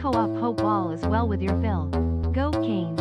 hope all is well with your Phil. Go Canes.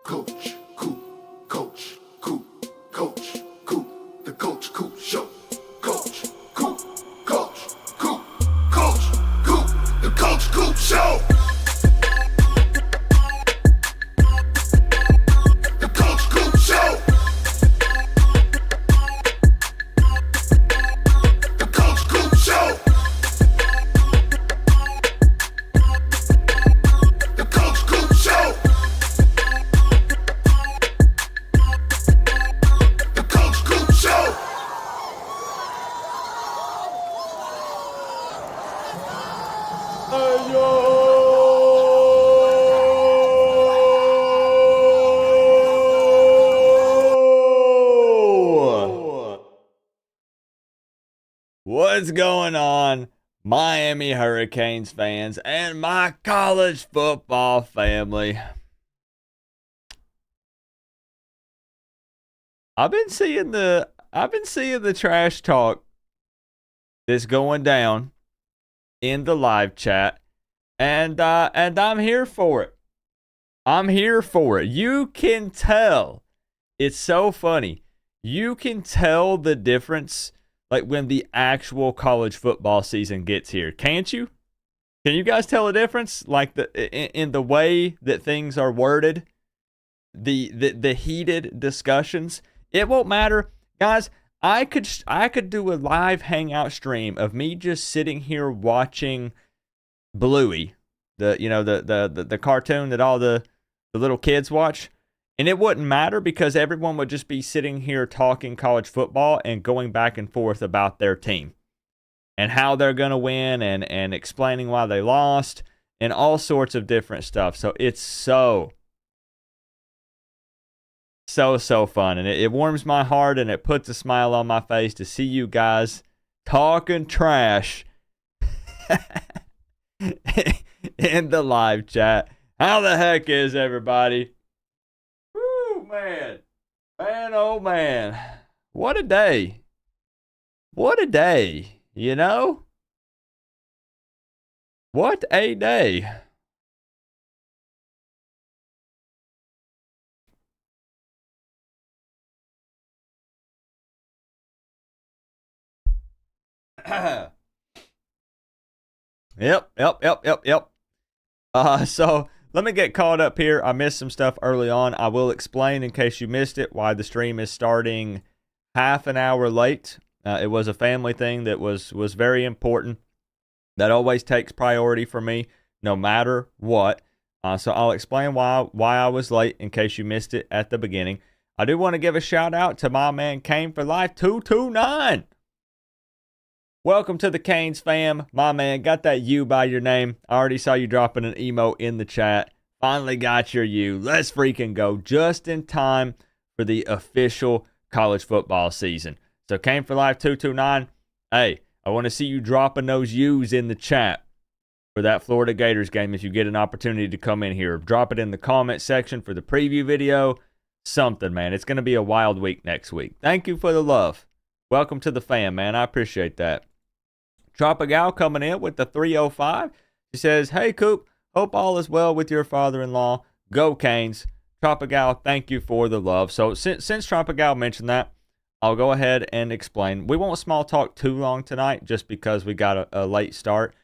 Coach, Coop, Coach, Coop, Coach, Coop, the Coach Coop Show. Coach, Coop, Coach, Coop, Coach, Coop, the Coach Coop Show. The Coach Coop Show. The Coach Coop Show. The Coach Coop Show. The Coach Coop Show. What's going on, Miami Hurricanes fans and my college football family? I've been seeing the trash talk that's going down in the live chat, and I'm here for it. I'm here for it. You can tell. It's so funny. You can tell the difference, like when the actual college football season gets here, can't you? Can you guys tell a difference, like in the way that things are worded, the heated discussions? It won't matter, guys. I could do a live hangout stream of me just sitting here watching Bluey, the cartoon that all the little kids watch. And it wouldn't matter because everyone would just be sitting here talking college football and going back and forth about their team and how they're going to win and explaining why they lost and all sorts of different stuff. So it's so fun. And it warms my heart and it puts a smile on my face to see you guys talking trash in the live chat. How the heck is everybody? Man, oh man, what a day. What a day, you know? What a day. Yep. So let me get caught up here. I missed some stuff early on. I will explain, in case you missed it, why the stream is starting half an hour late. It was a family thing that was very important. That always takes priority for me, no matter what. So I'll explain why I was late, in case you missed it at the beginning. I do want to give a shout out to my man Kane for Life 229. Welcome to the Canes fam. My man, got that U by your name. I already saw you dropping an emo in the chat. Finally got your U. Let's freaking go. Just in time for the official college football season. So Came for Life 229. Hey, I want to see you dropping those U's in the chat for that Florida Gators game if you get an opportunity to come in here. Drop it in the comment section for the preview video. Something, man. It's going to be a wild week next week. Thank you for the love. Welcome to the fam, man. I appreciate that. Tropigal coming in with the 305. She says, hey, Coop, hope all is well with your father-in-law. Go Canes. Tropical, thank you for the love. So since Tropical mentioned that, I'll go ahead and explain. We won't small talk too long tonight just because we got a late start.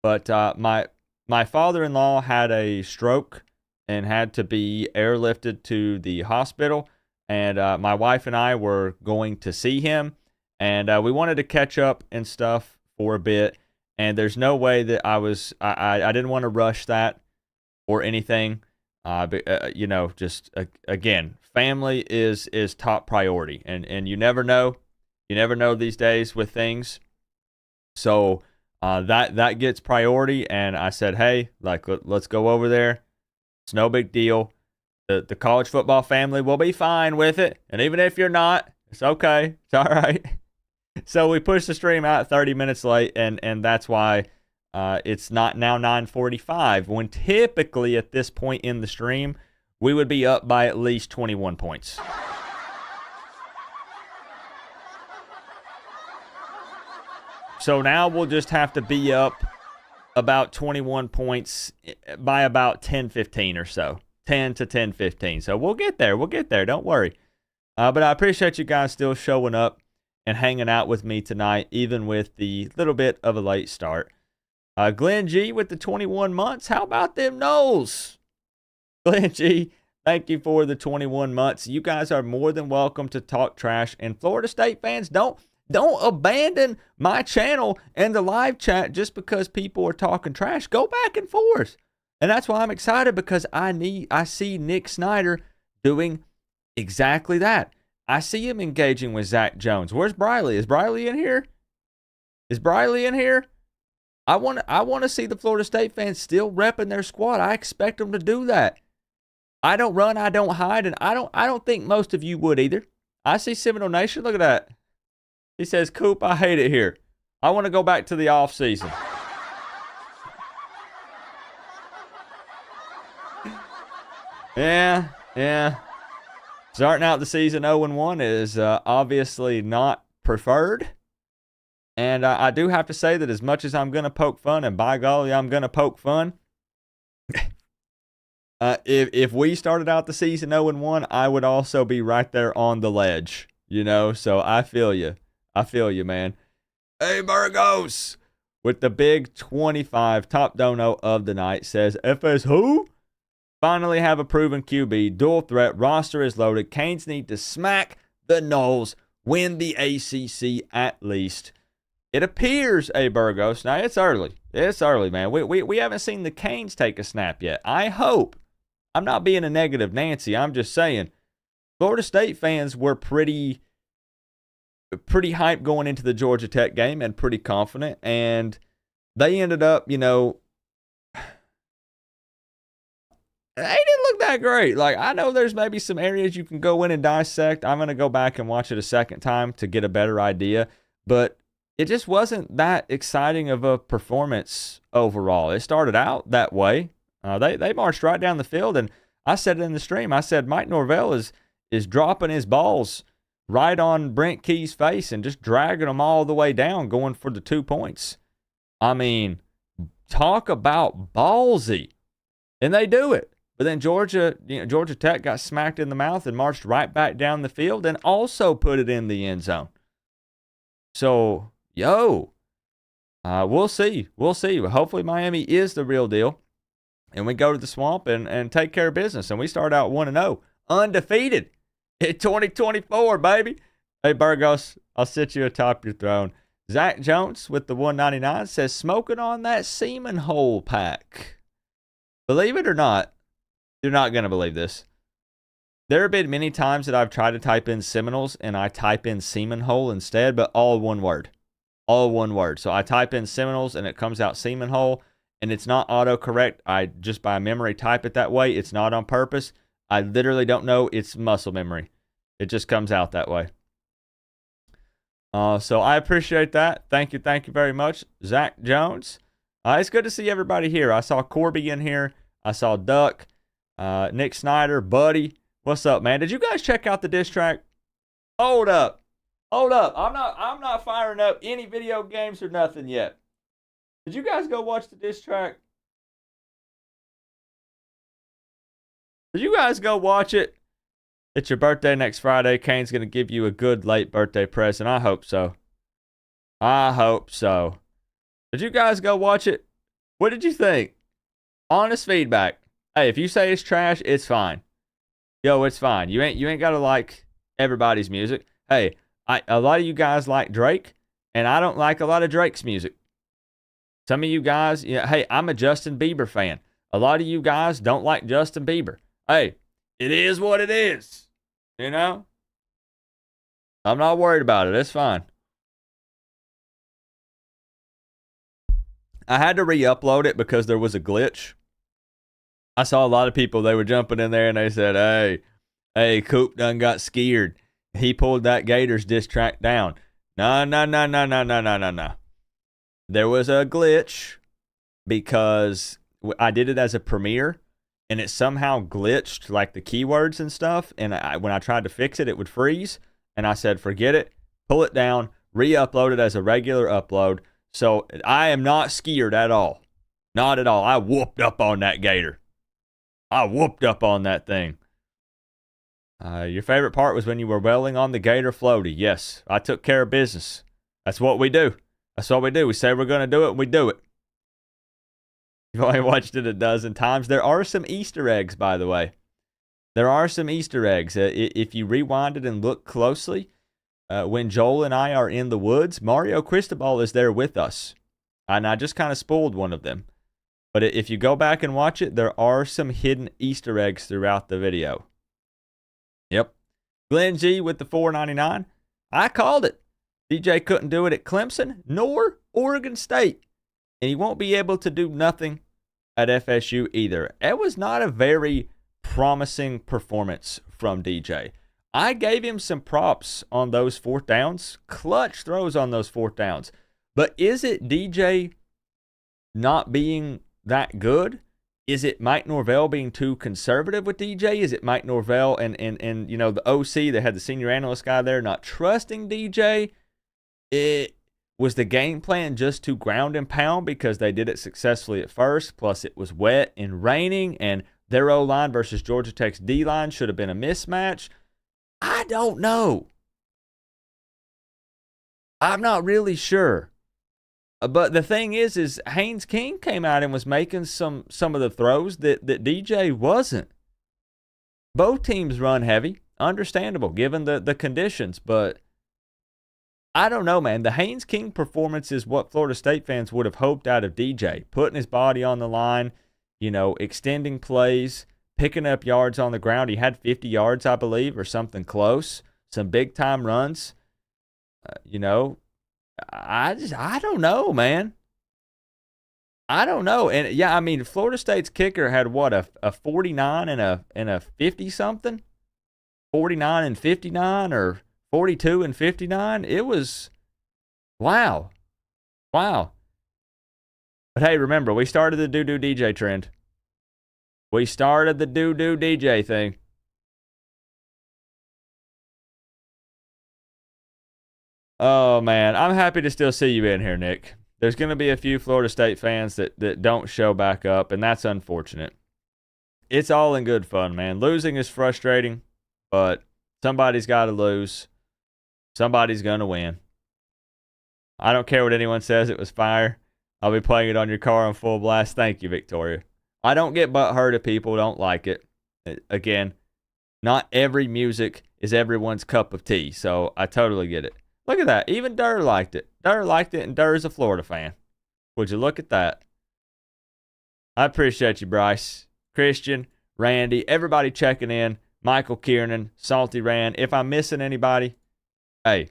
But my father-in-law had a stroke and had to be airlifted to the hospital. And my wife and I were going to see him. And we wanted to catch up and stuff for a bit. And there's no way that I didn't want to rush that or anything. Just again, family is top priority, and you never know these days with things. So that gets priority, and I said, hey, like let's go over there. It's no big deal. The college football family will be fine with it, and even if you're not, it's okay. It's all right. So we pushed the stream out 30 minutes late, and that's why. It's not now 9:45 when typically at this point in the stream, we would be up by at least 21 points. So now we'll just have to be up about 21 points by about 10:15 or so. 10 to 10:15. So we'll get there. Don't worry. But I appreciate you guys still showing up and hanging out with me tonight, even with the little bit of a late start. Glenn G with the 21 months. How about them Knowles? Glenn G, thank you for the 21 months. You guys are more than welcome to talk trash. And Florida State fans, don't abandon my channel and the live chat just because people are talking trash. Go back and forth. And that's why I'm excited, because I see Nick Snyder doing exactly that. I see him engaging with Zach Jones. Where's Briley? Is Briley in here? I want to see the Florida State fans still repping their squad. I expect them to do that. I don't run, I don't hide, and I don't think most of you would either. I see Seminole Nation. Look at that. He says, Coop, I hate it here. I want to go back to the off season. Yeah. Starting out the season 0-1 is obviously not preferred. And I do have to say that as much as I'm going to poke fun, and by golly, I'm going to poke fun, if we started out the season 0-1, I would also be right there on the ledge, So I feel you. Man. Hey, Burgos, with the big 25 top dono of the night, says, FS who? Finally have a proven QB, dual threat, roster is loaded. Canes need to smack the Noles, win the ACC at least. It appears, Burgos. Now, it's early. Man. We haven't seen the Canes take a snap yet. I hope. I'm not being a negative Nancy. I'm just saying, Florida State fans were pretty hyped going into the Georgia Tech game and pretty confident. And they ended up, they didn't look that great. Like, I know there's maybe some areas you can go in and dissect. I'm going to go back and watch it a second time to get a better idea. But it just wasn't that exciting of a performance overall. It started out that way. They marched right down the field, and I said it in the stream. I said Mike Norvell is dropping his balls right on Brent Key's face and just dragging them all the way down, going for the 2 points. I mean, talk about ballsy. And they do it. But then Georgia Tech got smacked in the mouth and marched right back down the field and also put it in the end zone. So, we'll see. Hopefully Miami is the real deal. And we go to the swamp and take care of business. And we start out 1-0, undefeated in 2024, baby. Hey, Burgos, I'll sit you atop your throne. Zach Jones with the 199 says, smoking on that semen hole pack. Believe it or not, you're not going to believe this. There have been many times that I've tried to type in Seminoles and I type in semen hole instead, but all one word. So I type in Seminoles and it comes out semen hole, and it's not autocorrect. I just by memory type it that way. It's not on purpose. I literally don't know. It's muscle memory. It just comes out that way. So I appreciate that. Thank you very much, Zach Jones. It's good to see everybody here. I saw Corby in here. I saw Duck, Nick Snyder, Buddy. What's up, man? Did you guys check out the diss track? Hold up. I'm not firing up any video games or nothing yet. Did you guys go watch the diss track? Did you guys go watch it? It's your birthday next Friday. Kane's going to give you a good late birthday present. I hope so. I hope so. Did you guys go watch it? What did you think? Honest feedback. Hey, if you say it's trash, it's fine. Yo, it's fine. You ain't got to like everybody's music. Hey, a lot of you guys like Drake, and I don't like a lot of Drake's music. Some of you guys, hey, I'm a Justin Bieber fan. A lot of you guys don't like Justin Bieber. Hey, it is what it is. You know? I'm not worried about it. It's fine. I had to re-upload it because there was a glitch. I saw a lot of people, they were jumping in there and they said, hey, Coop done got scared. He pulled that Gators diss track down. No. There was a glitch because I did it as a premiere and it somehow glitched like the keywords and stuff. And when I tried to fix it, it would freeze. And I said, forget it, pull it down, re-upload it as a regular upload. So I am not scared at all. Not at all. I whooped up on that Gator. I whooped up on that thing. Your favorite part was when you were welling on the Gator floaty. Yes, I took care of business. That's what we do. That's what we do. We say we're going to do it, and we do it. You've only watched it a dozen times. There are some Easter eggs, by the way. There are some Easter eggs. If you rewind it and look closely, when Joel and I are in the woods, Mario Cristobal is there with us. And I just kind of spoiled one of them. But if you go back and watch it, there are some hidden Easter eggs throughout the video. Yep. Glenn G with the $4.99. I called it. DJ couldn't do it at Clemson nor Oregon State. And he won't be able to do nothing at FSU either. It was not a very promising performance from DJ. I gave him some props on those fourth downs. Clutch throws on those fourth downs. But is it DJ not being that good? Is it Mike Norvell being too conservative with DJ? Is it Mike Norvell and the OC that had the senior analyst guy there not trusting DJ? It was the game plan just to ground and pound because they did it successfully at first. Plus it was wet and raining and their O-line versus Georgia Tech's D-line should have been a mismatch. I don't know. I'm not really sure. But the thing is Haynes King came out and was making some of the throws that DJ wasn't. Both teams run heavy. Understandable, given the conditions. But I don't know, man. The Haynes King performance is what Florida State fans would have hoped out of DJ. Putting his body on the line, extending plays, picking up yards on the ground. He had 50 yards, I believe, or something close. Some big-time runs. I don't know, man. I don't know. And yeah, I mean, Florida State's kicker had what, a 49 and a 50-something? 49 and 59 or 42 and 59? It was, wow. But hey, remember, we started the doo-doo DJ trend. We started the doo-doo DJ thing. Oh, man. I'm happy to still see you in here, Nick. There's going to be a few Florida State fans that don't show back up, and that's unfortunate. It's all in good fun, man. Losing is frustrating, but somebody's got to lose. Somebody's going to win. I don't care what anyone says. It was fire. I'll be playing it on your car on full blast. Thank you, Victoria. I don't get butthurt if people don't like it. Again, not every music is everyone's cup of tea, so I totally get it. Look at that. Even Durr liked it. Durr liked it, and Durr's a Florida fan. Would you look at that? I appreciate you, Bryce, Christian, Randy, everybody checking in, Michael Kiernan, Salty Rand. If I'm missing anybody, hey,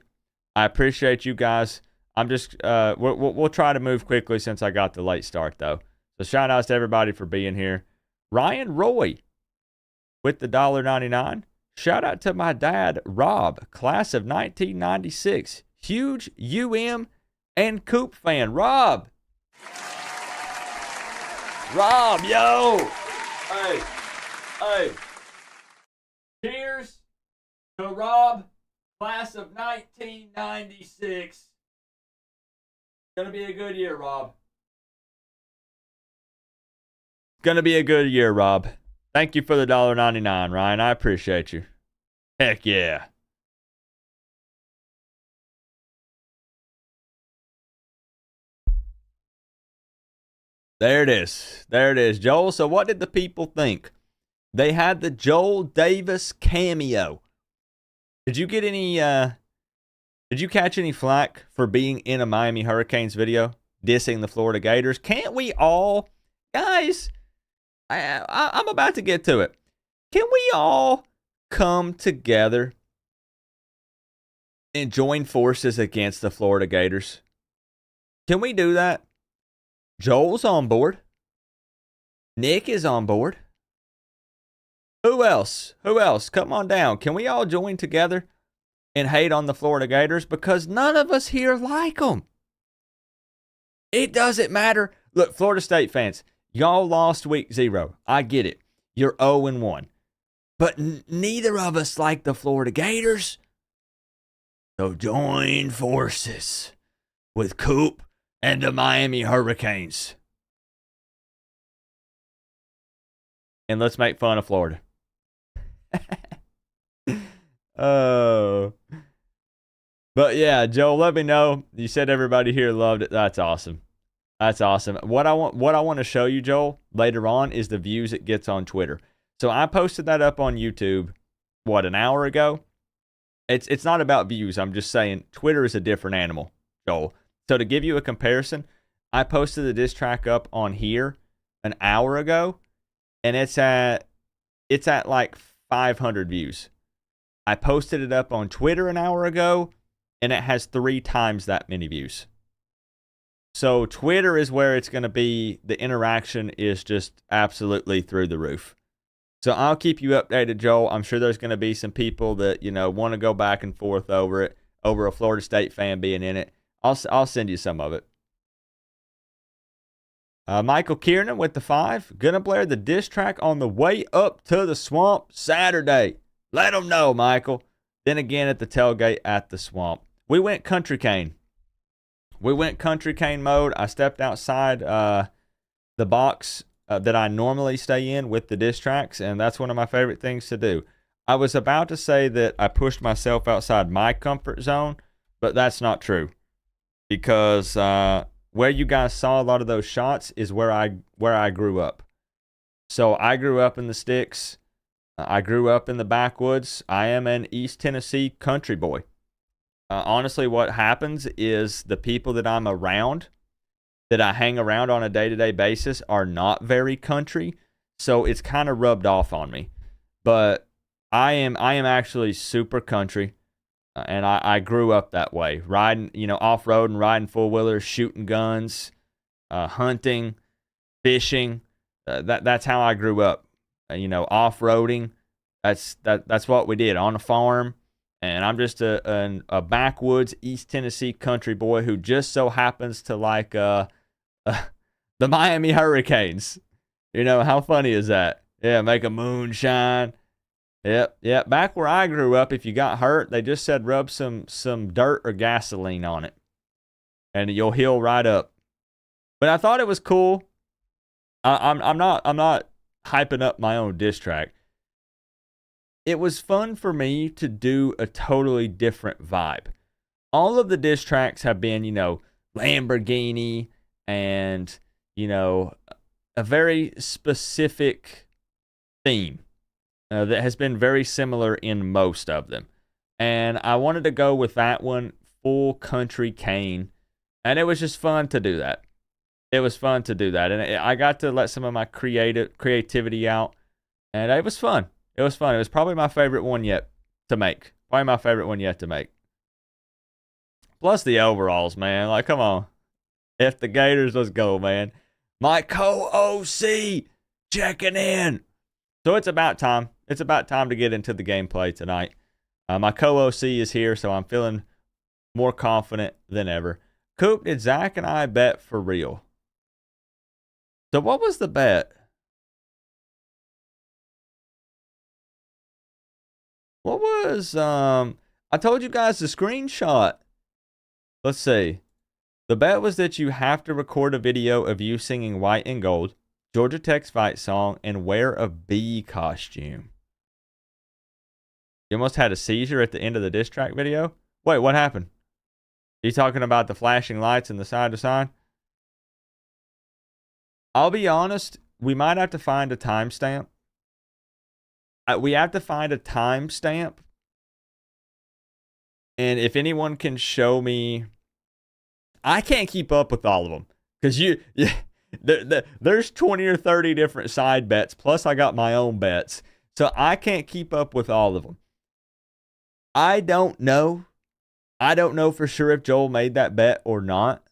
I appreciate you guys. I'm just, we'll try to move quickly since I got the late start, though. So shout outs to everybody for being here. Ryan Roy with the $1.99. Shout out to my dad, Rob, class of 1996. Huge UM and Coop fan. Rob, yo. Hey. Cheers to Rob, class of 1996. Gonna be a good year, Rob. Gonna be a good year, Rob. Thank you for the $1.99, Ryan. I appreciate you. Heck yeah. There it is. There it is, Joel. So what did the people think? They had the Joel Davis cameo. Did you get any, did you catch any flack for being in a Miami Hurricanes video dissing the Florida Gators? Can't we all, guys, I'm about to get to it. Can we all come together and join forces against the Florida Gators? Can we do that? Joel's on board. Nick is on board. Who else? Who else? Come on down. Can we all join together and hate on the Florida Gators? Because none of us here like them. It doesn't matter. Look, Florida State fans, y'all lost week 0. I get it. You're 0-1. But neither of us like the Florida Gators. So join forces with Coop and the Miami Hurricanes. And let's make fun of Florida. Oh. But yeah, Joel, let me know. You said everybody here loved it. That's awesome. That's awesome. What I want to show you, Joel, later on is the views it gets on Twitter. So I posted that up on YouTube, an hour ago? It's not about views. I'm just saying Twitter is a different animal, Joel. So to give you a comparison, I posted the diss track up on here an hour ago, and it's at like 500 views. I posted it up on Twitter an hour ago, and it has 3 times that many views. So Twitter is where it's going to be. The interaction is just absolutely through the roof. So I'll keep you updated, Joel. I'm sure there's going to be some people that, want to go back and forth over it, over a Florida State fan being in it. I'll send you some of it. Michael Kiernan with the 5. Gonna blare the diss track on the way up to the swamp Saturday. Let them know, Michael. Then again at the tailgate at the swamp. We went country cane. We went country cane mode. I stepped outside the box that I normally stay in with the diss tracks, and that's one of my favorite things to do. I was about to say that I pushed myself outside my comfort zone, but that's not true. Because where you guys saw a lot of those shots is where I grew up. So I grew up in the sticks. I grew up in the backwoods. I am an East Tennessee country boy. Honestly, what happens is the people that I'm around, that I hang around on a day-to-day basis, are not very country. So it's kind of rubbed off on me. But I am actually super country. And I grew up that way, riding, off-road and riding four-wheelers, shooting guns, hunting, fishing. That's how I grew up. Off-roading. That's what we did on a farm. And I'm just a backwoods East Tennessee country boy who just so happens to like the Miami Hurricanes. How funny is that? Yeah, make a moonshine. Yep. Back where I grew up, if you got hurt, they just said rub some dirt or gasoline on it, and you'll heal right up. But I thought it was cool. I'm not hyping up my own diss track. It was fun for me to do a totally different vibe. All of the diss tracks have been, Lamborghini and, a very specific theme. That has been very similar in most of them. And I wanted to go with that one, full country cane. And it was just fun to do that. It was fun to do that. And I got to let some of my creativity out. And it was fun. It was fun. It was probably my favorite one yet to make. Probably my favorite one yet to make. Plus the overalls, man. Like, come on. If the Gators, let's go, man. My co-OC checking in. So it's about time. It's about time to get into the gameplay tonight. My co-OC is here, so I'm feeling more confident than ever. Coop, did Zach and I bet for real? So what was the bet? What was, I told you guys the screenshot. Let's see. The bet was that you have to record a video of you singing White and Gold. Georgia Tech's fight song, and wear a bee costume. You almost had a seizure at the end of the diss track video? Wait, what happened? Are you talking about the flashing lights and the side to side? I'll be honest, we might have to find a timestamp. We have to find a timestamp. And if anyone can show me, I can't keep up with all of them. Because there's 20 or 30 different side bets. Plus I got my own bets. So I can't keep up with all of them. I don't know. I don't know for sure if Joel made that bet or not.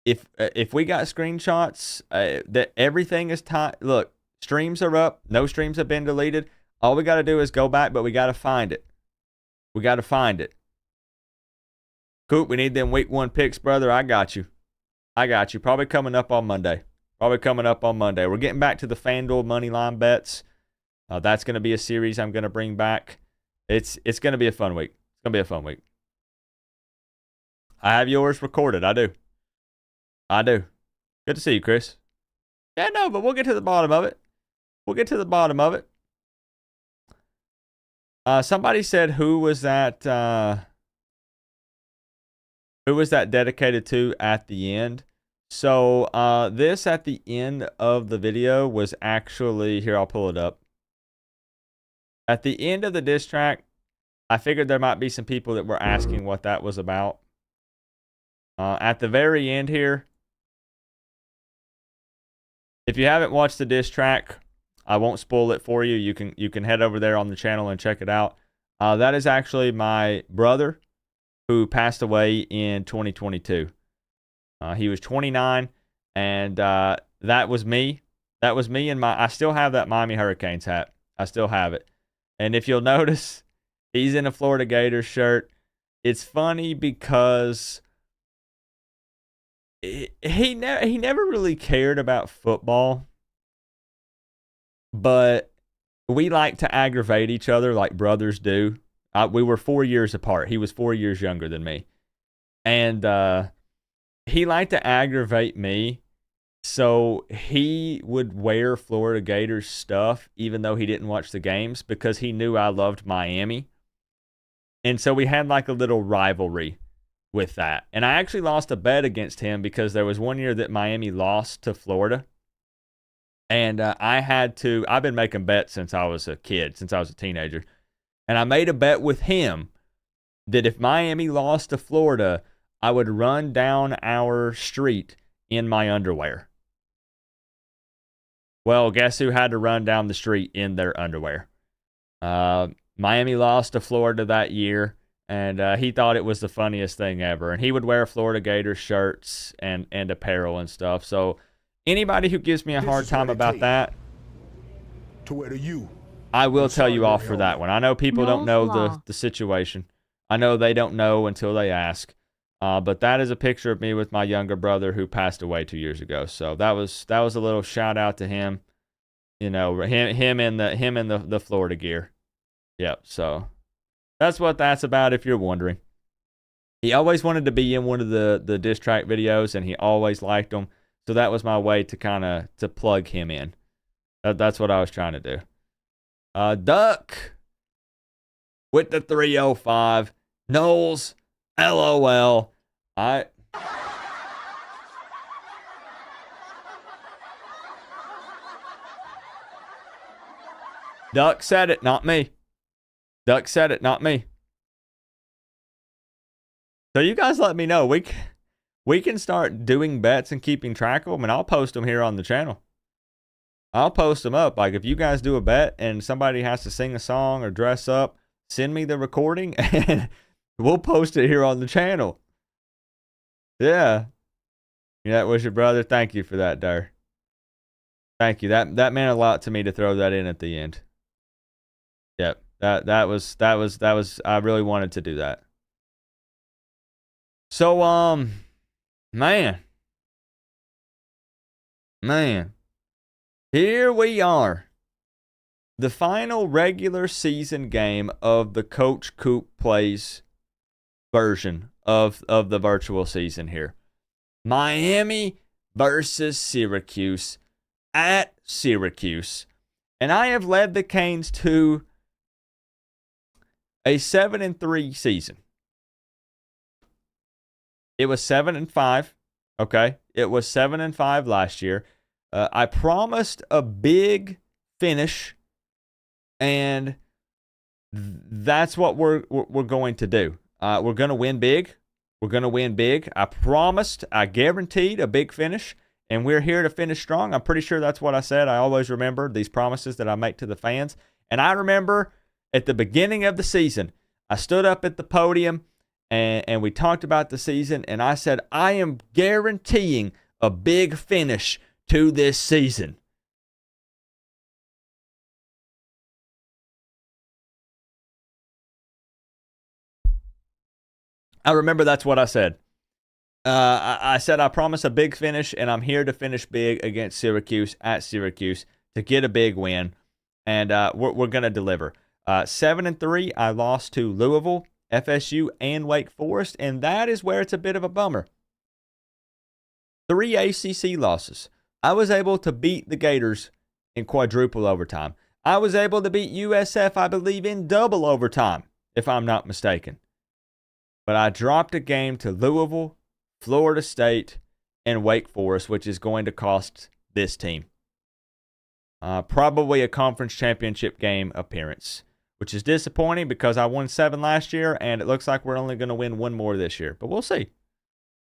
If we got screenshots that everything is tied, look, streams are up. No streams have been deleted. All we got to do is go back, but we got to find it. We got to find it. Coop, we need them week 1 picks, brother. I got you. I got you. Probably coming up on Monday. We're getting back to the FanDuel moneyline bets. That's going to be a series I'm going to bring back. It's going to be a fun week. It's going to be a fun week. I have yours recorded. I do. Good to see you, Chris. Yeah, no, but we'll get to the bottom of it. Somebody said, who was that dedicated to at the end? So this at the end of the video was actually, here, I'll pull it up. At the end of the diss track, I figured there might be some people that were asking what that was about. At the very end here, if you haven't watched the diss track, I won't spoil it for you. You can head over there on the channel and check it out. That is actually my brother who passed away in 2022. He was 29, and that was me. That was me, and I still have that Miami Hurricanes hat. I still have it. And if you'll notice, he's in a Florida Gators shirt. It's funny because he never really cared about football, but we like to aggravate each other like brothers do. We were 4 years apart. He was 4 years younger than me. And he liked to aggravate me. So he would wear Florida Gators stuff even though he didn't watch the games because he knew I loved Miami. And so we had like a little rivalry with that. And I actually lost a bet against him because there was one year that Miami lost to Florida. And I've been making bets since I was a kid, since I was a teenager. And I made a bet with him that if Miami lost to Florida, I would run down our street in my underwear. Well, guess who had to run down the street in their underwear? Miami lost to Florida that year, and he thought it was the funniest thing ever. And he would wear Florida Gators shirts and apparel and stuff. So anybody who gives me a hard time about that, I will tell you off for that one. I know people don't know the situation. I know they don't know until they ask. But that is a picture of me with my younger brother who passed away 2 years ago. So that was a little shout out to him. You know, him in the Florida gear. Yep. So that's what that's about. If you're wondering, he always wanted to be in one of the diss track videos, and he always liked them. So that was my way to plug him in. That's what I was trying to do. Duck with the 305. Knowles. LOL. Duck said it, not me. Duck said it, not me. So you guys let me know. We can start doing bets and keeping track of them, and I'll post them here on the channel. I'll post them up. Like if you guys do a bet and somebody has to sing a song or dress up, send me the recording and we'll post it here on the channel. Yeah. That was your brother. Thank you for that, Dar. Thank you. That meant a lot to me to throw that in at the end. Yep. That was I really wanted to do that. So man. Here we are. The final regular season game of the Coach Coop Plays version of the virtual season here. Miami versus Syracuse. at Syracuse. And I have led the Canes to a 7-3 season. It was 7-5. Okay. It was 7-5 last year. I promised a big finish, and that's what we're going to do. We're going to win big. We're going to win big. I promised, I guaranteed a big finish, and we're here to finish strong. I'm pretty sure that's what I said. I always remember these promises that I make to the fans. And I remember at the beginning of the season, I stood up at the podium and we talked about the season, and I said, I am guaranteeing a big finish to this season. I remember that's what I said. I said I promise a big finish, and I'm here to finish big against Syracuse at Syracuse to get a big win, and we're going to deliver. 7-3, I lost to Louisville, FSU, and Wake Forest, and that is where it's a bit of a bummer. 3 ACC losses. I was able to beat the Gators in quadruple overtime. I was able to beat USF, I believe, in double overtime, if I'm not mistaken. But I dropped a game to Louisville, Florida State, and Wake Forest, which is going to cost this team probably a conference championship game appearance, which is disappointing because I won 7 last year, and it looks like we're only going to win 1 more this year. But we'll see.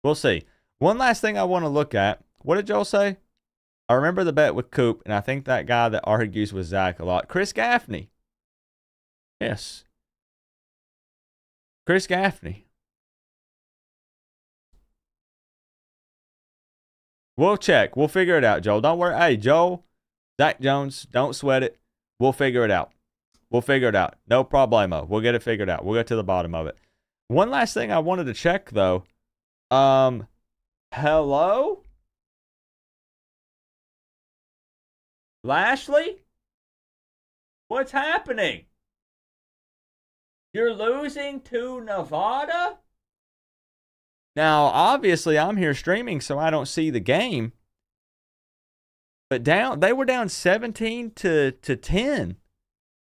We'll see. One last thing I want to look at. What did Joel say? I remember the bet with Coop, and I think that guy that argues with Zach a lot, Chris Gaffney. Yes. Chris Gaffney. We'll check. We'll figure it out, Joel. Don't worry. Hey, Joel, Zach Jones, don't sweat it. We'll figure it out. We'll figure it out. No problemo. We'll get it figured out. We'll get to the bottom of it. One last thing I wanted to check, though. Hello? Lashley? What's happening? You're losing to Nevada? Now, obviously, I'm here streaming, so I don't see the game. But they were down 17 to 10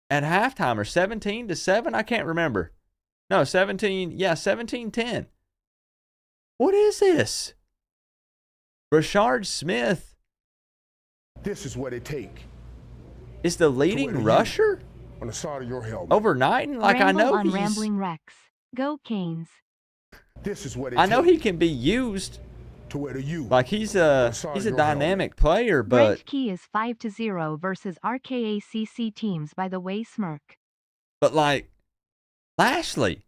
at halftime, or 17 to 7. I can't remember. No, 17. Yeah, 17-10. What is this? Rashard Smith. This is what it takes. Is the leading rusher on the side of your helmet. overnighting? Like, Ramble I know on he's. Rambling Rex. Go Canes. This is what it I know takes he can be used. to wear the U. Like he's a dynamic player, but Rank key is 5-0 versus RKACC teams. By the way, smirk. like Lashley,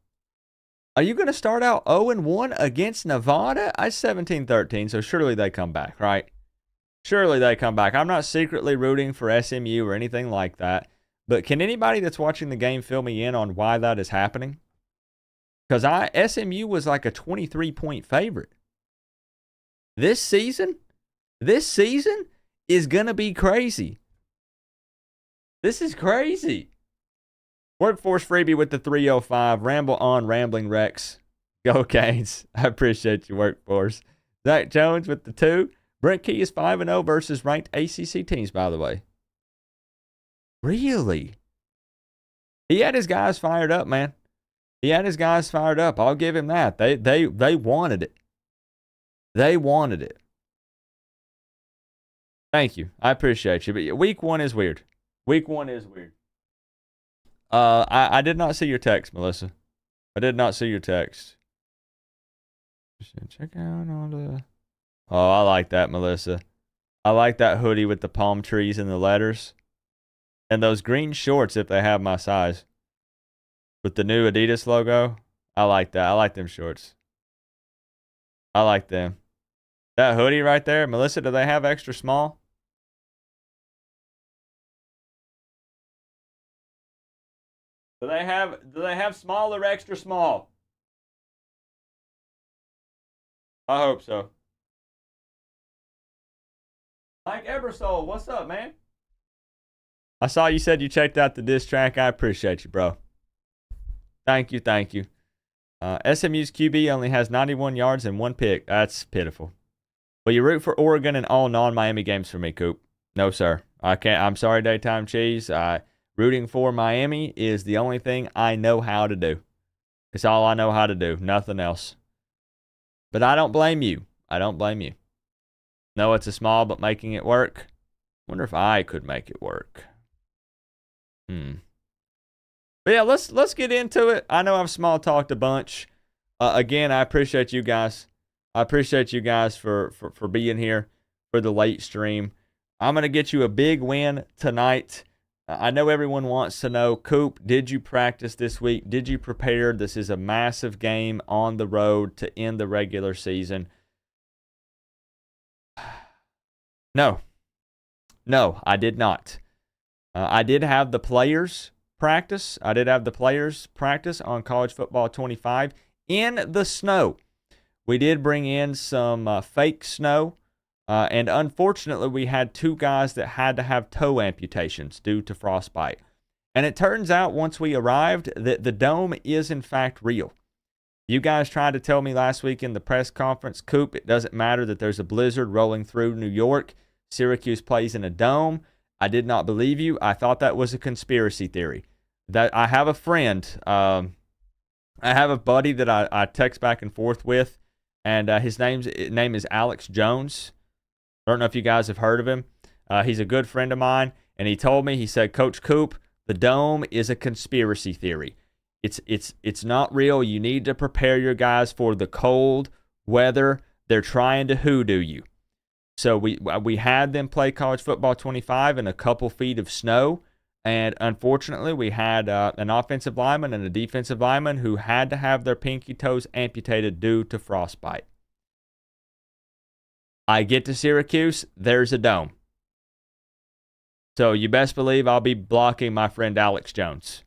are you going to start out 0-1 against Nevada? I 17-13, so surely they come back, right? Surely they come back. I'm not secretly rooting for SMU or anything like that, but can anybody that's watching the game fill me in on why that is happening? Because SMU was like a 23-point favorite. This season is going to be crazy. This is crazy. Workforce Freebie with the 305. Ramble on, Rambling Rex. Go Canes. I appreciate you, Workforce. Zach Jones with the 2. Brent Key is 5-0 versus ranked ACC teams, by the way. Really? He had his guys fired up, man. He had his guys fired up. I'll give him that. They wanted it. They wanted it. Thank you. I appreciate you. But week 1 is weird. Week 1 is weird. I did not see your text, Melissa. I did not see your text. Check out all the. Oh, I like that, Melissa. I like that hoodie with the palm trees and the letters. And those green shorts if they have my size. With the new Adidas logo. I like that. I like them shorts. I like them. That hoodie right there, Melissa, do they have extra small? Do they have small or extra small? I hope so. Mike Ebersole, what's up, man? I saw you said you checked out the diss track. I appreciate you, bro. Thank you. SMU's QB only has 91 yards and 1 pick. That's pitiful. But you root for Oregon in all non-Miami games for me, Coop. No, sir. I can't. I'm sorry, Daytime Cheese. Rooting for Miami is the only thing I know how to do. It's all I know how to do. Nothing else. But I don't blame you. I don't blame you. No, it's a small, but making it work. Wonder if I could make it work. But yeah, let's get into it. I know I've small talked a bunch. Again, I appreciate you guys. I appreciate you guys for being here for the late stream. I'm going to get you a big win tonight. I know everyone wants to know, Coop, did you practice this week? Did you prepare? This is a massive game on the road to end the regular season. No, I did not. I did have the players practice. I did have the players practice on College Football 25 in the snow. We did bring in some fake snow. And unfortunately, we had 2 guys that had to have toe amputations due to frostbite. And it turns out once we arrived that the dome is in fact real. You guys tried to tell me last week in the press conference, Coop, it doesn't matter that there's a blizzard rolling through New York. Syracuse plays in a dome. I did not believe you. I thought that was a conspiracy theory. That I have a friend, I have a buddy that I text back and forth with, and his name is Alex Jones. I don't know if you guys have heard of him. He's a good friend of mine, and he told me, he said, Coach Coop, the dome is a conspiracy theory. It's not real. You need to prepare your guys for the cold weather. They're trying to hoodoo you. So we had them play College Football 25 in a couple feet of snow, and unfortunately we had an offensive lineman and a defensive lineman who had to have their pinky toes amputated due to frostbite. I get to Syracuse, there's a dome. So you best believe I'll be blocking my friend Alex Jones.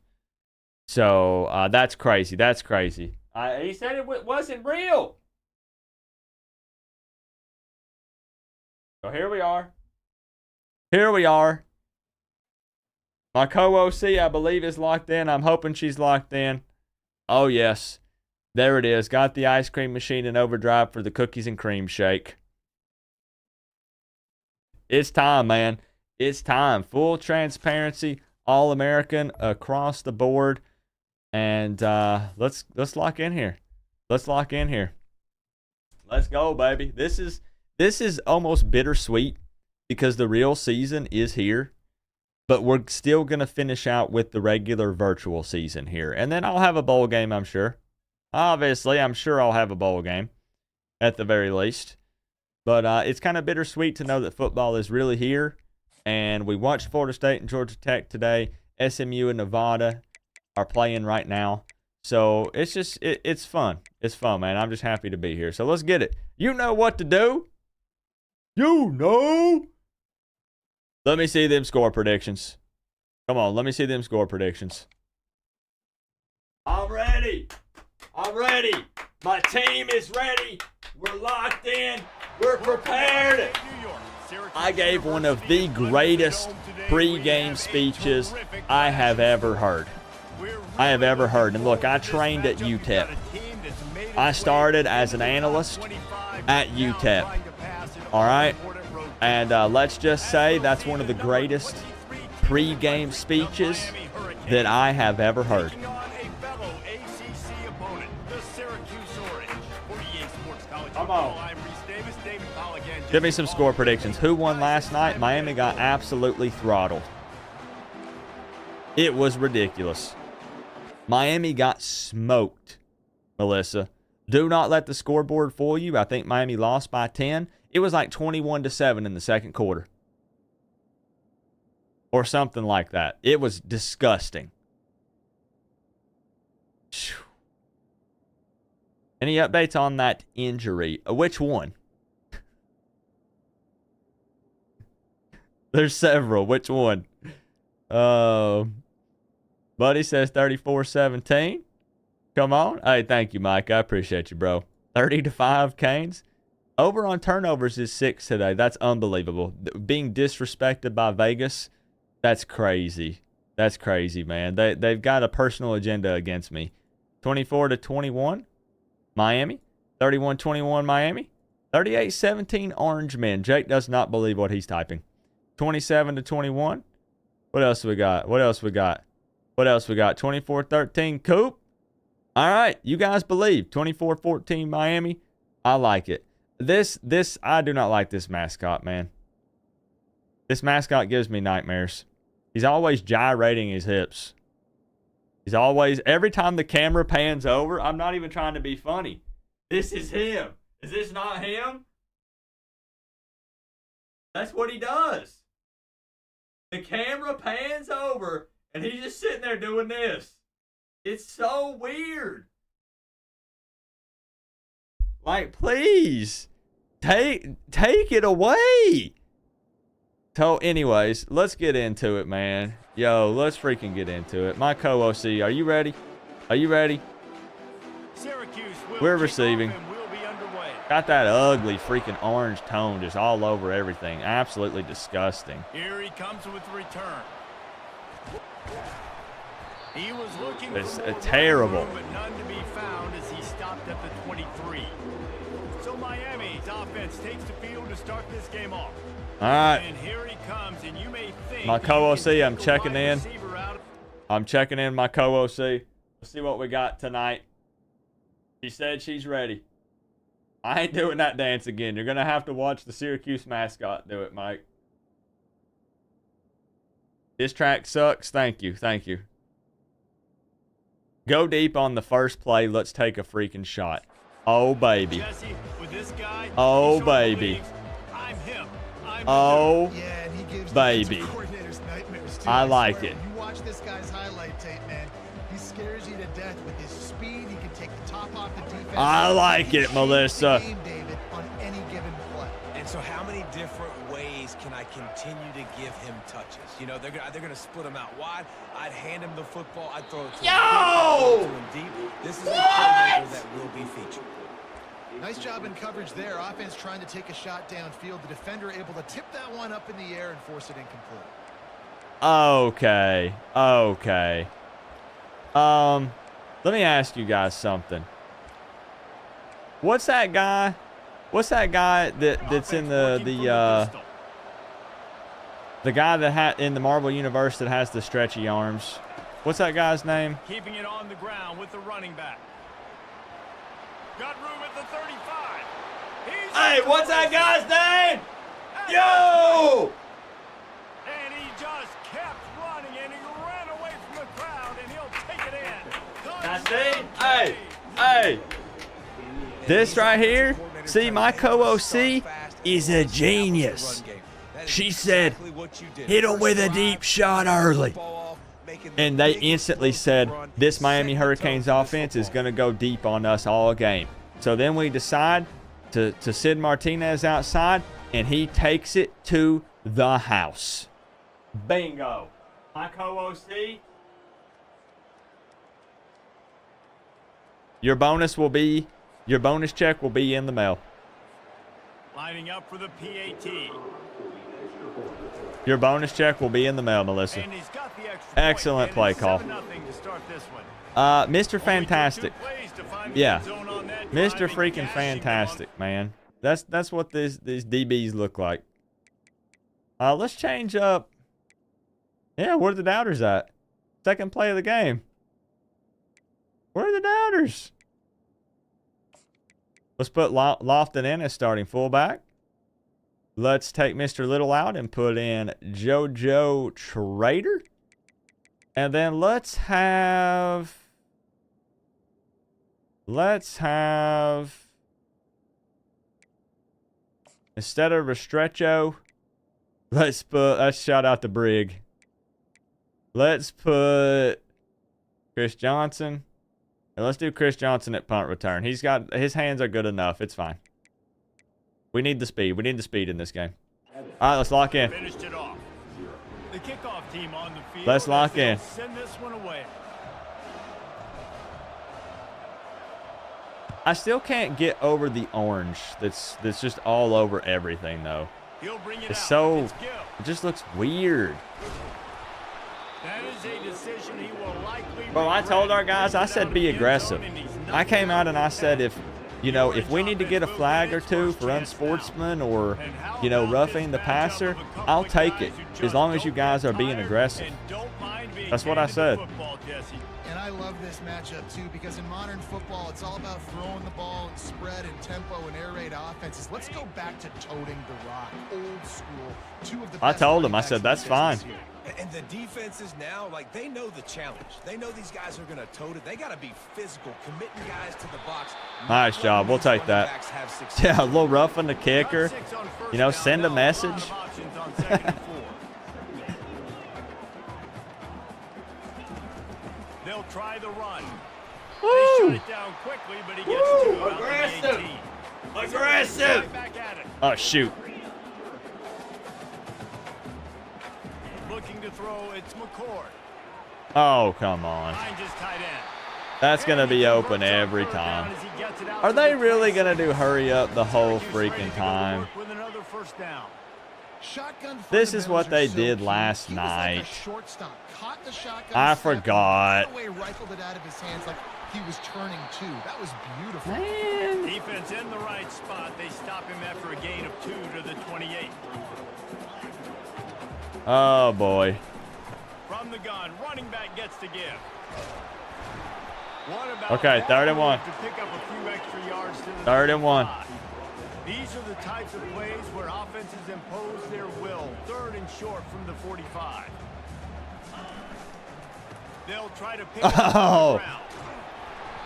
So that's crazy. That's crazy. He said it wasn't real. So here we are. Here we are. My co-OC, I believe, is locked in. I'm hoping she's locked in. Oh, yes. There it is. Got the ice cream machine in overdrive for the cookies and cream shake. It's time, man. It's time. Full transparency, All-American across the board. And let's lock in here. Let's lock in here. Let's go, baby. This is almost bittersweet because the real season is here. But we're still going to finish out with the regular virtual season here. And then I'll have a bowl game, I'm sure. Obviously, I'm sure I'll have a bowl game at the very least. But it's kind of bittersweet to know that football is really here. And we watched Florida State and Georgia Tech today. SMU and Nevada are playing right now. So it's just, it's fun. It's fun, man. I'm just happy to be here. So let's get it. You know what to do. You know. Let me see them score predictions. Come on, let me see them score predictions. I'm ready. I'm ready. My team is ready. We're locked in. We're prepared. I gave one of the greatest pre-game speeches I have ever heard. And look, I trained at UTEP. I started as an analyst at UTEP. All right? And let's just say that's one of the greatest pre-game speeches that I have ever heard. Come on. Give me some score predictions. Who won last night? Miami got absolutely throttled. It was ridiculous. Miami got smoked, Melissa. Do not let the scoreboard fool you. I think Miami lost by 10. It was like 21-7 in the second quarter. Or something like that. It was disgusting. Any updates on that injury? Which one? There's several. Which one? Buddy says 34-17. Come on. Hey, thank you, Mike. I appreciate you, bro. 30-5 Canes. Over on turnovers is 6 today. That's unbelievable. Being disrespected by Vegas, that's crazy. That's crazy, man. They've got a personal agenda against me. 24-21, Miami. 31-21, Miami. 38-17, Orange Men. Jake does not believe what he's typing. 27-21. What else we got? What else we got? What else we got? 24-13 Coop. All right, you guys believe. 24-14 Miami. I like it. I do not like this mascot, man. This mascot gives me nightmares. He's always gyrating his hips. He's always, every time the camera pans over, I'm not even trying to be funny. This is him. Is this not him? That's what he does. The camera pans over, and he's just sitting there doing this. It's so weird. Like, please, take it away. So, anyways, let's get into it, man. Yo, let's freaking get into it. My co-OC, are you ready? Are you ready? Syracuse We're receiving. will be underway. Got that ugly freaking orange tone just all over everything. Absolutely disgusting. Here he comes with the return. He was looking It's for more terrible. room, but none to be found as he stopped at the 23. So Miami's offense takes the field to start this game off. All right. And here he comes, and you may think My that co-OC, he can I'm take a checking wide in. receiver out. I'm checking in my co-OC. Let's see what we got tonight. She said she's ready. I ain't doing that dance again. You're going to have to watch the Syracuse mascot do it, Mike. This track sucks. Thank you. Thank you. Go deep on the first play. Let's take a freaking shot. Oh, baby. Jesse, with this guy, Oh, he sure baby. believes, I'm him. I'm Oh, Yeah, and he gives baby. defensive coordinators nightmares too, I like swear. it. You watch this guy's highlight tape, man. He scares you to death with his speed. He can take the top off the defense. I like He it, changes Melissa. the game, David, on any given play. And so how many different ways can I continue to give him touches? You know, they're gonna split him out wide. I'd hand him the football. I'd throw it to him. I'd throw it to him deep. This is a playmaker that will be featured. Nice job in coverage there. Offense trying to take a shot downfield. The defender able to tip that one up in the air and force it incomplete. Okay. Okay. Let me ask you guys something. What's that guy? What's that guy that's in the guy that in the Marvel universe that has the stretchy arms? What's that guy's name? keeping it on the ground with the running back. Got room at the 35. He's Hey, what's that guy's name? Yo! And he just kept running, and he ran away from the crowd, and he'll take it in. Now see? Hey, hey. This right here, see, my co-OC is a genius. She said, hit him with a deep shot early. And they instantly said, this Miami Hurricanes offense is going to go deep on us all game. So then we decide to send Martinez outside, and he takes it to the house. Bingo. My co-OC. Your bonus check will be in the mail. Lining up for the PAT. Your bonus check will be in the mail, Melissa. And he's got the extra Excellent point, play and it's call. 7-0 to start this one. Mr. Fantastic. Only took 2 plays to find the Yeah. end zone on that Mr. drive, and freaking cashing Fantastic, man. That's what these DBs look like. Let's change up. Yeah, where are the doubters at? Second play of the game. Where are the doubters? Let's put Lofton in as starting fullback. Let's take Mr. Little out and put in JoJo Trader. And then let's have instead of Restrecho, let's shout out the Brig. Let's put Chris Johnson. And let's do Chris Johnson at punt return. His hands are good enough. It's fine. We need the speed. We need the speed in this game. All right, let's lock in. Finished it off. The kickoff team on the field. Let's lock in. Send this one away. I still can't get over the orange that's just all over everything, though. He'll bring it It's out. so, It's Gill. it just looks weird. That is a decision he will likely Bro, I regret. told our guys, I said be aggressive. I came out and I said you know, if we need to get a flag or two for unsportsman or, you know, roughing the passer, I'll take it as long as you guys are being aggressive. That's what I said. And I love this matchup too, because in modern football, it's all about throwing the ball and spread and tempo and air raid offenses. Let's go back to toting the rock, old school. Two of the I best told him, I running said, backs that's in fine. business here. And the defenses now, like, they know the challenge. They know these guys are going to tote it. They got to be physical, committing guys to the box. Nice job. We'll take that. Yeah, a little rough on the kicker. You know, send a message. They'll try the run. Woo! They shut it down quickly, but he gets two out Aggressive. the 18. Aggressive. Right back at it. Oh, shoot. Looking to throw, it's McCord. Oh, come on. Finds his tight end. That's going to be open every time. Are they really going to do hurry up the whole freaking time? With another first down. This is what they did last night. I forgot. Rifled it out of his hands like he was turning two. That was beautiful. Man. Defense in the right spot. They stop him after a gain of 2 to the 28. Oh, boy. From the gun, running back gets to give. Okay, 3rd and 1. To pick up a few extra yards to the 3rd and 1. These are the types of plays where offenses impose their will. 3rd and short from the 45. They'll try to pick up the ground.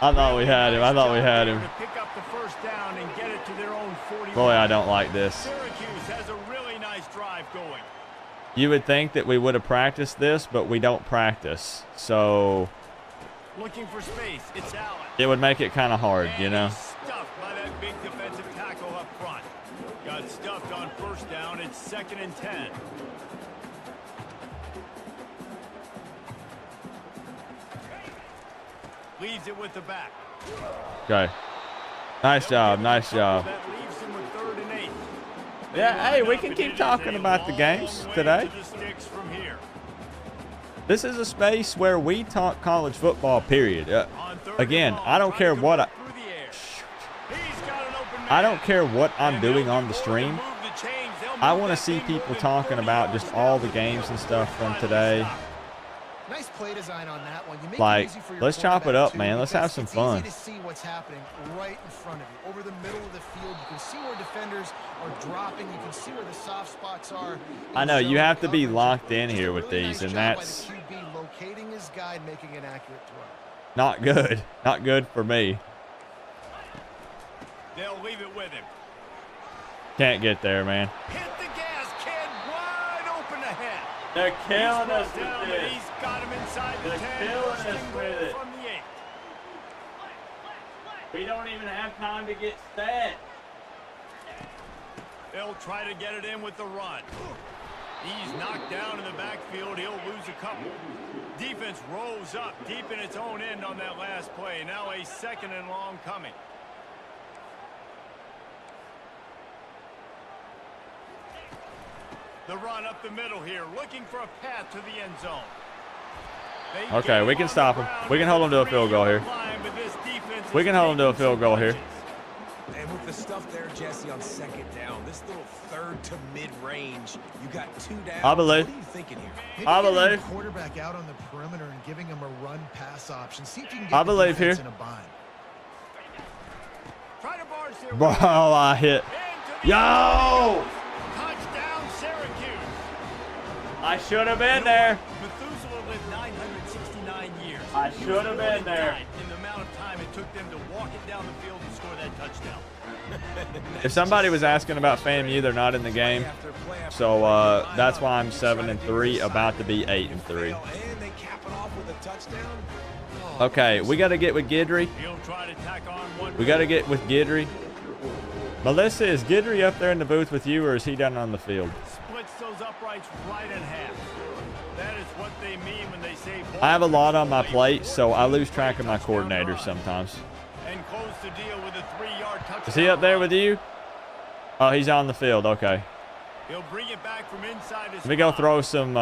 I thought we had him. I thought we had him. To pick up the first down and get it to their own 40. Boy, I don't like this. Syracuse has a really nice drive going. You would think that we would have practiced this, but we don't practice. So Looking for space. It's Allen. it would make it kind of hard, you know? Stuffed by that big defensive tackle up front. Got stuffed on first down. It's 2nd and 10. Leaves it with the back. Okay. Nice job. Nice job. That leaves him with 3rd and 8. Yeah, hey, we can keep talking about the games today. To the sticks from here. This is a space where we talk college football, period. Again, I don't care what I don't care what I'm doing on the stream. I want to see people talking about just all the games and stuff from today. Nice play design on that one. You make Like, it easy for your let's chop it quarterback, up, too, man. Let's have some because fun. It's easy to see what's happening right in front of you. Over the middle of the field, you can see where defenders are dropping. You can see where the soft spots are. I know, you have to be locked in here with these, and that's QB locating his guy and making an accurate throw. not good. Not good for me. They'll leave it with him. Can't get there, man. Hit the gas, kid. Wide open ahead. They're killing us Down, with and this. he's got him inside the They're 10. killing First us and with goal it. from the 8. We don't even have time to get set. They'll try to get it in with the run. He's knocked down in the backfield. He'll lose a couple. Defense rolls up deep in its own end on that last play. Now a 2nd and long coming. The run up the middle here, looking for a path to the end zone. They Okay, we can on stop the him. ground We can hold him to a field goal here. line, but this defense We is can hold him to a taking field some goal here. punches. And with the stuff there, Jesse, on 2nd down, this little 3rd to mid-range, you got 2 down. I believe. What are you thinking here? Maybe I getting believe. the quarterback out on the perimeter and giving him a run pass option. See if you can get I the believe defense here. in a bind. Try to barge their Bro, way I hit. into the Yo! touchdown, Syracuse. I should have been there. Methuselah lived 969 years. I should have been there. In the amount of time it took them to walk it down the field and score that touchdown. If somebody was asking about FAMU, they're not in the game. So that's why I'm 7-3, about to be 8-3. And they cap it off with a touchdown. Okay, we got to get with Guidry. He'll try to tack on one. We got to get with Guidry. Melissa, is Guidry up there in the booth with you, or is he down on the field? Splits those uprights right in half. That is what they mean when they say. I have a lot on my plate, so I lose track of my coordinators sometimes. And close the deal with a 3-yard touchdown. Is he up there with you? Oh, he's on the field. Okay. He'll bring it back from inside his Let me go spot. throw some.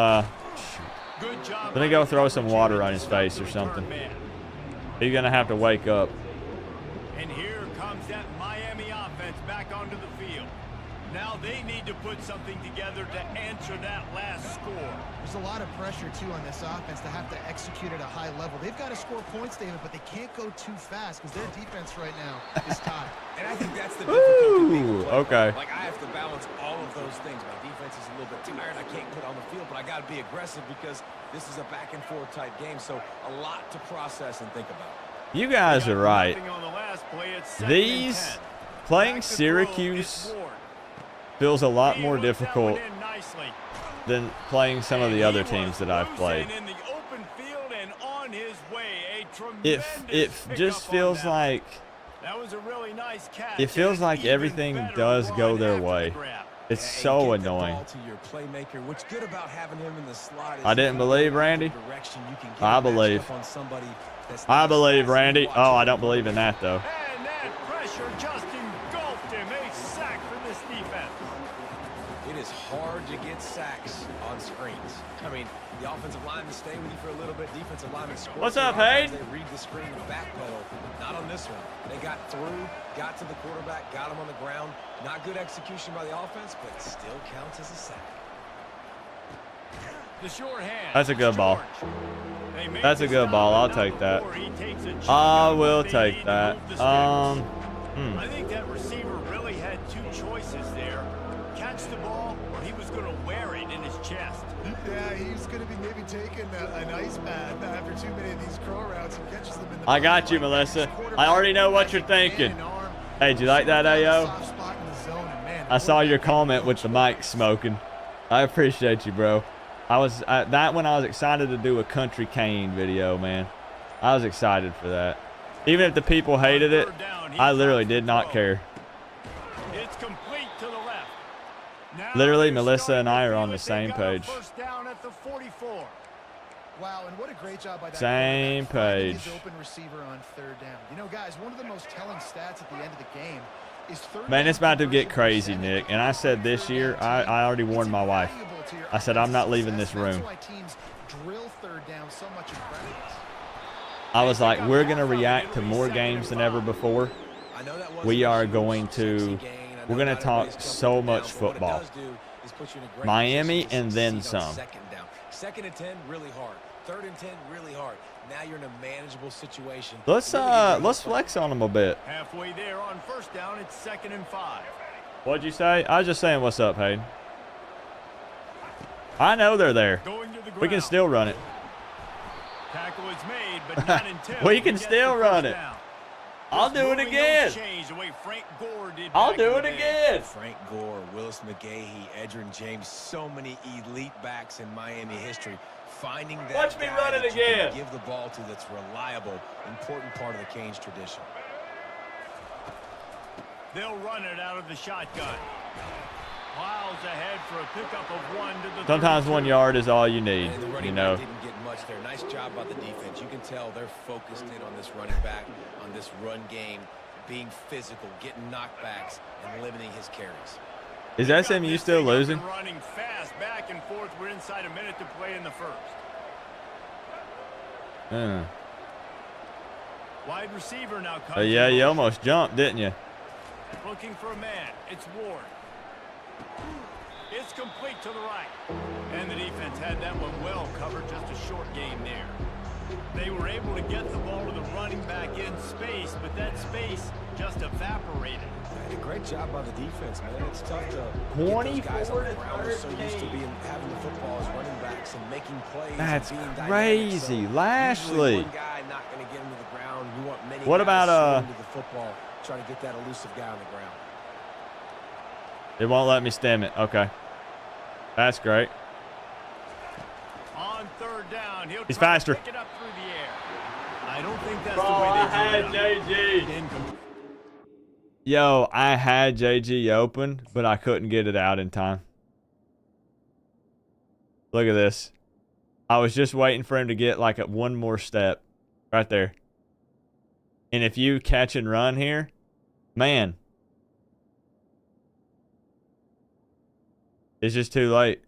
Good job. Let me go throw some water on his face or something. He's gonna have to wake up. And here comes that they need to put something together to answer that last score. There's a lot of pressure, too, on this offense to have to execute at a high level. They've got to score points, David, but they can't go too fast because their defense right now is tied. And I think that's the difficulty being a player. Okay. Like, I have to balance all of those things. My defense is a little bit tired. I can't put on the field, but I got to be aggressive because this is a back-and-forth type game, so a lot to process and think about. You guys are right. On the last play, it's These 2nd and 10. playing Back to throw, Syracuse it's Ward. feels a lot He more looked that difficult one in nicely. than playing some of And the he other was teams that I've played. losing in the open field and on his way. A It tremendous just pickup on feels that. like That was a really nice catch. it feels and like even everything better does go run their after the way. grab. It's And so get the annoying. ball to your playmaker. What's good about having him in the slot is I didn't believe, Randy. direction you can get I matched believe. up on somebody that's I not believe, as fast as Randy. you watch Oh, him. I don't believe in that, though. And that pressure just engulfed him. A sack for this defense. It is hard to get sacks on screens. I mean, the offensive linemen stay with you for a little bit. Defensive linemen score. What's for up, the offense. Hayden? They read the screen and backpedal. Not on this one. They got through, got to the quarterback, got him on the ground. Not good execution by the offense, but still counts as a sack. The short hand. That's a good ball. They make That's a the good stop, ball. I'll but take not that. before he takes a chunk I of will what they take need to that. move the sticks. I think that receiver really had two choices there. Catch the ball, or he was going to wear it in his chest. Yeah, he's going to be maybe taking an ice bath after too many of these crow routes and catches them in the I got you, Melissa. I already know what you're thinking. Hey, did you like that, AO? I saw your comment with the mic smoking. I appreciate you, bro. I was that when I was excited to do a country cane video, man. I was excited for that. Even if the people hated it, I literally did not care. It's complete to the left. Now Literally, they're Melissa starting and to I are feel on it. the They've same got a page. First down at the 44. Wow, and what a great job by that Same quarterback finding page. his open receiver on 3rd down. You know, guys, one of the most telling stats at the end of the game is 3rd Man, down it's about to get conversion crazy, percentage. Nick. And I said this year, I already warned my wife. I said, I'm not leaving this room. That's why teams drill 3rd down so much in practice. I was like, we're going to react to more games than ever before. I know that wasn't We a are huge going to, 60 gain. I we're know going to not talk everybody's so jumping much down, but what it football. does do is put you in a great Miami position to and then succeed on some. 2nd down. 2nd and 10, really hard. 3rd and 10, really hard. Now you're in a manageable situation. Let's flex on them a bit. Halfway there on 1st down, it's 2nd and 5. What'd you say? I was just saying what's up, Hayden. I know they're there. Going to the ground. We can still run it. Tackle is made, but not until We he can gets still the run first it. down. I'll do it Moving again. those chains the way Frank Gore did I'll back do in it the day. again. Frank Gore, Willis McGahee, Edgerrin James, so many elite backs in Miami history. Finding that Watch me guy run it that you can again. give the ball to that's reliable, important part of the Canes tradition. They'll run it out of the shotgun. Miles ahead for a pickup of 1 to the Sometimes 1 yard is all you need, And the running you know. back didn't get much there. Nice job by the defense. You can tell they're focused in on this running back, on this run game, being physical, getting knockbacks, and limiting his carries. Is Got SMU this still thing up losing? and running fast back and forth. We're inside a minute to play in the 1st. Wide receiver now comes. Yeah, in you motion. almost jumped, didn't you? Looking for a man. It's Ward. It's complete to the right. And the defense had that one well covered. Just a short gain there. They were able to get the ball to the running back in space, but that space just evaporated. Hey, great job by the defense, man. It's tough to 24 get those guys on the to ground. They're so used to 13. having the football as running backs and making plays. That's and being crazy. Dynamic. So usually Lashley. one guy not going to get him to the ground. You want many What guys about, swinging to the football, try to get that elusive guy on the ground. It won't let me stem it. Okay. That's great. On 3rd down, He's try to faster. pick it up through the air. I don't think that's Bro, the way I they had drew it up. JG. Incomplete. Yo, I had JG open, but I couldn't get it out in time. Look at this. I was just waiting for him to get like one more step. Right there. And if you catch and run here, man. It's just too late.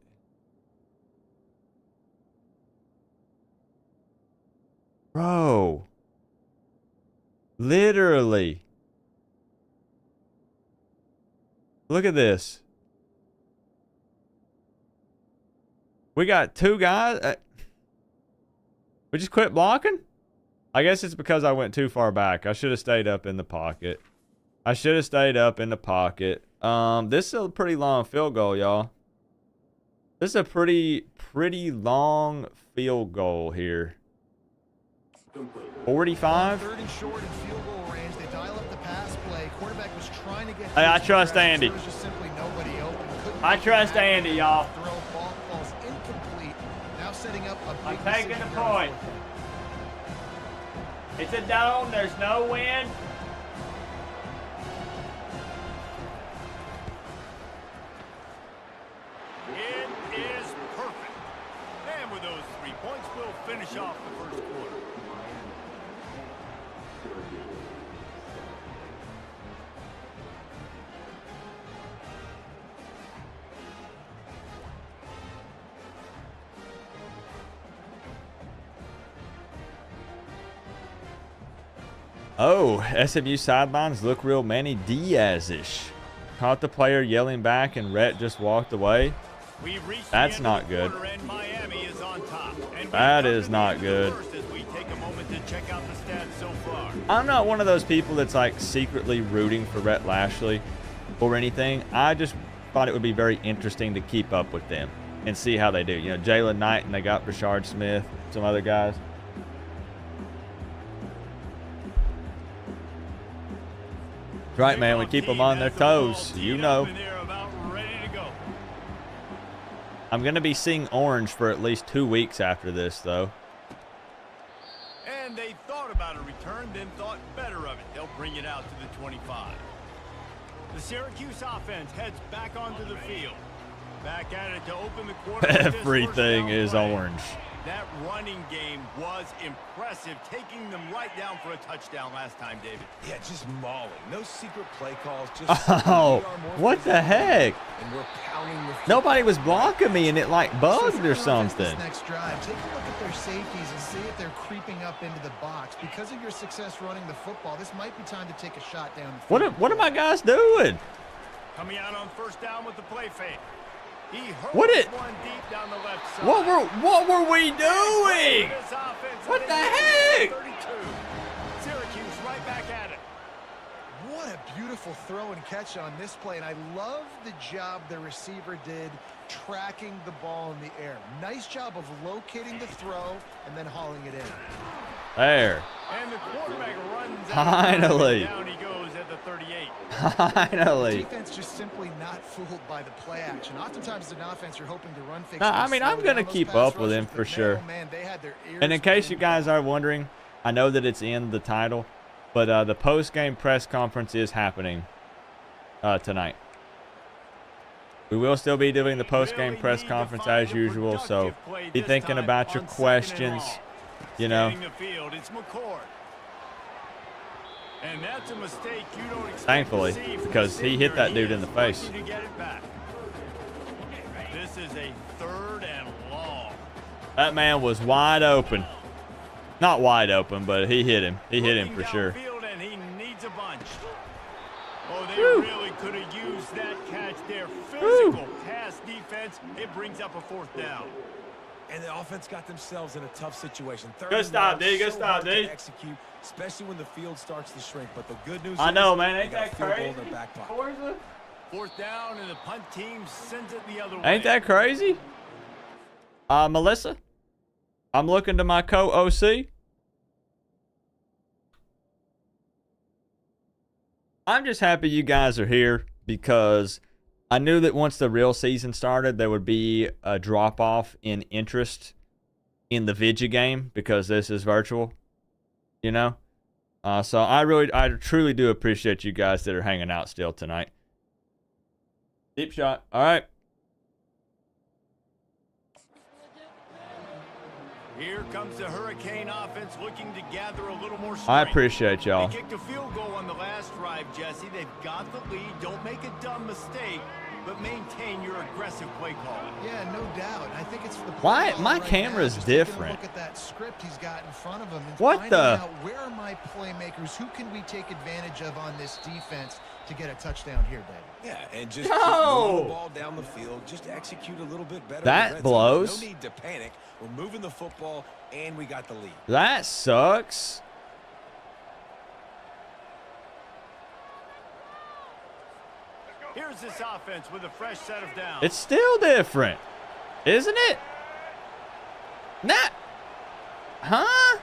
Bro. Literally. Look at this. We got 2 guys. We just quit blocking? I guess it's because I went too far back. I should have stayed up in the pocket. This is a pretty long field goal, y'all. This is a pretty long field goal here. 45? Third and short in field goal range. They dial up the pass play. Quarterback was trying to get. Hey, I trust Andy. There was just simply nobody open. I trust Andy, y'all. Throw ball falls incomplete. Now setting up a big I'm taking decision the here on point. fourth. It's a dome. There's no wind. It is perfect. And with those 3 points, we'll finish off the first quarter. Oh, SMU sidelines look real Manny Diaz-ish. Caught the player yelling back and Rhett just walked away. We've reached That's the end not of the good. quarter, and Miami is on top. And That we've come is to the not end of the good. first as we take a moment to check out the stats so far. I'm not one of those people that's like secretly rooting for Rhett Lashley or anything. I just thought it would be very interesting to keep up with them and see how they do. You know, Jalen Knight, and they got Rashard Smith, some other guys. Right, man, we keep them on their toes. You know. I'm going to be seeing orange for at least 2 weeks after this, though. And they thought about a return, then thought better of it. They'll bring it out to the 25. The Syracuse offense heads back onto the field. Back at it to open the quarter. Everything is orange. That running game was impressive, taking them right down for a touchdown last time, David. Yeah, just mauling. No secret play calls. Just Oh, what the heck? And we're pounding the Nobody was blocking me, and it like bugged or This something. next drive, take a look at their safeties and see if they're creeping up into the box. Because of your success running the football, this might be time to take a shot down the field. What are my guys doing? Coming out on first down with the play fake. He What hurls it- one deep down the left side. What were we doing? This offense, What I the think, heck? 32. Syracuse right back at it. What a beautiful throw and catch on this play, and I love the job the receiver did tracking the ball in the air. Nice job of locating the throw and then hauling it in. There. And the quarterback runs out. Finally. Down he goes at the 38. Finally. Defense just simply not fooled by the play action. Oftentimes as an offense, you're hoping to run things. No, I mean, I'm going to keep up with him for sure. And in case you guys are wondering, I know that it's in the title, but the post-game press conference is happening tonight. We will still be doing the post-game press conference as usual, so be thinking about your questions, you know. Scanning the field, it's McCord. And that's a mistake you don't expect Thankfully, to see from because he hit that dude in the face. working to get it back. This is a 3rd and long. That man was wide open. Not wide open, but he hit him. He hit him for Looking sure. downfield, and he needs a bunch. Oh, they Woo. really could have used that catch there. Physical pass defense. It brings up a 4th down. And the offense got themselves in a tough situation. Third Good and stop, long, D. Good so stop, hard to D. execute, especially when the field starts to shrink. But the good news I is know, man. they Ain't got a that field goal crazy? in their back pocket. Forza? 4th down, and the punt team sends it the other way. Ain't that crazy? Melissa, I'm looking to my co-OC. I'm just happy you guys are here because I knew that once the real season started, there would be a drop-off in interest in the Vidya game because this is virtual, you know? So I truly do appreciate you guys that are hanging out still tonight. Deep shot. All right. Here comes the Hurricane offense looking to gather a little more strength. I appreciate y'all. They kicked a field goal on the last drive, Jesse. They've got the lead. Don't make a dumb mistake. but maintain your aggressive play calling. Yeah, no doubt. I think it's the Why play my right camera's now, just taking a different? Look at that script he's got in front of him. And What finding the? out where are my playmakers? Who can we take advantage of on this defense to get a touchdown here, Dave? Yeah, and just keep moving the ball down the field. Just execute a little bit better. That in the red blows. zone. No need to panic. We're moving the football, and we got the lead. That sucks. Here's this offense with a fresh set of downs. It's still different, isn't it? Nah. Huh?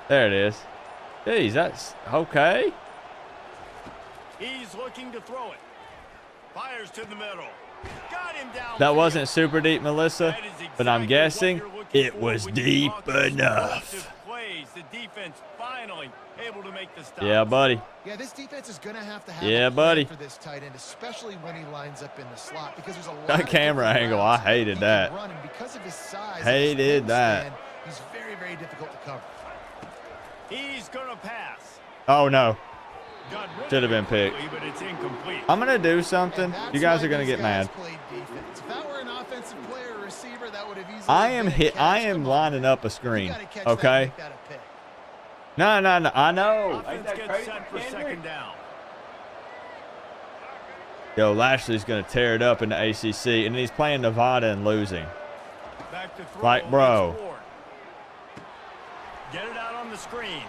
There it is. Jeez, that's okay. He's looking to throw it. Fires to the middle. Got him down. That wasn't super deep, Melissa, That is but I'm exactly guessing what you're looking it for was when you deep talk explosive enough. Plays. The defense finally able to make the stop. Yeah, buddy. Yeah, this defense is going to have Yeah, a plan buddy. for this tight end, especially when he lines up in the slot, because there's a lot That of camera different angle, routes I hated he can that. run, and because of his size, Hated and his that. wingspan, he's very, very difficult to cover. He's going to pass. Oh, no. Got rid Should have of been it picked. quickly, but it's incomplete. I'm going to do something. And that's You guys why are going to these get guys mad. played defense. If that were an offensive player or receiver, that would have easily I been am a hit. catch. I am Come on. lining up a You screen. gotta catch that and Okay. make that a pick. No, no, no. I know. Offense gets set for second down. Yo, Lashley's going to tear it up in the ACC, and he's playing Nevada and losing. Back to throw. Like, bro. It's Ward. Get it out on the screen.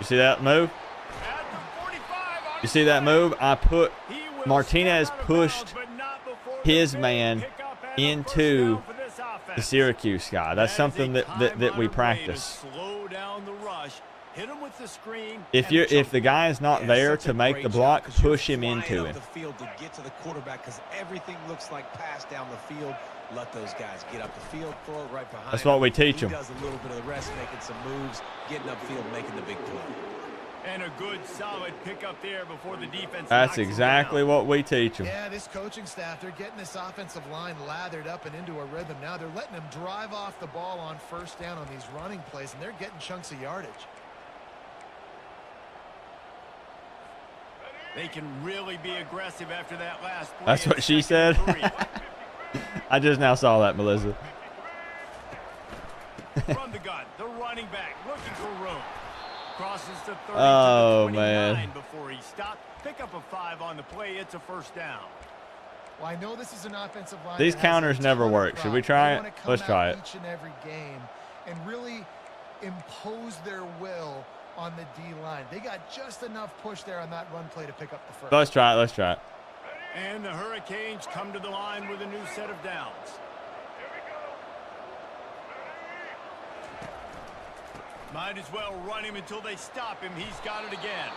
You see that move? At the 45 on You his see that back. move? He will Martinez step out of pushed bounds, but not before his the big man pickup and a into first down for this offense. the Syracuse guy. That's That is something a that we time-honored way to practice. slow down the rush, hit him with the screen. If and you a if the choke. guy is not Yeah, there such to a make great the job, block, 'cause you're push him flying into up him. the field to get to the quarterback, because everything looks like pass down the field. Let those guys get up the field, throw it right behind. That's what we him. teach He them. does a little bit of the rest, making some moves, getting upfield, making the big play. And a good, solid pickup there before the defense. That's knocks him exactly down. what we teach them. Yeah, this coaching staff, they're getting this offensive line lathered up and into a rhythm now. They're letting them drive off the ball on first down on these running plays, and they're getting chunks of yardage. They can really be aggressive after that last play. That's in what she second said. and 3. I just now saw that, Melissa. From the gun, the running back looking for room. Crosses to 30 Oh, to the 29 man. before he stopped. Pick up a 5 on the play. It's a first down. Well, I know this is an offensive line. These that has a counters never ton of work. Should we pride. try They it? wanna come Let's try out it. Each and every game and really impose their will on the D-line. They got just enough push there on that run play to pick up the first. Let's try it. Let's try it. And the Hurricanes come to the line with a new set of downs. Might as well run him until they stop him. He's got it again.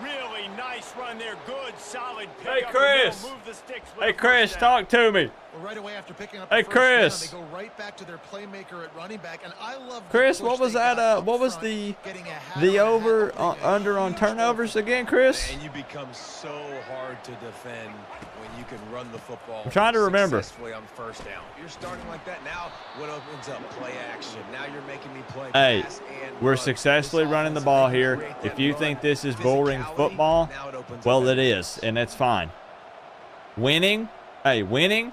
Really nice run there. Good, solid pick. Hey, up Chris. the middle. Move the sticks with Hey, a first Chris, down. talk to me. Well, right away after picking up Hey, the first Chris. down, they go right back to their playmaker at running back, and I love the Chris, push what was they that? got up What was front, the getting a hat the on a over hat, bringing a under on huge turnovers lift. again, Chris? And you become so hard to defend when you can run the football. I'm trying to remember. Successfully on first down. You're starting like that now. What opens up? Play action. Now you're making me play. Hey, pass and we're run. successfully This running the offense ball can here. create If that you run, think this is boring physicality, football, now it opens well, up it that is, pass. and it's fine. Winning, hey, winning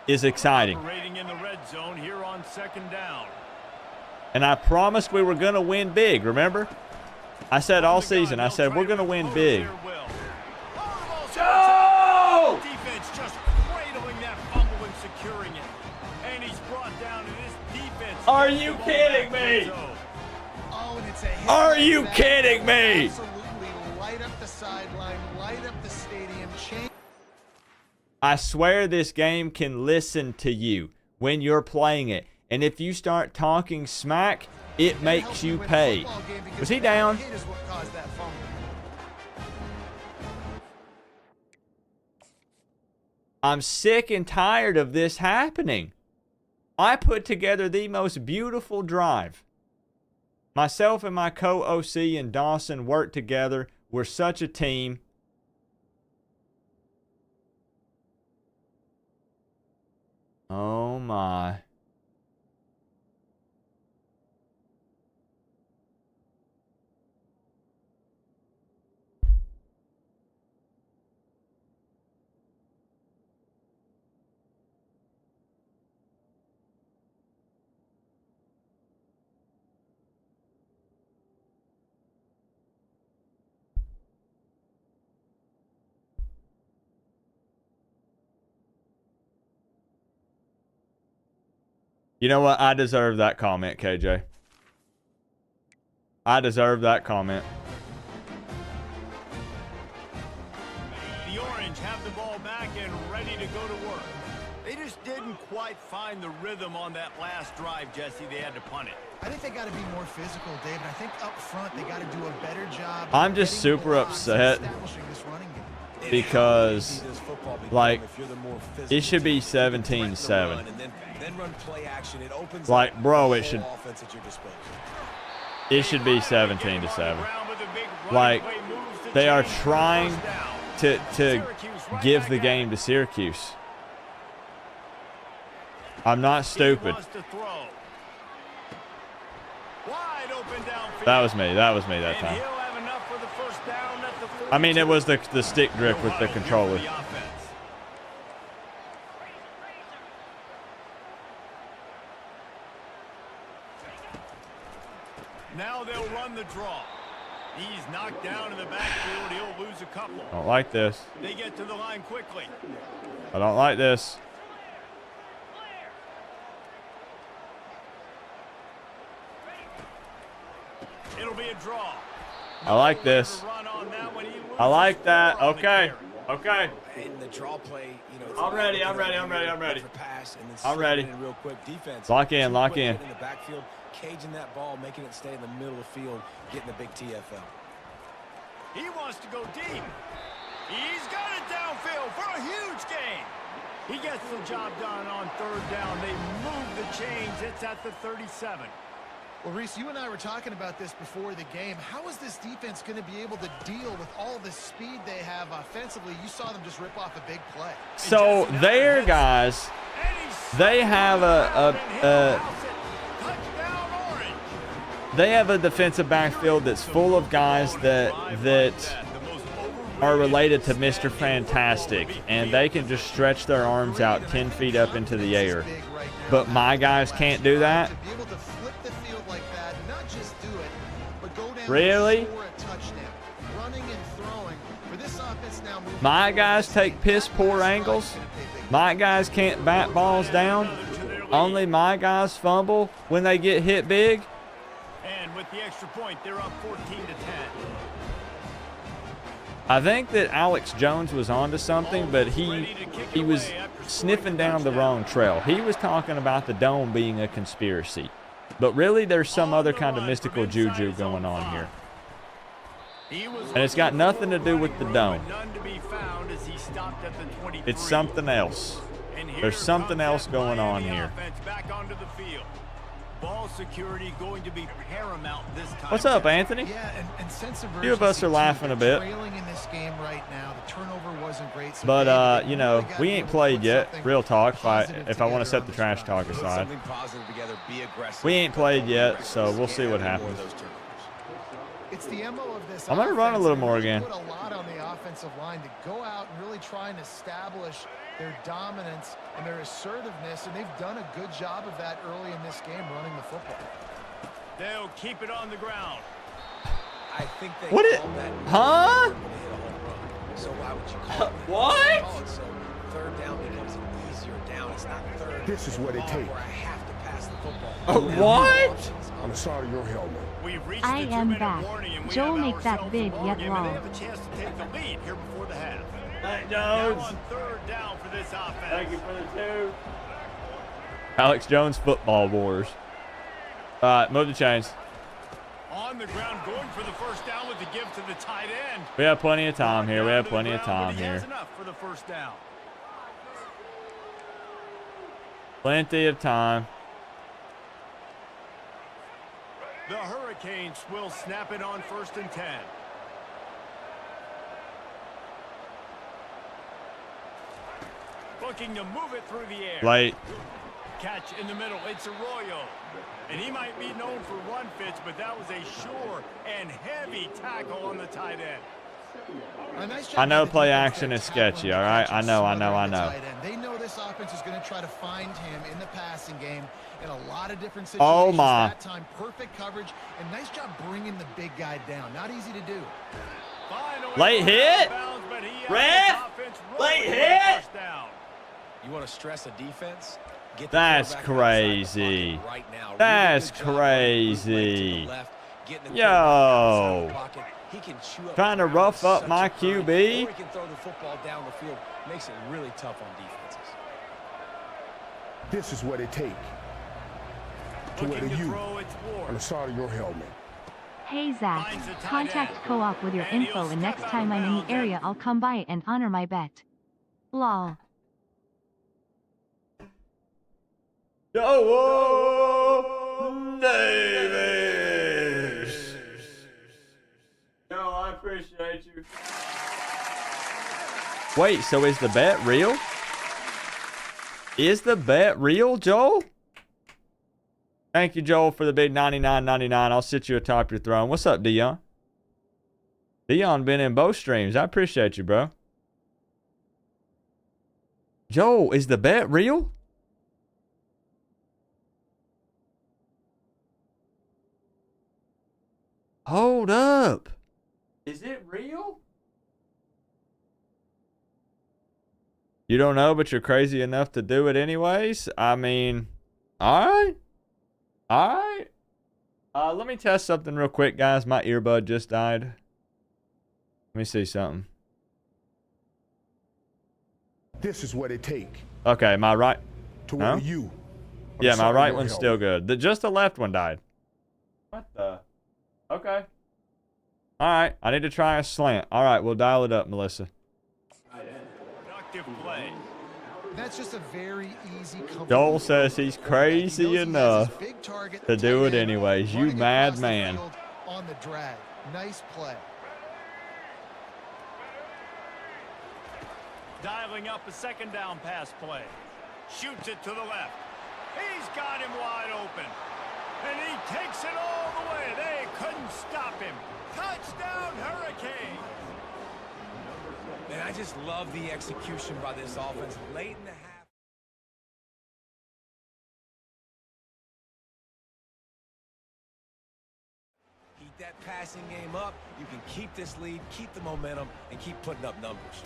is exciting. Operating in the red zone here on second down. And I promised we were going to win big, remember? I said all season, I said we're going to win big. Oh! Defense just cradling that fumble and securing it. And he's brought down, and this defense. Are gets you the ball kidding back in me? zone. Oh, and it's a hit Are like you that. kidding me? Absolutely light up the sideline, light up the stadium, change. I swear this game can listen to you when you're playing it. And if you start talking smack, it makes you pay. Was he down? Hit is what caused that fumble. I'm sick and tired of this happening. I put together the most beautiful drive. Myself and my co-OC and Dawson worked together. We're such a team. Oh my. You know what? I deserve that comment, KJ. I deserve that comment. The Orange have the ball back and ready to go to work. They just didn't quite find the rhythm on that last drive, Jesse. They had to punt it. I think they got to be more physical, David. I think up front they got to do a better job. I'm just super upset because, like, it should be 17-7. Like, bro, it should be 17-7. Like, they are trying to give the game to Syracuse. I'm not stupid. That was me. That was me that time. I mean, it was the stick drift with the controller. Now they'll run the draw. He's knocked down in the backfield. He'll lose a couple. I don't like this. They get to the line quickly. I don't like this. It'll be a draw. I like this. I like that. Okay. Okay. In the draw play, you know, I'm ready. I'm ready. I'm ready. I'm ready. I'm ready. Real quick defense. Lock in. Lock in. In the backfield, caging that ball, making it stay in the middle of the field, getting the big TFL. He wants to go deep. He's got it downfield for a huge gain. He gets the job done on third down. They move the chains. It's at the 37. Well, Reese, you and I were talking about this before the game. How is this defense going to be able to deal with all the speed they have offensively? You saw them just rip off a big play. So there, guys, they have a defensive backfield that's full of guys that are related to Mr. Fantastic, and they can just stretch their arms out 10 feet up into the air. But my guys can't do that. Really? My guys take piss poor angles. My guys can't bat balls down. Only my guys fumble when they get hit big. And with the extra point, they're up 14-10. I think that Alex Jones was onto something, but he was sniffing down the wrong trail. He was talking about the dome being a conspiracy. But really, there's some other kind of mystical juju going on here. And it's got nothing to do with the dome. It's something else. There's something else going on here. Ball security going to be paramount this time. What's up, Anthony? Yeah, and sense of A few of us are laughing a bit. trailing in this game right now. The turnover wasn't great. So But you know, we ain't played yet. Real talk. If I want to set the trash talk aside, we ain't played yet, so we'll see what happens. It's the MO of this. I'm gonna run a little more again. Put a lot on the offensive line to go out and really try and establish their dominance and their assertiveness, and they've done a good job of that early in this game, running the football. They'll keep it on the ground. I think they What it? called that Huh? So why would you call it? What? Call it so third down becomes an easier down. It's not third. This is what it takes. Where I have to pass the football. What? On the side of your helmet. We've reached I the am 2-minute back. warning, and we Joe, have make that ourselves a vid ball yet game, and long. they have a chance to take the lead here before the half. Thank Now Jones. on third down for this offense. Thank you for the two. Alex Jones football wars. All right, move the chains. On the ground, going for the first down with the give to the tight end. We have plenty of time here. We Down have to the plenty of ground, but time he has here. enough for the first down. Plenty of time. The Hurricanes will snap it on 1st and 10. Looking to move it through the air. Late. Catch in the middle. It's Arroyo. And he might be known for run fits, but that was a sure and heavy tackle on the tight end. A nice job I know by the play defense action there, is sketchy, tackling all the right? catch I and know. smothering the I know. tight end. They know this offense is going to try to find him in the passing game in a lot of different Oh, situations. my. That time, perfect coverage, and nice job bringing the big guy down. Not easy to do. Finally Late hit. bounds, but he has Ref. his offense rolling Late for the hit. first down. You want to stress a defense? Get the That's quarterback outside the crazy. pocket right now. That's Really good job running his leg to crazy. the left, getting the Yo. quarterback outside the pocket. He can chew up Trying to ground rough in up such my a hurry, QB. or he can throw the football down the field. Makes it really tough on defenses. This is what it takes to wear Looking the to U throw, it's Ward. on the side of your helmet. Hey Zach, Finds the tight contact end. Co-op with your And info he'll and next step out time of I'm in the bounds area and- I'll come by and honor my bet. Lol. Yo, Davis. Yo, I appreciate you. Wait, so is the bet real? Is the bet real, Joel? Thank you, Joel, for the big $99.99. I'll sit you atop your throne. What's up, Dion? Dion been in both streams. I appreciate you, bro. Joel, is the bet real? Hold up. Is it real? You don't know, but you're crazy enough to do it anyways? I mean, all right. All right. Let me test something real quick, guys. My earbud just died. Let me see something. This is what it takes Okay, my right. to wear Huh? the U on Yeah, the side my of right your one's helmet. still good. Just the left one died. What the? Okay. All right. I need to try a slant. All right, we'll dial it up, Melissa. Productive play. That's just a very easy. Joel says he's crazy enough big target, to do tight it end, anyways. You running mad across the man. field on the drag. Nice play. Dialing up a second down pass play. Shoots it to the left. He's got him wide open. And he takes it all the way. They couldn't stop him. Touchdown, Hurricane. And I just love the execution by this offense late in the half. Keep that passing game up. You can keep this lead, keep the momentum, and keep putting up numbers.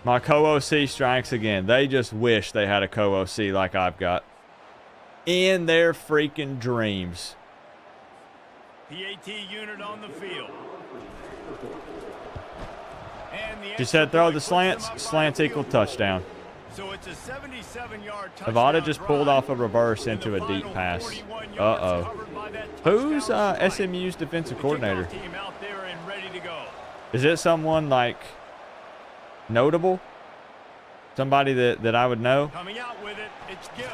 My co-OC strikes again. They just wish they had a co-OC like I've got. In their freaking dreams. PAT unit on the field. And the She said extra throw point the puts them slants. up by a Slants field equal goal. touchdown. So it's a 77-yard touchdown. Nevada just pulled drive, off a reverse and the into a deep final pass. 41 yards Uh-oh. covered by that Who's touchdown strike. SMU's defensive The coordinator? kickoff team out there and ready to go. Is it someone like notable? Somebody that I would know? Coming out with it, it's Gill.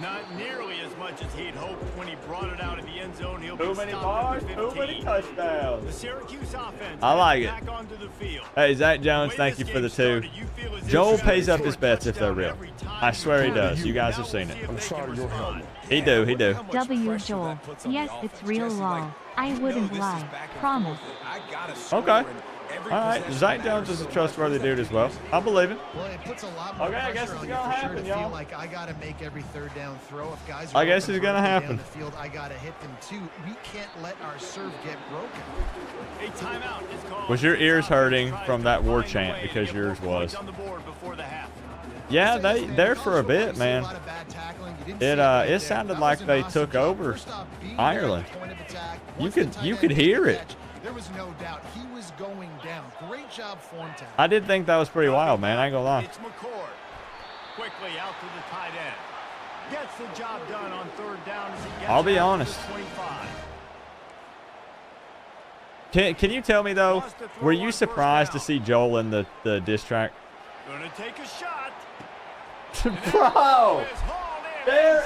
Not nearly as much as he'd hoped when he brought it out of the end zone. He'll be stopped at the 15. touchdowns. The Syracuse offense I like it. back onto the field. Hey, Zach The Jones, way thank this you for the game 2. started, you feel as if Joel you're gonna pays up score his a bets if they're touchdown real. every time I swear he you does. turn. You guys Now have seen we'll it. see if On the they side can of your respond. helmet. He do. He do. How much W pressure Joel. that puts on the Yes, offense. it's real Jesse, law. like, I you know wouldn't this is lie. back and Promise. forth. I gotta score, Okay. and every All right. possession Zach matters Jones is so a much. trustworthy Where's that dude as well. confusion? I believe it. Well, it puts a lot more Okay, I guess pressure it's on you gonna for sure happen, to y'all. feel like I got to make every third down throw. If guys I are guess open it's gonna vertically happen. down the field, I got to hit them too. We can't let our serve get broken. A timeout is called. Was your ears hurting Tries from to that war find a chant? way to Because get yours more points was. on the board before the half. Yeah, I'll say they this, man, there for a college football, bit, you see a man. lot of bad tackling. You didn't It see right it there. sounded That like was an they awesome took job. over First off, being Ireland. there at the point of attack. You Once the could tight you end could made hear the it. catch, there was no doubt he was going down. Great job form tackle. I did think that was pretty wild, man. I ain't gonna lie. It's McCord. Quickly out to the tight end. Gets the job done on third down as he gets I'll be out to honest. the 25. Can you tell me though? Were you surprised to see Joel in the diss track? Gonna take a shot. Bro, Is hauled in. there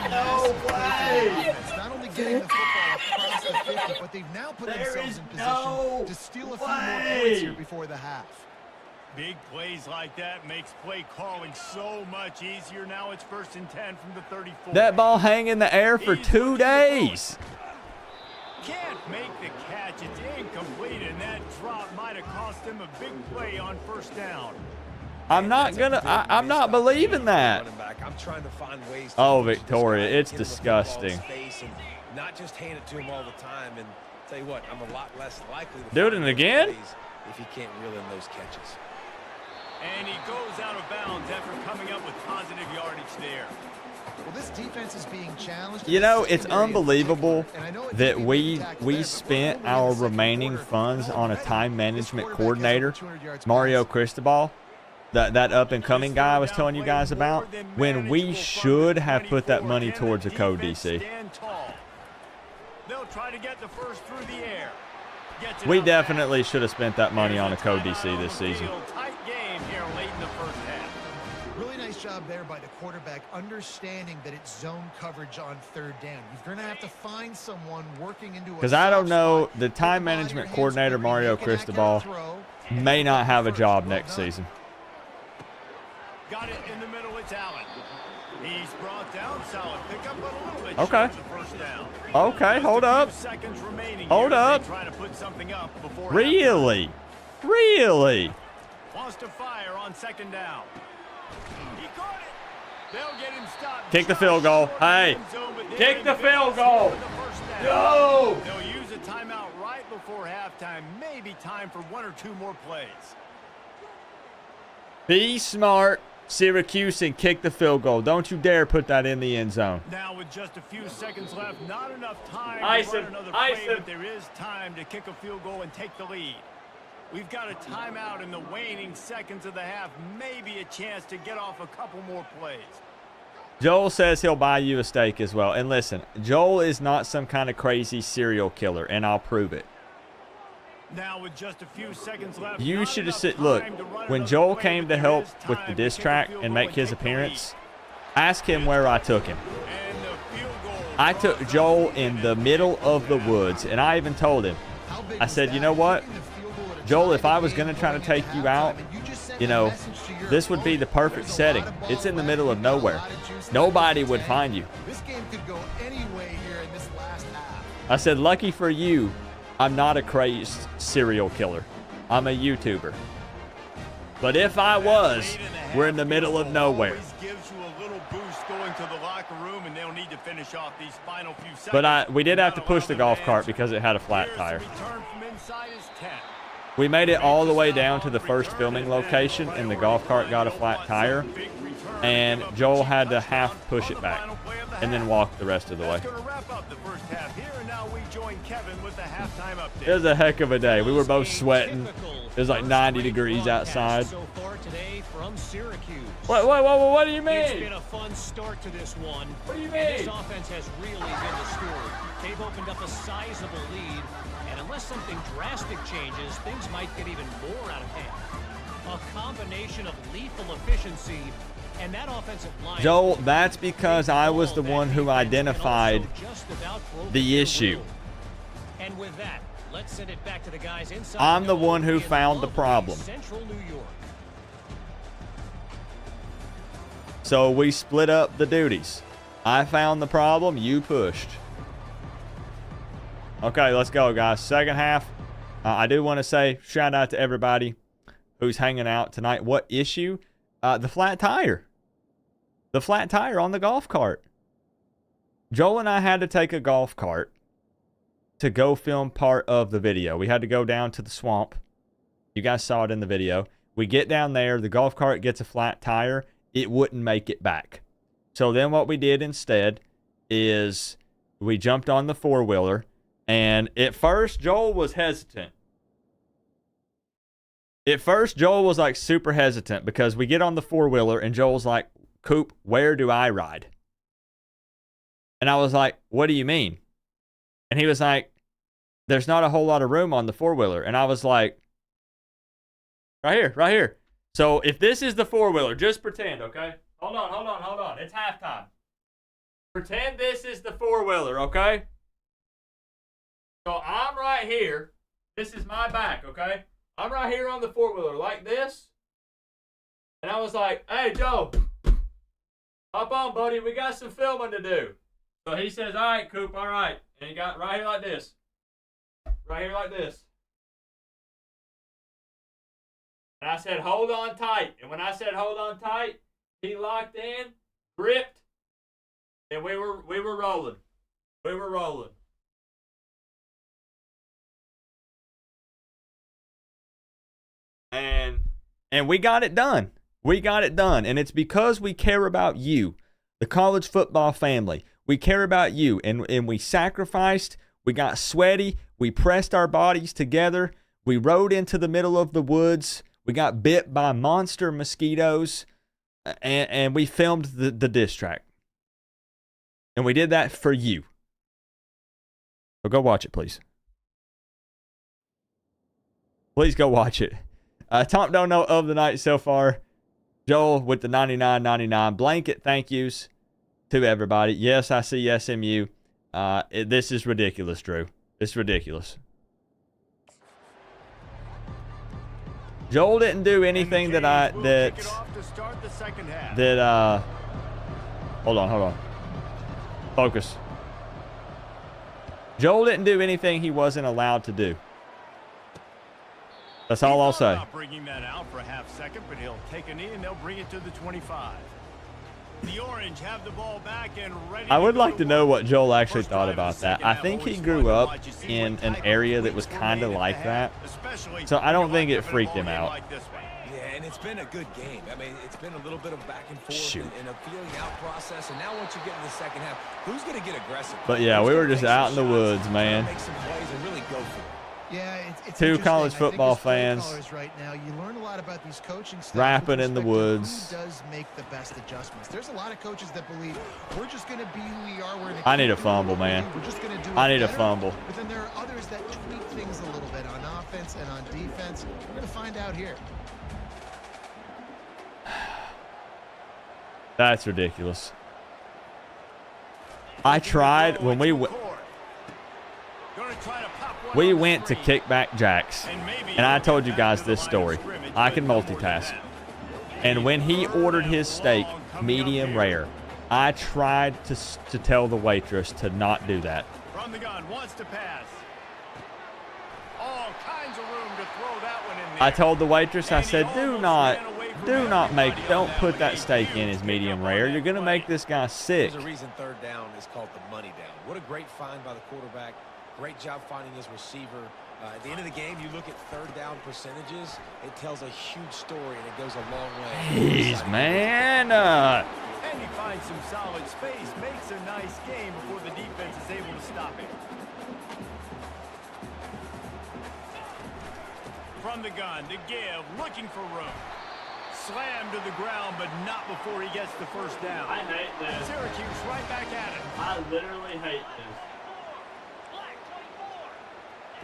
no way. Not only getting the football across the 50, but they've now put There themselves is in position no to steal a few more way. points here before the half. Big plays like that makes play calling so much easier. Now it's 1st and 10 from the 34. that ball hang in the air for 2 days. Can't make the catch. It's incomplete, and that drop might have cost him a big play on 1st down. I'm not gonna. I'm not believing that. Running back. I'm trying to find ways to Oh, push this Victoria, guy, it's get him the football in disgusting. space, and not just hand it to him all the time. And tell you what, I'm a lot less likely to Do it find again? those plays if he can't reel in those catches. And he goes out of bounds after coming up with positive yardage there. Well, this defense is being challenged. You know, it's unbelievable that we spent our remaining funds on a time management coordinator, Mario Cristobal, that up-and-coming guy I was telling you guys about, when we should have put that money towards a co-DC. They'll try to get the first through the air. We definitely should have spent that money on a co-DC this season. Tight game here late in the first half. Really nice job there by the quarterback, understanding that it's zone coverage on third down. You're going to have to find someone working into a Because I don't know, spot. the time management coordinator, Mario Cristobal, may not have a job next season. Got it in the middle, it's Allen. He's brought down, solid pickup, but a little bit Okay. short of the first down. Okay, hold up. Seconds remaining Hold here as up. they try to put something up before Really? Really? wants to fire on second down. He caught it. They'll get him stopped. Kick the field goal. Hey, kick the field goal. Go. They'll use a timeout right before halftime. Maybe time for one or two more plays. Be smart, Syracuse, and kick the field goal. Don't you dare put that in the end zone. Now with just a few seconds left, not enough time Ice to run him. another Ice play, him. but there is time to kick a field goal and take the lead. We've got a timeout in the waning seconds of the half. Maybe a chance to get off a couple more plays. Joel says he'll buy you a steak as well. And listen, Joel is not some kind of crazy serial killer, and I'll prove it. Now with just a few seconds left. You should have said, look, when Joel came to help with the diss track and make his appearance, ask him where I took him. I took Joel in the middle of the woods, and I even told him, I said, you know what, Joel, if I was going to try to take you out, you know, this would be the perfect setting. It's in the middle of nowhere. Nobody would find you. This game could go any way here in this last half. I said, lucky for you, I'm not a crazed serial killer. I'm a YouTuber. But if I was, we're in the middle of nowhere. Gives you a little boost going to the locker room, and they'll need to finish off these final few seconds. But we did have to push the golf cart because it had a flat tire. Return from inside is 10. We made it all the way down to the first filming location, and the golf cart got a flat tire, and Joel had to half push it back and then walk the rest of the way. That's going to wrap up the first half here, and now we join Kevin with the halftime update. It was a heck of a day. We were both sweating. It was like 90 degrees outside. So far today from Syracuse. What do you It's mean? been a fun start to this one. What do you And this mean? offense has really been the story. They've opened up a sizable lead, and unless something drastic changes, things might get even more out of hand. A combination of lethal efficiency and that offensive line. Joel, that's because I was the one who identified the issue. And with that, let's send it back to the guys inside. I'm the one who found the problem. Central New York. So we split up the duties. I found the problem, you pushed. Okay, let's go, guys. Second half. I do want to say shout out to everybody who's hanging out tonight. What issue? The flat tire. The flat tire on the golf cart. Joel and I had to take a golf cart to go film part of the video. We had to go down to the swamp. You guys saw it in the video. We get down there. The golf cart gets a flat tire. It wouldn't make it back. So then what we did instead is we jumped on the four-wheeler. And at first, Joel was hesitant. At first, Joel was like super hesitant because we get on the four-wheeler and Joel's like, Coop, where do I ride? And I was like, what do you mean? And he was like, there's not a whole lot of room on the four-wheeler. And I was like, right here, right here. So if this is the four-wheeler, just pretend, okay? Hold on. It's halftime. Pretend this is the four-wheeler, okay? So I'm right here. This is my back, okay? I'm right here on the four-wheeler like this. And I was like, hey, Joe, hop on, buddy. We got some filming to do. So he says, all right, Coop, all right. And he got right here like this. Right here like this. And I said, hold on tight. And when I said hold on tight, he locked in, gripped, and we were rolling. We were rolling. And we got it done. We got it done. And it's because we care about you, the college football family. We care about you. And we sacrificed. We got sweaty. We pressed our bodies together. We rode into the middle of the woods. We got bit by monster mosquitoes. And we filmed the diss track. And we did that for you. So go watch it, please. Please go watch it. Top dono of the night so far. Joel with the 99.99 blanket thank yous to everybody. Yes, I see SMU. This is ridiculous, Drew. It's ridiculous. Joel didn't do anything that hold on. Focus. Joel didn't do anything he wasn't allowed to do. That's all I'll say. Bringing that out for a half second, but he'll take a knee and they'll bring it to the 25. The Orange have the ball back and ready. I would like to know what Joel actually thought about that. I think he grew up in an area that was kind of like that, so I don't think it freaked him out. Yeah, and it's been a good game. I mean, it's been a little bit of back and forth and a feeling out process. And now once you get in the second half, who's going to get aggressive? But yeah, we were just out in the woods, man. Make some plays and really go for it. Yeah, it's two college football fans right now. You learn a lot about these coaching staff rapping in the woods. Who does make the best adjustments? There's a lot of coaches that believe we're just going to be who we are. I need a fumble, man. We're just going to do I need a fumble. But then there are others that tweak things a little bit on offense and on defense. We're going to find out here. That's ridiculous. I tried when we went to kickback jacks, and I told you guys this story. I can multitask. And when he ordered his steak medium rare, I tried to tell the waitress to not do that. From the gun, wants to pass. All kinds of room to throw that one in there. I told the waitress, I said, don't put that steak in as medium rare. You're going to make this guy sick. There's a reason third down is called the money down. What a great find by the quarterback. Great job finding his receiver. At the end of the game, you look at third down percentages. It tells a huge story, and it goes a long way. Jeez, man. And he finds some solid space, makes a nice game before the defense is able to stop him. From the gun, to give, looking for room. Slammed to the ground, but not before he gets the first down. I hate this. Syracuse right back at it. I literally hate this.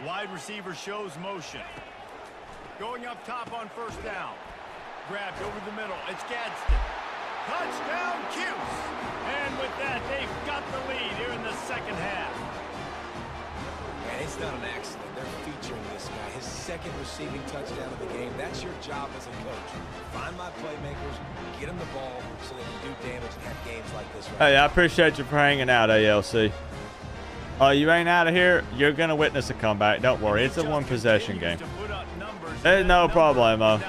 Wide receiver shows motion. Going up top on first down. Grabbed over the middle. It's Gadsden. Touchdown, Cuse. And with that, they've got the lead here in the second half. And it's not an accident. They're featuring this guy. His second receiving touchdown of the game. That's your job as a coach. Find my playmakers, get them the ball so they can do damage and have games like this. Hey, I appreciate you for hanging out, ALC. Oh, you ain't out of here? You're going to witness a comeback. Don't worry. It's a one-possession game. There's no problemo.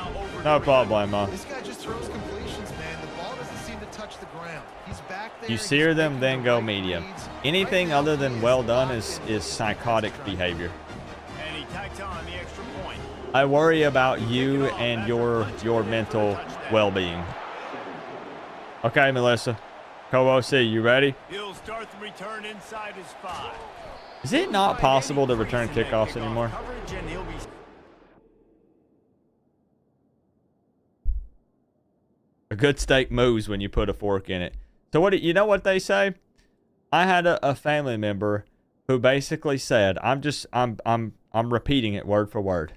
No problemo. This guy just throws completions, man. The ball doesn't seem to touch the ground. He's back there. You sear them, then go medium. Anything other than well done is psychotic behavior. And he tacked on the extra point. I worry about you and your mental well-being. Okay, Melissa. Co-OC, you ready? He'll start the return inside his 5. Is it not possible to return kickoffs anymore? A good steak moves when you put a fork in it. So you know what they say? I had a family member who basically said, I'm repeating it word for word.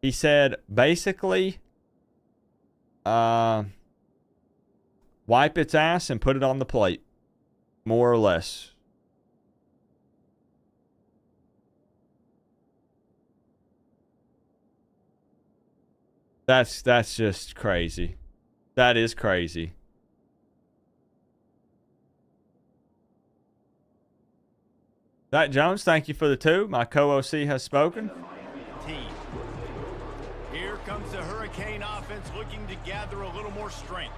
He said, basically, wipe its ass and put it on the plate, more or less. That's just crazy. That is crazy. Zach Jones, thank you for the 2. My co-OC has spoken. Here comes the Hurricane offense looking to gather a little more strength.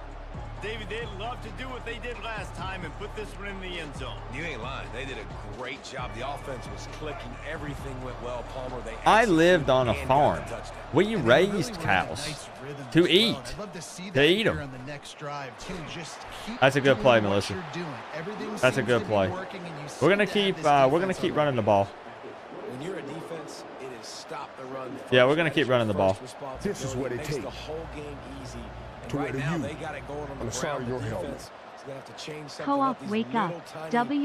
David, they'd love to do what they did last time and put this one in the end zone. You ain't lying. They did a great job. The offense was clicking. Everything went well. Palmer, they I lived on a and got farm. the touchdown. We And they raised really were in a cows nice rhythm to as well. eat. I'd love to see To that eat here 'em. on the next drive too. Just keep That's a good doing play, what Melissa. you're doing. Everything That's a seems good to be play. working, and you We're seem gonna to have keep this we're gonna defense keep on running the your ball. When you're a defense, it is stop the run. Yeah, we're gonna keep running the ball. This is what it makes takes the whole game easy. And to right wear now, you. they got it going on the I'm sorry, ground. your The helmet. defense is gonna have to change something Co-op, up. These wake up. little tiny dink and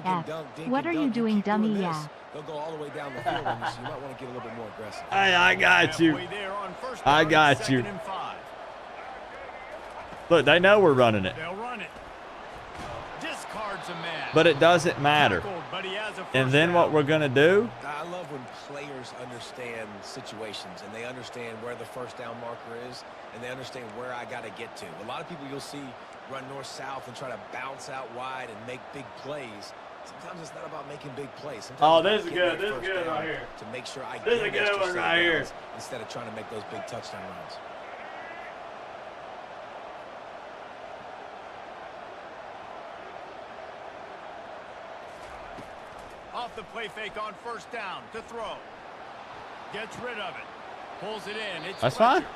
WTF. dunk, dink What and are you dunk. doing, keep dummy? this, Yeah. They'll go all the way down the field on you, so you might want to get a little bit more aggressive. Hey, I got you. Halfway there on first I down, got 2nd you. and 5. Look, they know we're running it, They'll run it. Discards a man. but it doesn't matter. Tackled, but he has a And first then what down. we're gonna do? I love when players understand situations and they understand where the first down marker is and they understand where I got to get to. A lot of people you'll see run north-south and try to bounce out wide and make big plays. Sometimes it's not about making big plays. Sometimes Oh, it's about this is getting good. that This is first good down right here. to make sure I This is a get good extra one set right here. downs instead of trying to make those big touchdown runs. Off the play fake on first down to throw. Gets rid of it. Pulls it in. It's That's Fletcher. fine.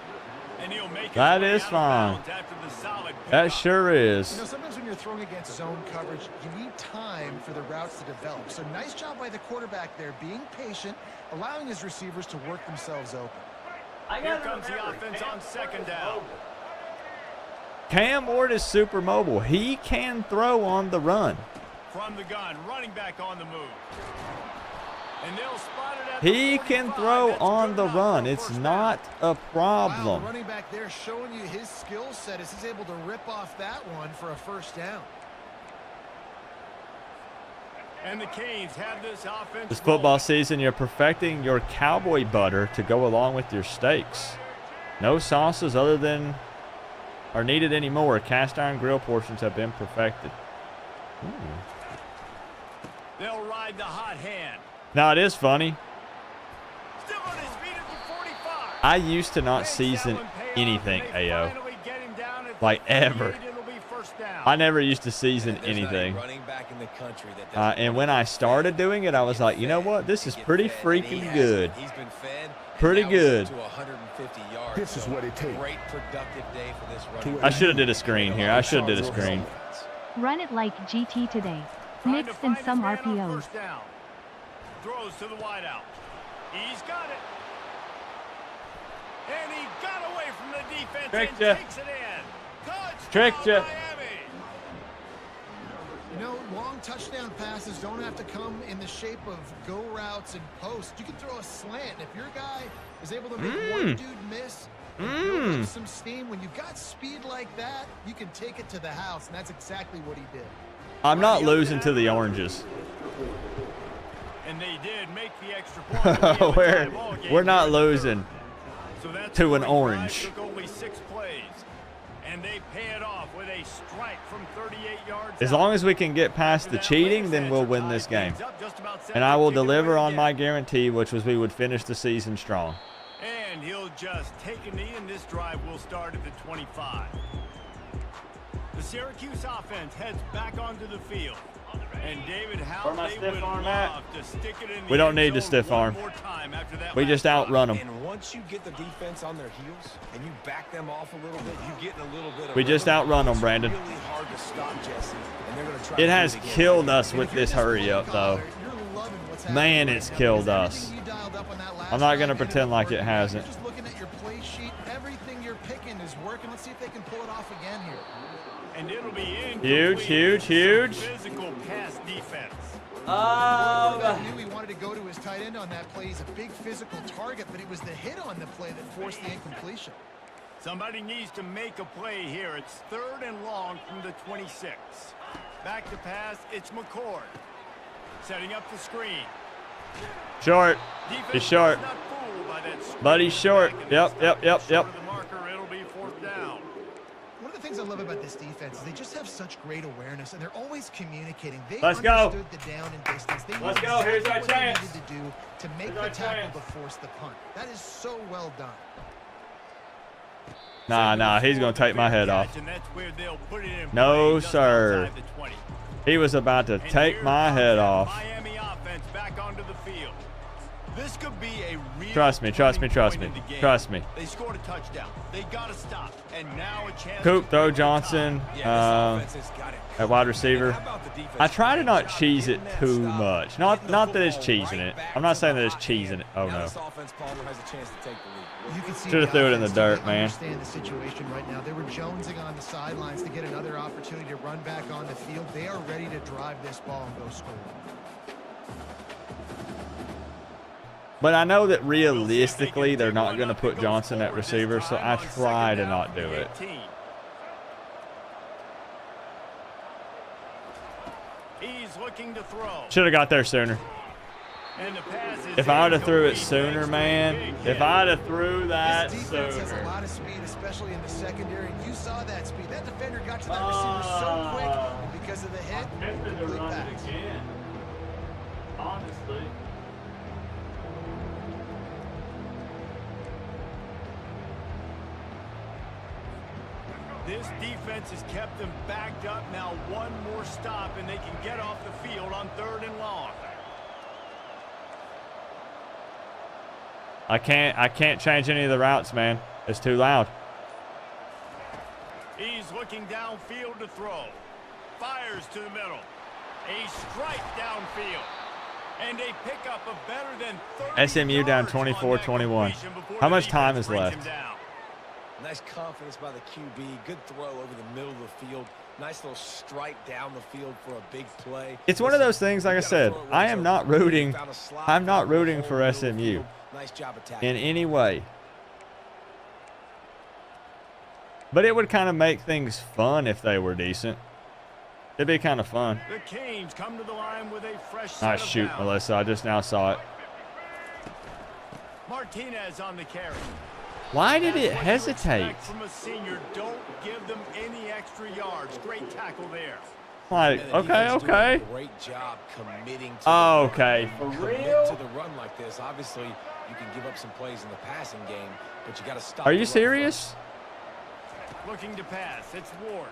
And he'll make his That way is out of fine. bounds after the solid That pickup. sure You is. know, sometimes when you're throwing against zone coverage, you need time for the routes to develop. So nice job by the quarterback there, being patient, allowing his receivers to work themselves open. Here comes the offense on 2nd down. Cam Ward is super mobile. He can throw on the run. From the gun, running back on the move. And they'll spot it at He the can 45. throw That's on good the enough run. for a It's first not down. a Wow, problem. the running back there showing you his skill set as he's able to rip off that one for a first down. And the Canes have this offense. This football rolling. season, you're perfecting your cowboy butter to go along with your steaks. No sauces other than are needed anymore. Cast iron grill portions have been perfected. Ooh. They'll ride the hot hand. Now, it is funny. Still on his feet at the 45. I used to not Makes season that one pay off, anything, and they AO. finally get him down at the Like, ever. 38. It'll be first down. I never used to season There's not a anything. running back in the country that doesn't And want when to I get started fed. doing it, I was like, you know what? This is Get pretty fed, and he freaking has good. it. He's been fed. and Pretty now we're good. up to 150 yards. This is So what it takes. Great productive day for this To running I back. should have did a screen here. I should have did a screen. Run it like GT today. Trying to Mixed in find some his man on RPOs. first down. Throws to the wideout. He's got it. And he got away from the defense Tricked and ya. takes it in. Touchdown, Tricked ya. Miami. You know, long touchdown passes don't have to come in the shape of go routes and posts. You can throw a slant. If your guy is able to make one dude miss and build up some steam, when you've got speed like that, you can take it to the house, and that's exactly what he did. I'm not losing to the oranges. And they did make the extra point. We have a tie ball game we're not here in the losing. third. So that's to an 45, orange. Took only 6 plays. And they pay it off with a strike from 38 yards. As out. long as we can get past After the that, cheating, Lance then we'll Sanchez win this tied game. things up just about set And to I will kick it away deliver on again. my guarantee, which was we would finish the season strong. And he'll just take a knee, and this drive will start at the 25. The Syracuse offense heads back onto the field. And David, how Where my they stiff would arm at? love to stick it in the We don't end need the zone stiff one arm. more time after that We last just drive. outrun them. And once you get the defense on their heels and you back them off a little bit, you get in a little bit of We just rhythm. outrun them, It's Brandon. really hard to stop, Jesse, and they're gonna try It to has do again. killed us And with if you're this just hurry one up, though. caller, you're loving what's Man, happening it's right now, killed because us. everything you dialed up on that last I'm not gonna drive pretend ended like up it working. hasn't. You're just looking at your play sheet. Everything you're picking is working. Let's see if they can pull it off again here. And it'll be Huge, huge, huge. Physical pass defense. Quarterback knew he wanted to go to his tight end on that play. He's a big physical target, but it was the hit on the play that forced the incompletion. Somebody needs to make a play here. It's 3rd and long from the 26. Back to pass, it's McCord. Setting up the screen. Short. Defense He's short. is not fooled by that screen But he's short. back, and Yep, it's yep, not yep, short yep. of the marker. It'll be 4th down. One of the things I love about this defense is they just have such great awareness, and they're always communicating. They Let's go. understood the down and distance. They knew Let's go. exactly Here's our what they chance. needed to do to make Here's the our tackle chance. to force the punt. That is so well done. Nah, he's going to take my head off. And that's where they'll put it in No, play just sir. outside the 20. He was about to And take here my comes head that off. Miami offense back onto the field. This could be a real Trust me. turning point in the game. Trust me. They scored a touchdown. They got to stop. And now a chance Coop, to throw break the Johnson tie. at wide receiver. I try to not cheese it too much. Not that it's cheesing it. I'm not saying that it's cheesing it. Oh, no. You can see Should've threw it in the offense dirt, really man. Understand the situation right now. They were jonesing on the sidelines to get another opportunity to run back on the field. They are ready to drive this ball and go score. But I know that realistically they're not going to put Johnson at receiver, so I try to not do it. He's looking to throw. Should have got there sooner. And the pass is If I would have threw it incomplete. sooner, man. If I'd have threw that This defense has a sooner. lot of speed, especially in the secondary. And you saw that speed. That defender got to that receiver so quick. And because of the hit, complete pass. again. Honestly. This defense has kept them backed up. Now one more stop and they can get off the field on 3rd and long. I can't change any of the routes, man. It's too loud. He's looking downfield to throw. Fires to the middle. A strike downfield. And they pick up a better than 30 SMU down yards on that 24-21. completion before How the much time defense is brings left? him down. Nice confidence by the QB. Good throw over the middle of the field. Nice little strike down the field for a big play. It's one of those things, like I said, I'm not rooting for SMU Nice job attacking. in any way. But it would kind of make things fun if they were decent. It'd be kind of fun. The Canes come to the line with a fresh set Nice of shoot, downs. Melissa. I just now saw it. Martinez on the carry. Why did That's it what you hesitate? expect from a senior. Don't give them any extra yards. Great tackle there. Like, And the okay, defense doing okay. a great job committing to Oh, the run. okay. For Commit real? to the run like this. Obviously, you can give up some plays in the passing game, but you got to stop. Are the you run serious? Looking to pass. It's Ward.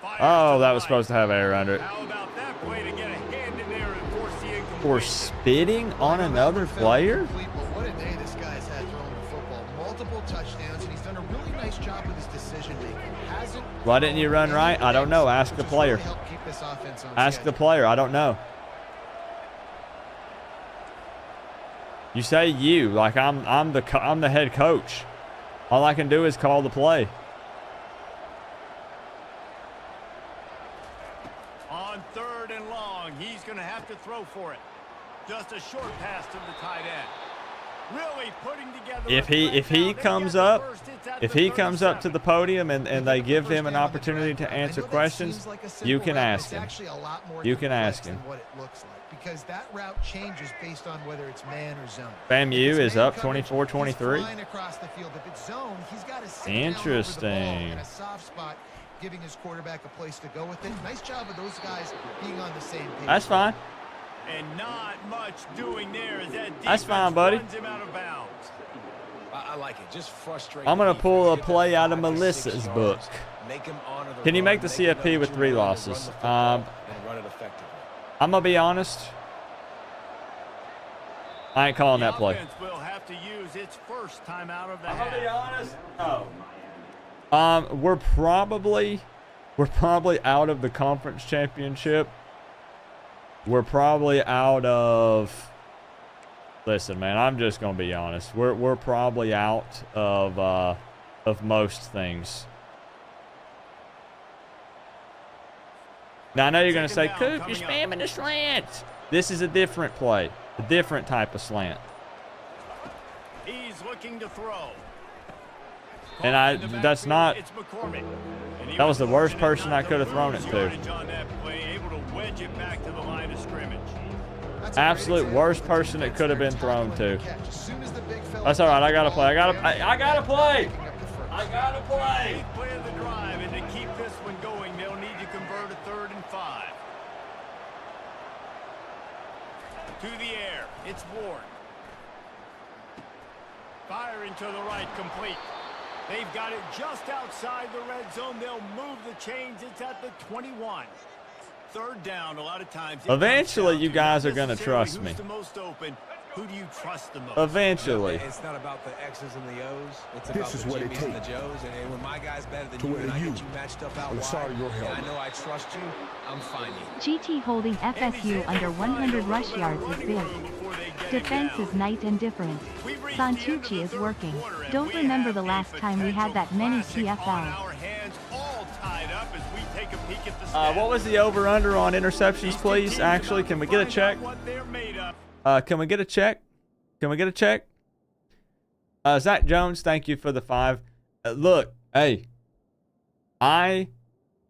Fires Oh, to that the was right. supposed to have air under it. How about that play to get a hand in there and force the incompletion? For spitting on another player? Complete, but what a day this guy's had throwing the football. Multiple touchdowns, and he's done a really nice job with his decision making. Hasn't Why didn't you run right? I don't know. Ask the just player. really helped keep this offense on Ask the schedule. player. I don't know. You say you like I'm the head coach. All I can do is call the play. On 3rd and long, he's going to have to throw for it. Just a short pass to the tight end. Really putting together If he comes up to the podium and they give him an opportunity to answer questions, you can ask him. You can ask him. What it looks like, because that route changes based on whether it's man or zone. FAMU If it's is man up coverage, 24-23. he's flying across the field. If it's zone, he's got to sit down over the ball Interesting. in a soft spot, giving his quarterback a place to go with it. Nice job of those guys being on the same page. That's fine. And not much doing there as that That's defense fine, buddy. runs him out of bounds. I like it. Just frustrating. I'm gonna pull a Get that play out of 5 or 6 Melissa's yards. book. Make him honor the Can you run, make the make CFP with 3 another losses? run the football, and run it effectively. I'm gonna be honest. I ain't calling that play. The offense will have to use its first timeout of the half. honest. No. We're probably out of the conference championship. We're probably out of. Listen, man, I'm just gonna be honest. We're probably out of most things. Now I know you're gonna say, Second down "Coop, you're coming up." spamming the slant." This is a different play, a different type of slant. He's looking to throw. And In the that's backfield, not. it's McCormick. And he That was the worst fortunate person not I could have thrown it lose to. yardage on that play, able to wedge it back to the line of scrimmage. That's a great Absolute example worst of person it defense could have there been thrown tackling to. the catch. As soon as the big fella That's all right. I gets gotta the play. I ball, gotta play. picking up the first. I gotta play. Eighth play of the drive, and to keep this one going, they'll need to convert a 3rd and 5. To the air, it's Ward. Firing to the right, complete. They've got it just outside the red zone. They'll move the chains. It's at the 21. Third down, a lot of times. Eventually, you guys are going to trust me. Who's the most open? Who do you trust the most? Eventually. It's not about the X's and the O's. It's This about is the what it Jimmys and the takes Joes. And when my guy's better than to you where and I you get you matched up out I'm wide, sorry your and I help. know I trust you, I'm finding. GT holding FSU under 100 rush yards is big. Defense is night and different. Santucci is working. Don't remember the last time we had that many TFL. What was the over-under on interceptions, please? Actually, can we get a check? Can we get a check? Can we get a check? Zach Jones, thank you for the 5. Look, hey, I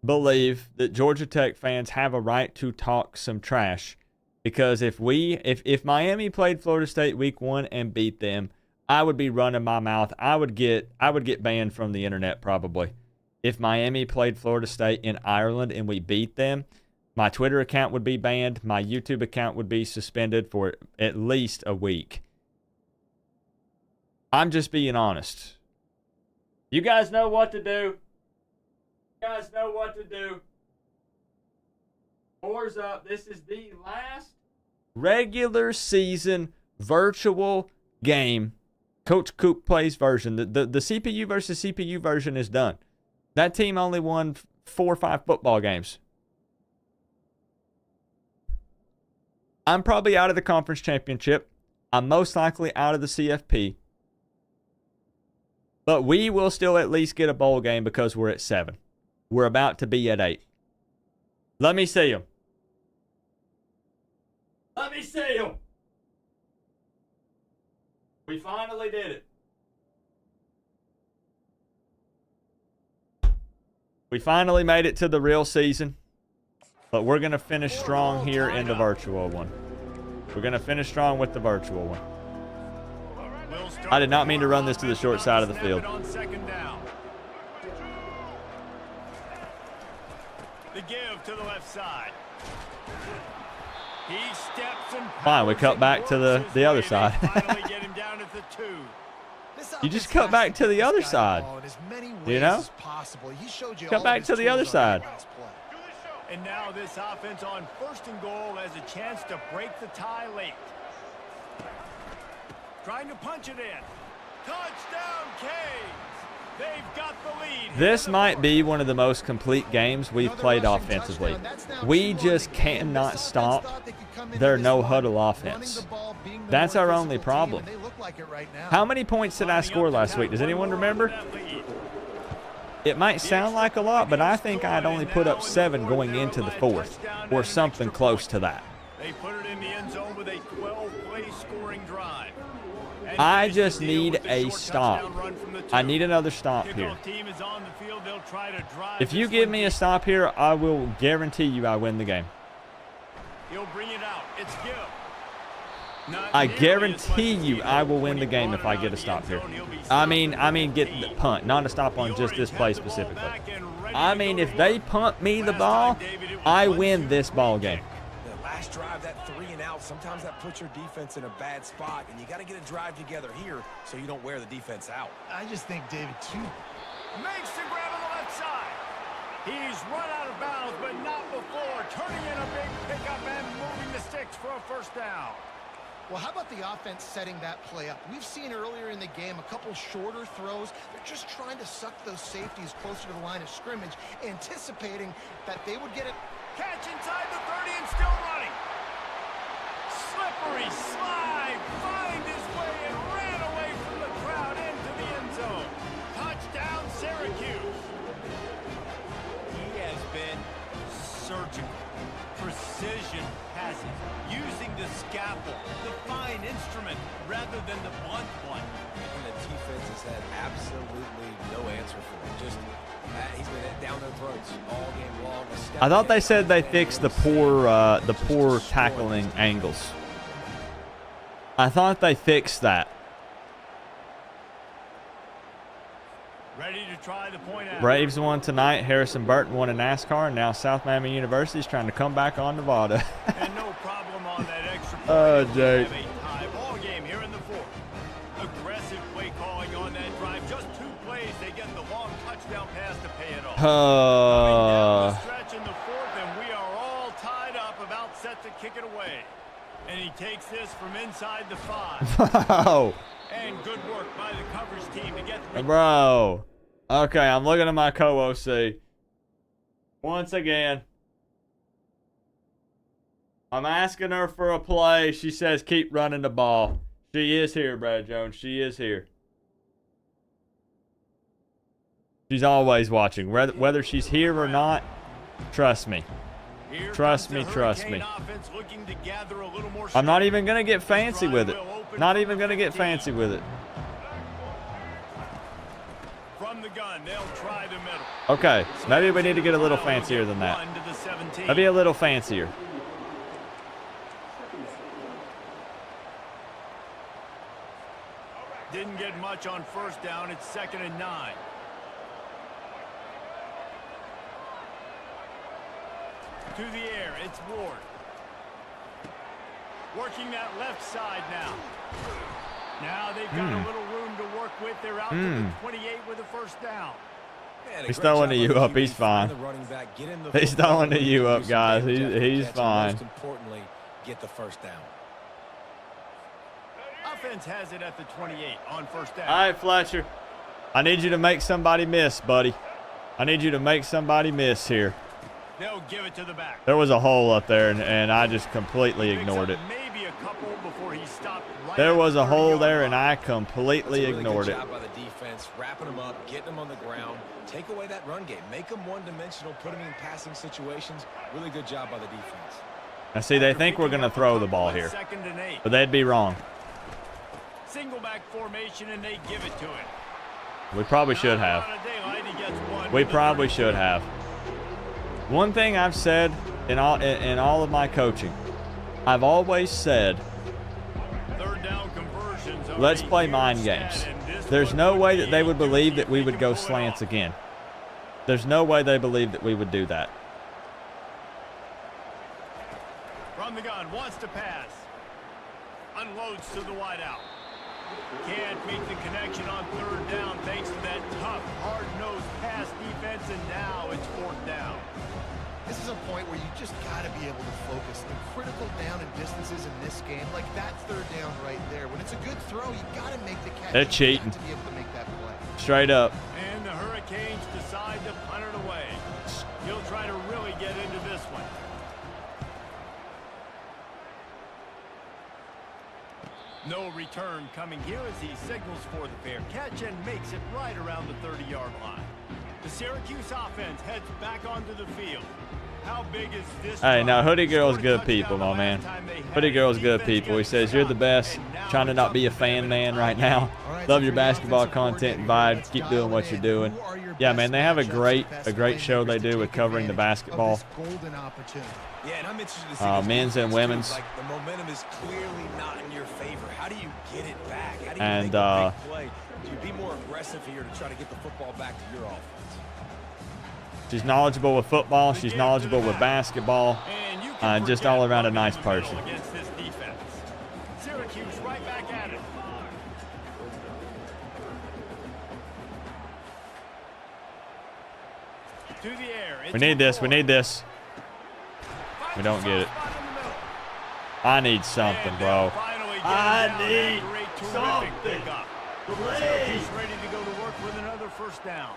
believe that Georgia Tech fans have a right to talk some trash, because if Miami played Florida State week 1 and beat them, I would be running my mouth. I would get banned from the internet probably. If Miami played Florida State in Ireland and we beat them, my Twitter account would be banned. My YouTube account would be suspended for at least a week. I'm just being honest. You guys know what to do. You guys know what to do. Fours up. This is the last regular season virtual game. Coach Coop plays version. The CPU versus CPU version is done. That team only won 4 or 5 football games. I'm probably out of the conference championship. I'm most likely out of the CFP. But we will still at least get a bowl game because we're at 7. We're about to be at 8. Let me see them. Let me see them. We finally did it. We finally made it to the real season. But we're going to finish strong here in the virtual one. We're going to finish strong with the virtual one. I did not mean to run this to the short side of the field. The give to the left side. He steps and fine, we cut back to the other side. You just cut back to the other side. You know? Cut back to the other side. And now this offense on 1st and goal has a chance to break the tie late. Trying to punch it in. Touchdown, Canes. They've got the lead. This might be one of the most complete games we've played offensively. We just cannot stop their no-huddle offense. That's our only problem. How many points did I score last week? Does anyone remember? It might sound like a lot, but I think I'd only put up 7 going into the 4th, or something close to that. They put it in the end zone with a 12-play scoring drive. I just need a stop. I need another stop here. If you give me a stop here, I will guarantee you I win the game. He'll bring it out. It's Gill. I guarantee you I will win the game if I get a stop here. I mean get the punt, not a stop on just this play specifically. I mean, if they punt me the ball, I win this ball game. The last drive, that 3 and out, sometimes that puts your defense in a bad spot, and you got to get a drive together here so you don't wear the defense out. I just think David, too, makes the grab on the left side. He's run out of bounds, but not before turning in a big pickup and moving the sticks for a 1st down. Well, how about the offense setting that play up? We've seen earlier in the game a couple shorter throws. They're just trying to suck those safeties closer to the line of scrimmage, anticipating that they would get it. Catch inside the 30 and still running. Slippery slide, find his way and ran away from the crowd into the end zone. Touchdown, Syracuse. He has been surgical. Precision passes, using the scalpel, the fine instrument, rather than the blunt one. And the defense has had absolutely no answer for him. Just, he's been down their throats all game long. I thought they said they fixed the poor tackling angles. I thought they fixed that. Ready to try the point out. Braves won tonight. Harrison Burton won in NASCAR, and now South Miami University is trying to come back on Nevada. And no problem on that extra point. Oh, Jake. Have a tie ball game here in the 4th. Aggressive play calling on that drive. Just 2 plays. They Stretch in the fourth, and we are all tied up, about set to kick it away. And he takes this from inside the 5. Bro. And good work by the coverage team to get the... Bro. Okay, I'm looking at my co-OC. Once again. I'm asking her for a play. She says keep running the ball. She is here, Brad Jones. She is here. She's always watching. Whether she's here or not, trust me. Trust me, trust me. I'm not even going to get fancy with it. Not even going to get fancy with it. From the gun, they'll try the middle. Okay, maybe we need to get a little fancier than that. Maybe a little fancier. Didn't get much on first down. It's 2nd and 9. To the air, it's Ward. Working that left side now. Now they've got a little room to work with. They're out to the 28 with a first down. He's throwing to you up. He's fine. He's throwing to you up, guys. He's fine. Most importantly, get the first down. Offense has it at the 28 on first down. All right, Fletcher. I need you to make somebody miss, buddy. I need you to make somebody miss here. They'll give it to the back. There was a hole up there, and I just completely ignored it. Maybe a couple before he stopped right. There was a hole there, and I completely ignored it. Good job by the defense, wrapping them up, getting them on the ground. Take away that run game. Make them one-dimensional, put them in passing situations. Really good job by the defense. Now, see, they think we're going to throw the ball here, but they'd be wrong. Single back formation, and they give it to him. We probably should have. We probably should have. One thing I've said in all of my coaching, I've always said, let's play mind games. There's no way that they would believe that we would go slants again. There's no way they believe that we would do that. From the gun, wants to pass. Unloads to the wideout. Can't make the connection on 3rd down thanks to that tough, hard-nosed pass defense, and now it's 4th down. This is a point where you just got to be able to focus. The critical down and distances in this game, like that 3rd down right there. When it's a good throw, you got to make the catch. They're cheating. To be able to make that play. Straight up. And the Hurricanes decide to punt it away. He'll try to really get into this one. No return coming here as he signals for the fair catch and makes it right around the 30-yard line. The Syracuse offense heads back onto the field. How big is this? Hey, now Hoodie Girl's good people, my man. Hoodie Girl's good people. He says, you're the best. Trying to not be a fan man right now. Love your basketball content and vibes. Keep doing what you're doing. Yeah, man, they have a great show they do with covering the basketball. Yeah, and I'm interested to see men's and women's. Like the momentum is clearly not in your favor. How do you get it back? How do you And make a big play? Do you be more aggressive here to try to get the football back to your offense? She's knowledgeable with football. She's knowledgeable with basketball. Just all around a nice person. Syracuse right back at it. To the air. We need this. We need this. We don't get it. I need something, bro. I need something. Please. Ready to go to work with another first down.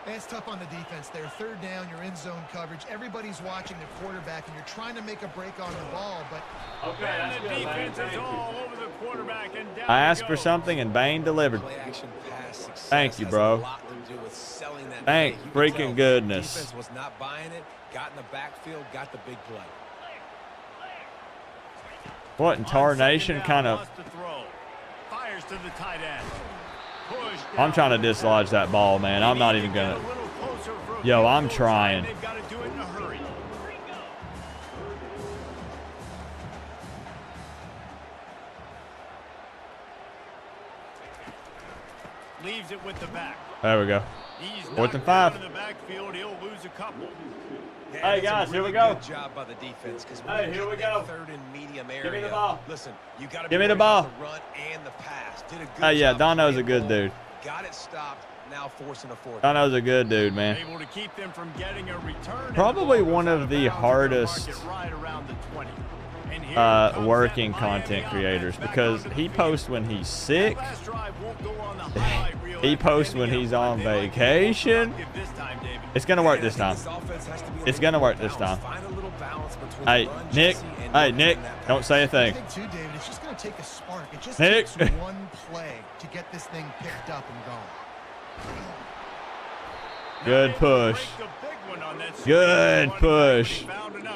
And it's tough on the defense there. 3rd down, you're in zone coverage. Everybody's watching the quarterback, and you're trying to make a break on the ball, but the defense is all over the quarterback, and down I asked for something, and Bane delivered. Thank you, bro. Thank freaking goodness. Defense was not buying it. Got in the backfield, got the big play. What in tarnation kind of... Fires to the tight end. I'm trying to dislodge that ball, man. I'm not even going to... Yo, I'm trying. They've got to do it in a hurry. Leaves it with the back. There we go. 4th and 5. In the backfield, he'll lose a couple. Yeah, hey guys, here we go. Good job by the defense, because hey, here we go. 3rd and medium area. Give me the ball. Listen, you got to give me the ball. The run and the pass. Did a good Hey, yeah, job Dono's a good dude. Got it stopped. now forcing a fourth. Dingo's a good dude, man. Able to keep them from getting a return. Probably one of the hardest right around the 20. working content creators, because he posts when he's sick. He posts when he's on vacation. It's gonna work this time. It's gonna work this time. Hey, Nick. Hey, Nick. Don't say a thing. I think too, David, it's just going to take a spark. It just Nick. takes one play to get this thing picked up and going. Good push. Good push.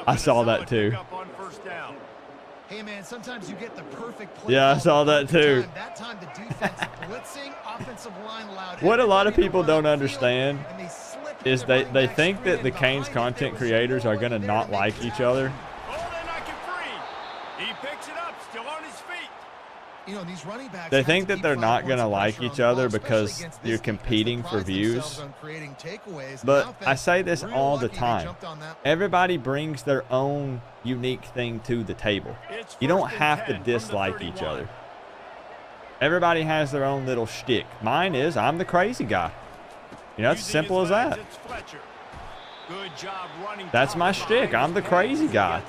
I saw that too. Hey man, sometimes you get the perfect play. Yeah, I saw that too. That time the defense blitzing, offensive line allowed. What a lot of people don't understand is they think that the Canes content creators are gonna not like each other. You know, these running backs They think that they're not going to like each other because you're competing for views. But I say this all the time. Everybody brings their own unique thing to the table. You don't have to dislike each other. Everybody has their own little shtick. Mine is I'm the crazy guy. You know, it's as simple as that. That's my shtick. I'm the crazy guy.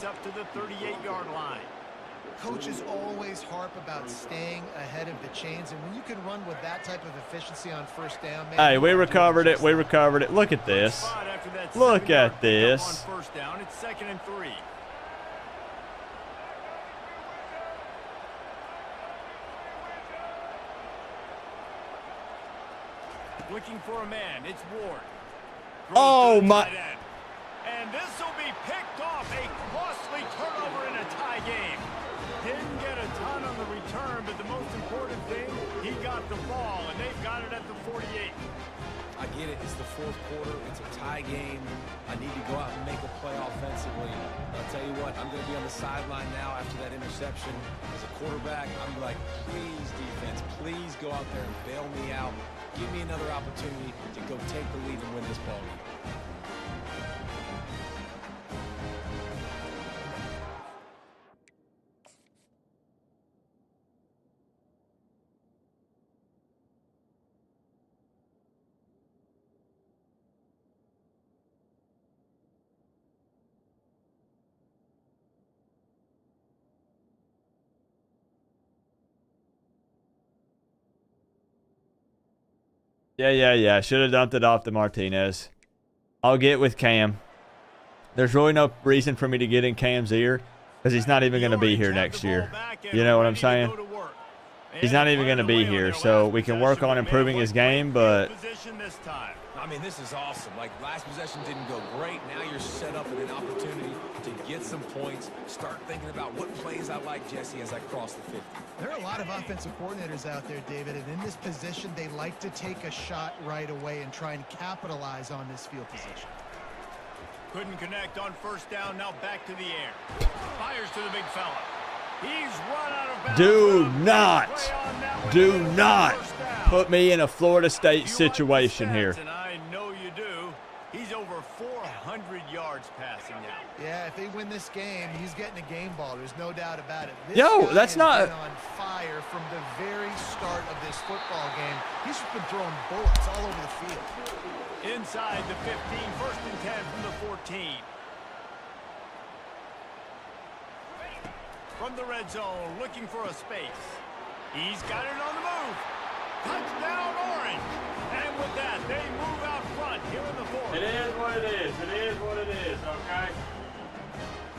Coaches always harp about staying ahead of the chains, and when you can run with that type of efficiency on first down, man, hey, we recovered it. We recovered it. Look at this. Look at this. First down, it's 2nd and 3. Looking for a man. It's Ward. Oh my. And this will be picked off. A costly turnover in a tie game. Didn't get a ton on the return, but the most important thing, he got the ball, and they've got it at the 48. I get it. It's the fourth quarter. It's a tie game. I need to go out and make a play offensively. But I'll tell you what, I'm going to be on the sideline now after that interception. As a quarterback, I'm like, please, defense, please go out there and bail me out. Give me another opportunity to go take the lead and win this ball game. Yeah. Should have dumped it off to Martinez. I'll get with Cam. There's really no reason for me to get in Cam's ear because he's not even going to be here next year. You know what I'm saying? He's not even going to be here, so we can work on improving his game, but... I mean, this is awesome. Like, last possession didn't go great. Now you're set up with an opportunity to get some points. Start thinking about what plays I like, Jesse, as I cross the 50. There are a lot of offensive coordinators out there, David, and in this position, they like to take a shot right away and try and capitalize on this field position. Couldn't connect on first down. Now back to the air. Fires to the big fella. He's run out of bounds. Do not put me in a Florida State situation here. And I know you do. He's over 400 yards passing now. Yeah, if they win this game, he's getting a game ball. There's no doubt about it. This Yo, guy that's has not been on fire from the very start of this football game. He's just been throwing bullets all over the field. Inside the 15, 1st and 10 from the 14. From the red zone, looking for a space. He's got it on the move. Touchdown, Orange. And with that, they move out front here in the 4th. It is what it is. It is what it is, okay?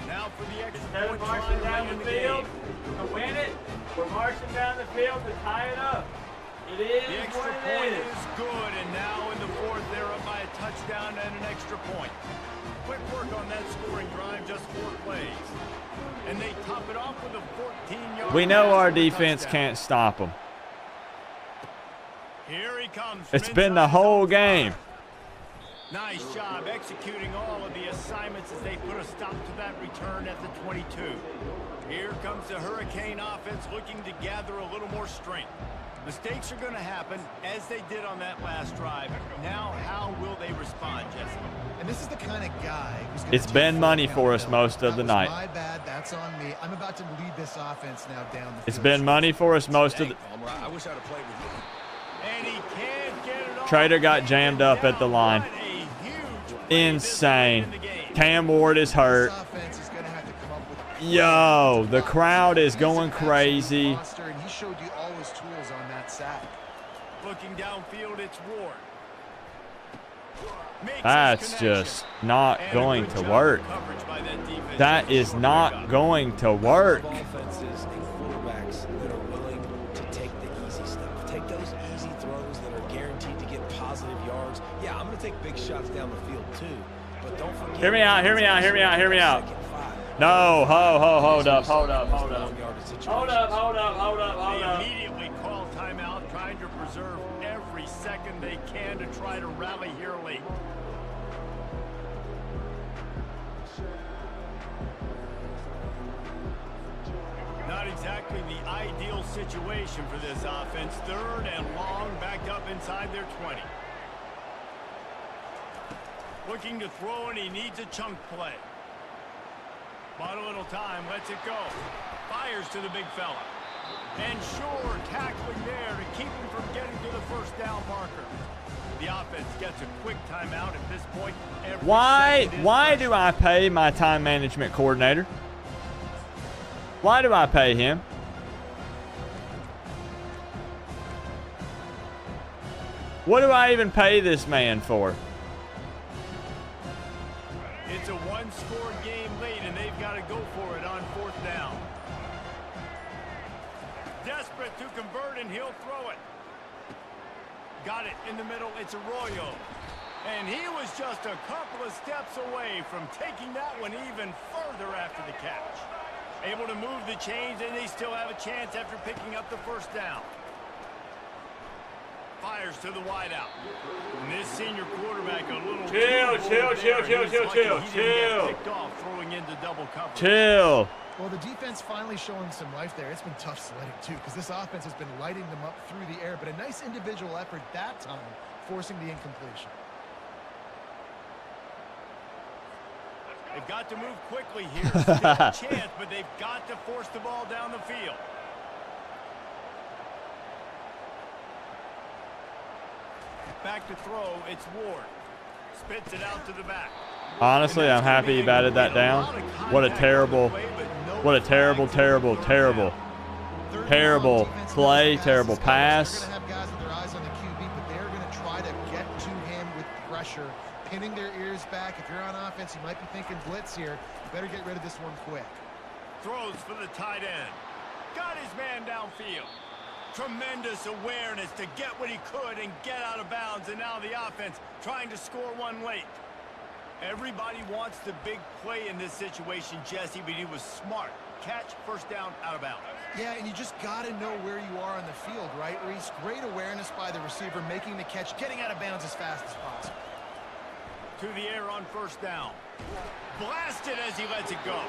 Now for the extra Instead of point marching try down to the win field game. to win it, we're marching down the field to tie it up. It is The extra what point it is. is good, and now in the 4th, they're up by a touchdown and an extra point. Quick work on that scoring drive, just 4 plays. And they top it off with a 14-yard. We know our pass for the defense touchdown. can't stop them. Here he comes. It's been the whole game. Nice job executing all of the assignments as they put a stop to that return at the 22. Here comes the Hurricane offense looking to gather a little more strength. Mistakes are going to happen as they did on that last drive. Now, how will they respond, Jesse? And this is the kind of guy who's going It's been money for us most of the night. My bad. That's on me. I'm about to lead this offense now down the field. It's been money for us most of the... I wish I'd have played with you. And he can't get it Trader got jammed up at the line. Insane. Cam Ward is hurt. Yo, the crowd is going crazy. He showed you all his tools on that sack. Looking downfield, it's Ward. That's just not going to work. That is not going to work. Offenses and quarterbacks that are willing to take the easy stuff. Take those easy throws that are guaranteed to get positive yards. Yeah, I'm going to take big shots down the field too. But don't forget. Hear me out, hear me out, hear me out, hear me out. No, hold up. They immediately call timeout, trying to preserve every second they can to try to rally here late. Not exactly the ideal situation for this offense. 3rd and long, backed up inside their 20. Looking to throw, and he needs a chunk play. Bought a little time, lets it go. Fires to the big fella. And sure, tackling there to keep him from getting to the first down marker. The offense gets a quick timeout at this point. Why do I pay my time management coordinator? Why do I pay him? What do I even pay this man for? It's a one-score game late, and they've got to go for it on 4th down. Desperate to convert, and he'll throw it. Got it in the middle. It's Arroyo. And he was just a couple of steps away from taking that one even further after the catch. Able to move the chains, and they still have a chance after picking up the 1st down. Fires to the wideout. And this senior quarterback a little chill. Well, the defense finally showing some life there. It's been tough sledding too, because this offense has been lighting them up through the air, but a nice individual effort that time, forcing the incompletion. They've got to move quickly here. Still a chance, but they've got to force the ball down the field. Back to throw, it's Ward. Spits it out to the back. Honestly, I'm happy he batted that down. What a terrible play, terrible pass. They're going to have guys with their eyes on the QB, but they're going to try to get to him with pressure, pinning their ears back. If you're on offense, you might be thinking blitz here. You better get rid of this one quick. Throws for the tight end. Got his man downfield. Tremendous awareness to get what he could and get out of bounds, and now the offense trying to score one late. Everybody wants the big play in this situation, Jesse, but he was smart. Catch, 1st down, out of bounds. Yeah, and you just got to know where you are on the field, right, Reese? Great awareness by the receiver, making the catch, getting out of bounds as fast as possible. To the air on 1st down. Blasted as he lets it go.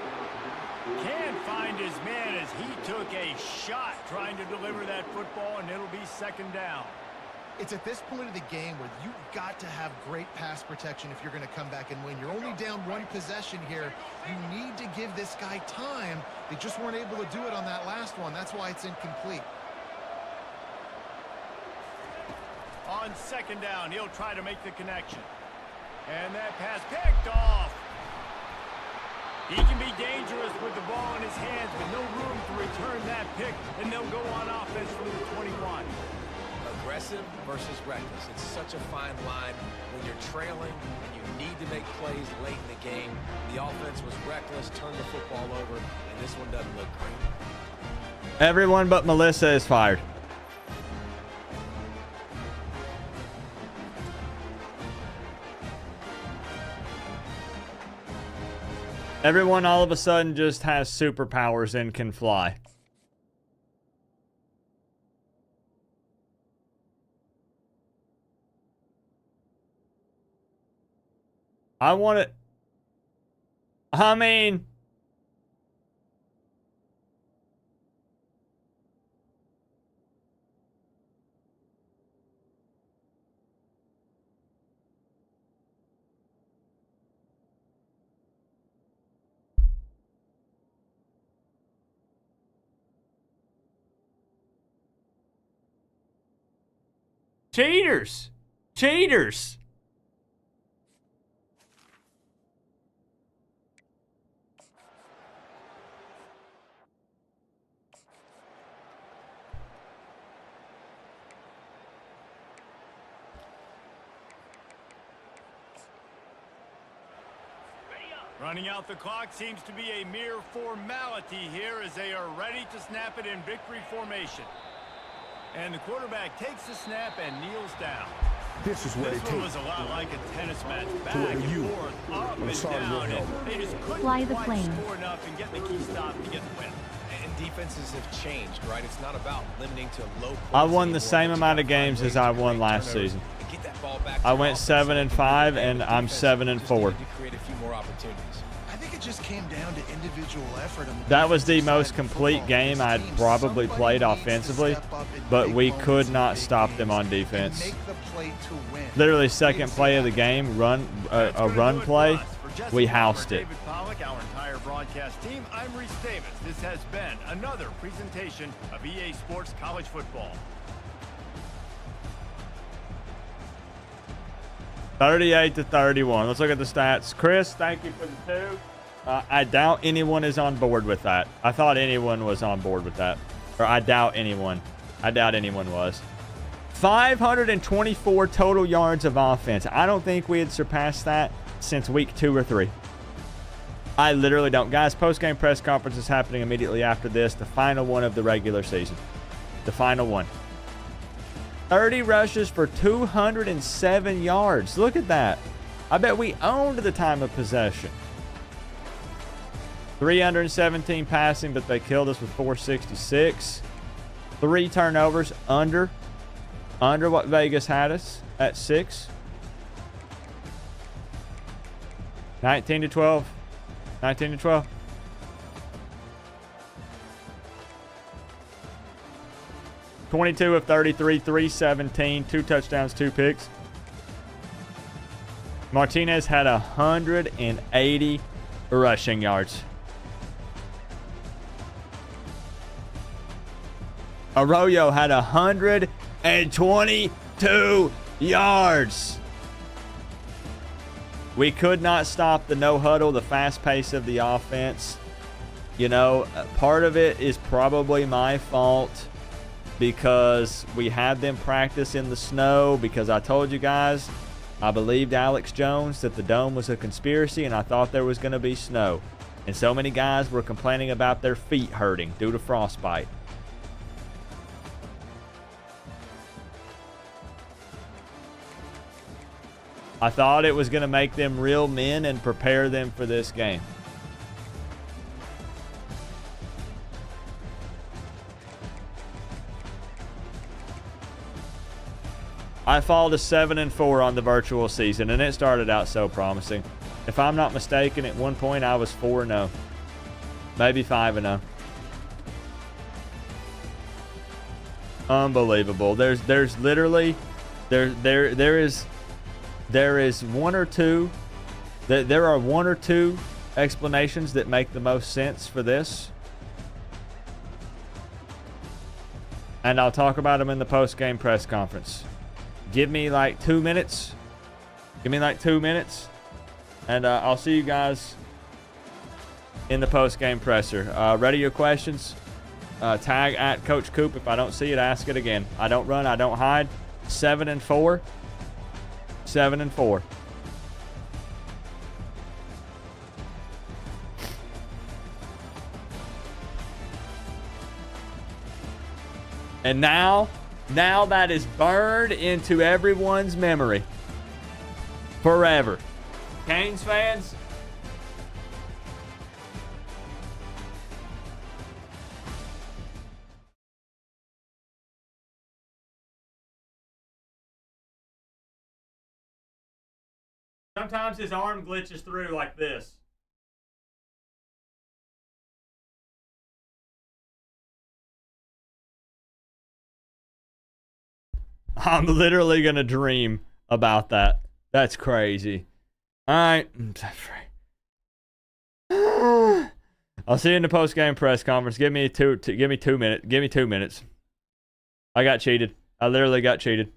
Can't find his man as he took a shot trying to deliver that football, and it'll be 2nd down. It's at this point of the game where you've got to have great pass protection if you're going to come back and win. You're only down one possession here. You need to give this guy time. They just weren't able to do it on that last one. That's why it's incomplete. On 2nd down, he'll try to make the connection. And that pass picked off. He can be dangerous with the ball in his hands, but no room to return that pick, and they'll go on offense from the 21. Aggressive versus reckless. It's such a fine line when you're trailing and you need to make plays late in the game. The offense was reckless, turned the football over, and this one doesn't look great. Everyone but Melissa is fired. Everyone all of a sudden just has superpowers and can fly. I want it. I mean, cheaters. Cheaters. Running out the clock seems to be a mere formality here as they are ready to snap it in victory formation. And the quarterback takes the snap and kneels down. This is what it This one takes. was a lot like a tennis match, back To and you. forth, up I'm and sorry, down, your and help. they just couldn't Fly the quite plane. score enough and get the key stop to get the win. And defenses have changed, right? It's not about limiting to low points I won the anymore, same but you amount of gotta find games ways as to I won create last turnovers season. and get that ball back to I your went offense. 7-5, and The I'm defense 7-4. just needed to create a few more opportunities. I think it just came down to individual effort. On the That was the defensive side most of complete football. game This I'd team, probably somebody played needs to offensively, step up in but big we moments could in not big stop games them on and defense. make the play to win. Literally second play of the game, That's a gonna run do it for play. us. For Jesse We Palmer, housed it. David Pollack, our entire broadcast team, I'm Reese Davis. This has been another presentation of EA Sports College Football. 38-31. Let's look at the stats. Chris, thank you for the 2. I doubt anyone is on board with that. I thought anyone was on board with that. Or I doubt anyone. I doubt anyone was. 524 total yards of offense. I don't think we had surpassed that since week 2 or 3. I literally don't. Guys, post-game press conference is happening immediately after this. The final one of the regular season. The final one. 30 rushes for 207 yards. Look at that. I bet we owned the time of possession. 317 passing, but they killed us with 466. 3 turnovers under what Vegas had us at 6. 19-12. 19-12. (22 of 33, 317, 2 touchdowns, 2 picks. Martinez had 180 rushing yards. Arroyo had 122 yards. We could not stop the no huddle, the fast pace of the offense. You know, part of it is probably my fault because we had them practice in the snow, because I told you guys I believed Alex Jones that the dome was a conspiracy and I thought there was going to be snow. And so many guys were complaining about their feet hurting due to frostbite. I thought it was going to make them real men and prepare them for this game. I fall to 7-4 on the virtual season, and it started out so promising. If I'm not mistaken, at one point I was 4-0, maybe 5-0. Unbelievable. There's literally there is one or two there are one or two explanations that make the most sense for this, and I'll talk about them in the post-game press conference. Give me like 2 minutes. Give me like 2 minutes, and I'll see you guys in the post-game presser. Ready your questions. Tag at Coach Coop. If I don't see it, ask it again. I don't run. I don't hide. 7-4. 7-4. And now that is burned into everyone's memory forever. Canes fans, sometimes his arm glitches through like this. I'm literally going to dream about that. That's crazy. All right. I'll see you in the post-game press conference. Give me 2 minutes. Give me 2 minutes. I got cheated. I literally got cheated.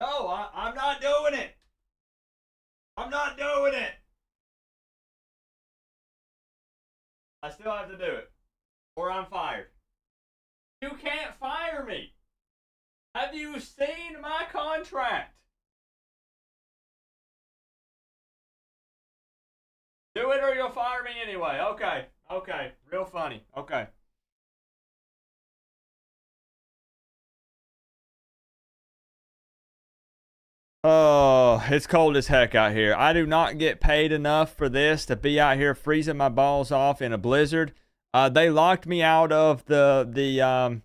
No, I'm not doing it. I'm not doing it. I still have to do it, or I'm fired. You can't fire me. Have you seen my contract? Do it or you'll fire me anyway. Okay. Okay. Real funny. Okay. Oh, it's cold as heck out here. I do not get paid enough for this to be out here freezing my balls off in a blizzard. They locked me out of the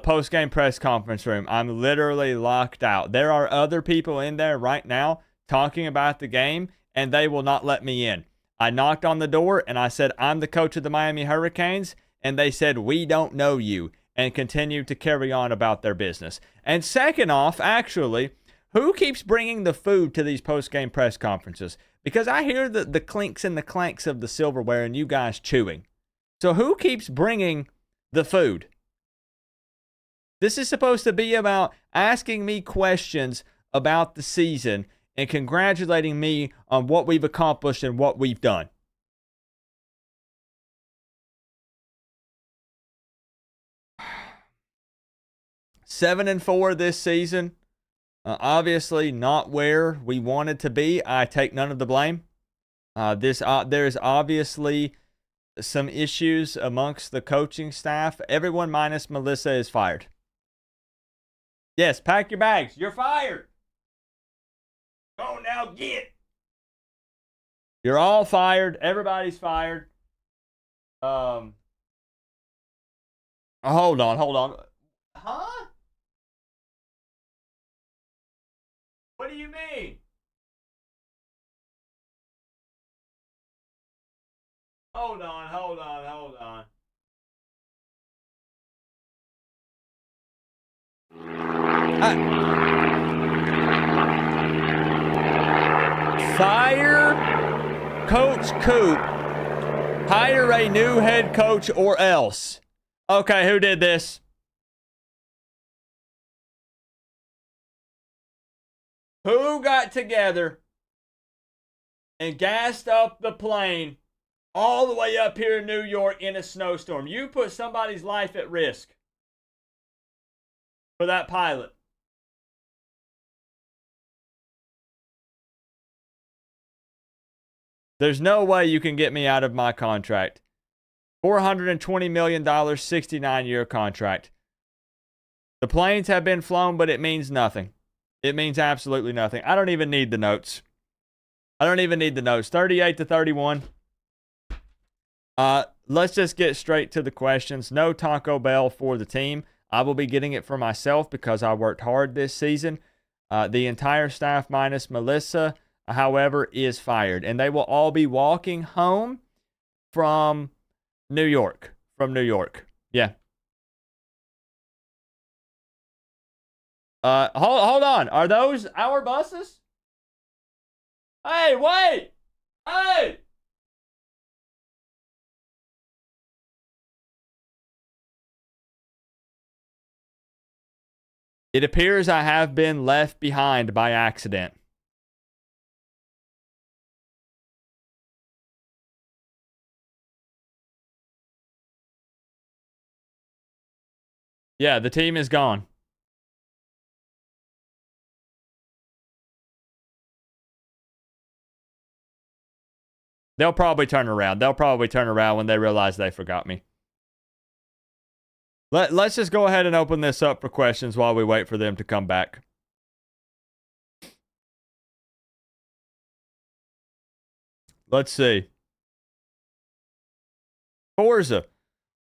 post-game press conference room. I'm literally locked out. There are other people in there right now talking about the game, and they will not let me in. I knocked on the door, and I said, I'm the coach of the Miami Hurricanes, and they said, we don't know you, and continued to carry on about their business. And second off, actually, who keeps bringing the food to these post-game press conferences? Because I hear the clinks and the clanks of the silverware and you guys chewing. So who keeps bringing the food? This is supposed to be about asking me questions about the season and congratulating me on what we've accomplished and what we've done. Seven and 4 this season. Obviously not where we wanted to be. I take none of the blame. There is obviously some issues amongst the coaching staff. Everyone minus Melissa is fired. Yes, pack your bags. You're fired. Go now, get. You're all fired. Everybody's fired. Hold on. Huh? What do you mean? Hold on. Fire Coach Coop. Hire a new head coach or else. Okay, who did this? Who got together and gassed up the plane all the way up here in New York in a snowstorm. You put somebody's life at risk for that pilot. There's no way you can get me out of my contract. $420 million, 69-year contract. The planes have been flown, but it means nothing. It means absolutely nothing. I don't even need the notes. 38-31. Let's just get straight to the questions. No Taco Bell for the team. I will be getting it for myself because I worked hard this season. The entire staff minus Melissa, however, is fired. And they will all be walking home from New York. Yeah. Hold on. Are those our buses? Hey, wait! Hey! It appears I have been left behind by accident. Yeah, the team is gone. They'll probably turn around. When they realize they forgot me. Let's just go ahead and open this up for questions while we wait for them to come back. Let's see. Forza.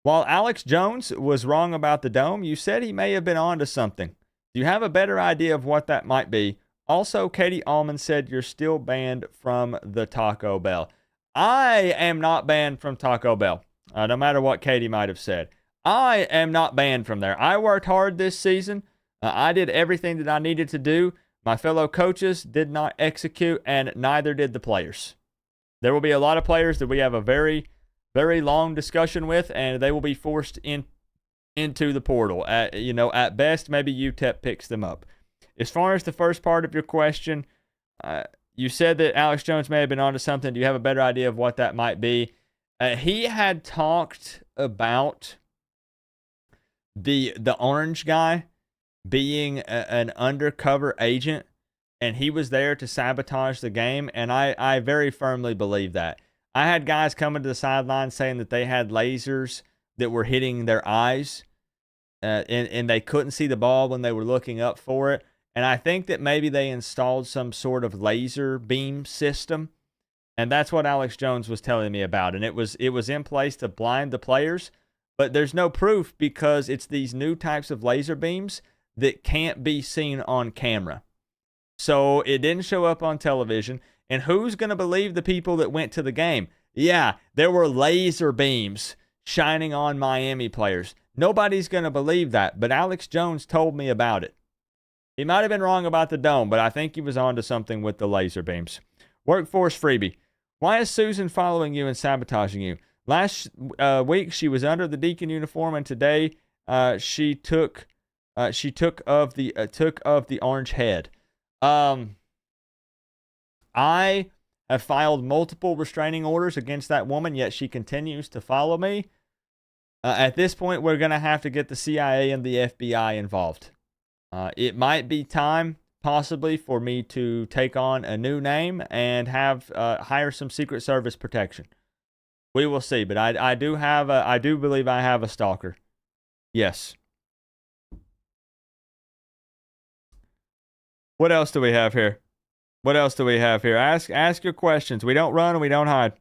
While Alex Jones was wrong about the dome, you said he may have been onto something. Do you have a better idea of what that might be? Also, Katie Allman said you're still banned from the Taco Bell. I am not banned from Taco Bell, no matter what Katie might have said. I am not banned from there. I worked hard this season. I did everything that I needed to do. My fellow coaches did not execute, and neither did the players. There will be a lot of players that we have a very, very long discussion with, and they will be forced into the portal. At best, maybe UTEP picks them up. As far as the first part of your question, you said that Alex Jones may have been onto something. Do you have a better idea of what that might be? He had talked about the orange guy being an undercover agent, and he was there to sabotage the game, and I very firmly believe that. I had guys coming to the sideline saying that they had lasers that were hitting their eyes, and they couldn't see the ball when they were looking up for it. And I think that maybe they installed some sort of laser beam system, and that's what Alex Jones was telling me about. And it was in place to blind the players, but there's no proof because it's these new types of laser beams that can't be seen on camera. So it didn't show up on television. And who's going to believe the people that went to the game? Yeah, there were laser beams shining on Miami players. Nobody's going to believe that, but Alex Jones told me about it. He might have been wrong about the dome, but I think he was onto something with the laser beams. Workforce freebie. Why is Susan following you and sabotaging you? Last week she was under the Deacon uniform, and today she took of the orange head. I have filed multiple restraining orders against that woman, yet she continues to follow me. At this point, we're going to have to get the CIA and the FBI involved. It might be time, possibly, for me to take on a new name and hire some Secret Service protection. We will see, but I do believe I have a stalker. Yes. What else do we have here? Ask your questions. We don't run and we don't hide.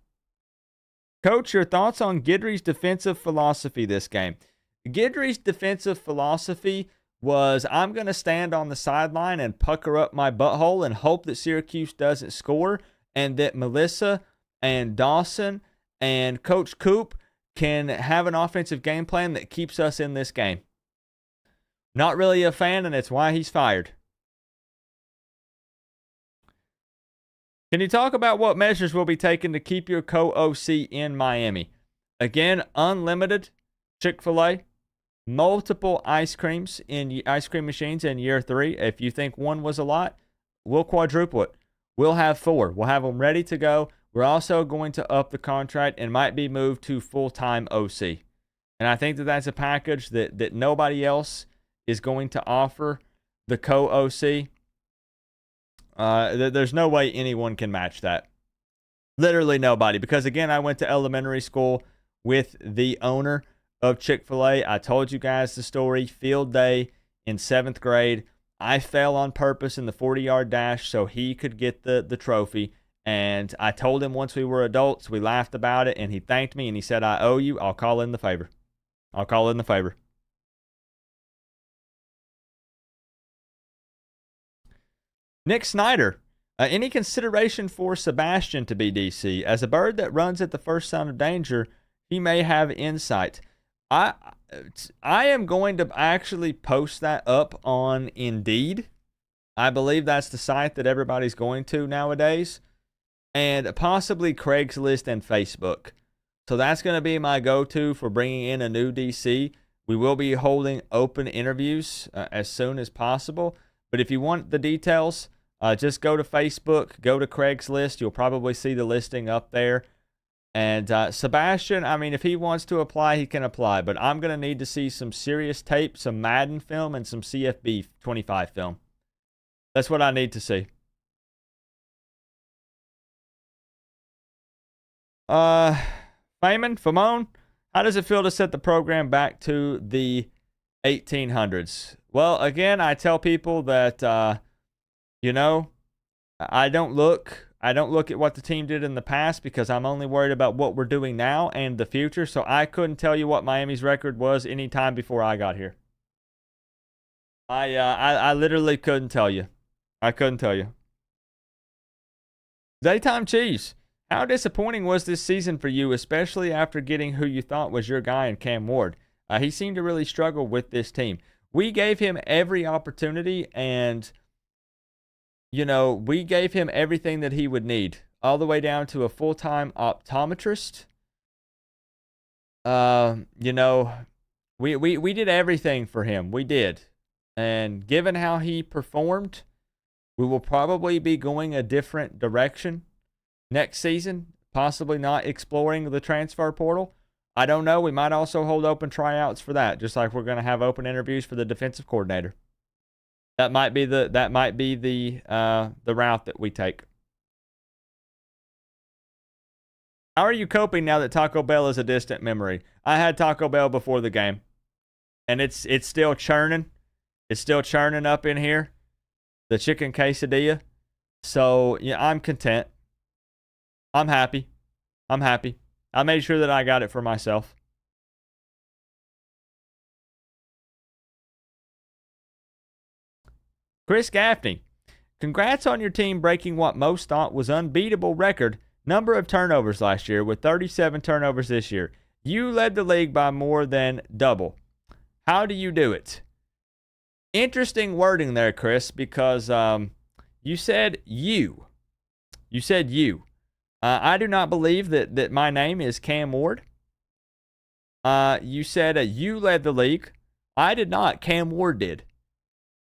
Coach, your thoughts on Guidry's defensive philosophy this game? Guidry's defensive philosophy was, I'm going to stand on the sideline and pucker up my butthole and hope that Syracuse doesn't score, and that Melissa and Dawson and Coach Coop can have an offensive game plan that keeps us in this game. Not really a fan, and it's why he's fired. Can you talk about what measures will be taken to keep your co-OC in Miami? Again, unlimited Chick-fil-A, multiple ice cream machines in year 3. If you think one was a lot, we'll quadruple it. We'll have 4. We'll have them ready to go. We're also going to up the contract and might be moved to full-time OC. And I think that that's a package that nobody else is going to offer the co-OC. There's no way anyone can match that. Literally nobody. Because, again, I went to elementary school with the owner of Chick-fil-A. I told you guys the story. Field day in 7th grade. I fell on purpose in the 40-yard dash so he could get the trophy. And I told him once we were adults, we laughed about it, and he thanked me, and he said, I owe you. I'll call in the favor. I'll call in the favor. Nick Snyder. Any consideration for Sebastian to be DC? As a bird that runs at the first sign of danger, he may have insight. I am going to actually post that up on Indeed. I believe that's the site that everybody's going to nowadays. And possibly Craigslist and Facebook. So that's going to be my go-to for bringing in a new DC. We will be holding open interviews as soon as possible. But if you want the details, just go to Facebook, go to Craigslist. You'll probably see the listing up there. And Sebastian, I mean, if he wants to apply, he can apply. But I'm going to need to see some serious tape, some Madden film, and some CFB 25 film. That's what I need to see. Famone, how does it feel to set the program back to the 1800s? Well, again, I tell people that, you know, I don't look at what the team did in the past because I'm only worried about what we're doing now and the future. So I couldn't tell you what Miami's record was any time before I got here. I literally couldn't tell you. I couldn't tell you. Daytime Cheese. How disappointing was this season for you, especially after getting who you thought was your guy in Cam Ward? He seemed to really struggle with this team. We gave him every opportunity, and, you know, we gave him everything that he would need, all the way down to a full-time optometrist. You know, we did everything for him. We did. And given how he performed, we will probably be going a different direction next season, possibly not exploring the transfer portal. I don't know. We might also hold open tryouts for that, just like we're going to have open interviews for the defensive coordinator. That might be the route that we take. How are you coping now that Taco Bell is a distant memory? I had Taco Bell before the game, and it's still churning. It's still churning up in here, the chicken quesadilla. So yeah, I'm content. I'm happy. I'm happy. I made sure that I got it for myself. Chris Gaffney. Congrats on your team breaking what most thought was unbeatable record number of turnovers last year with 37 turnovers this year. You led the league by more than double. How do you do it? Interesting wording there, Chris, because you said you. You said you. I do not believe that my name is Cam Ward. You said you led the league. I did not. Cam Ward did.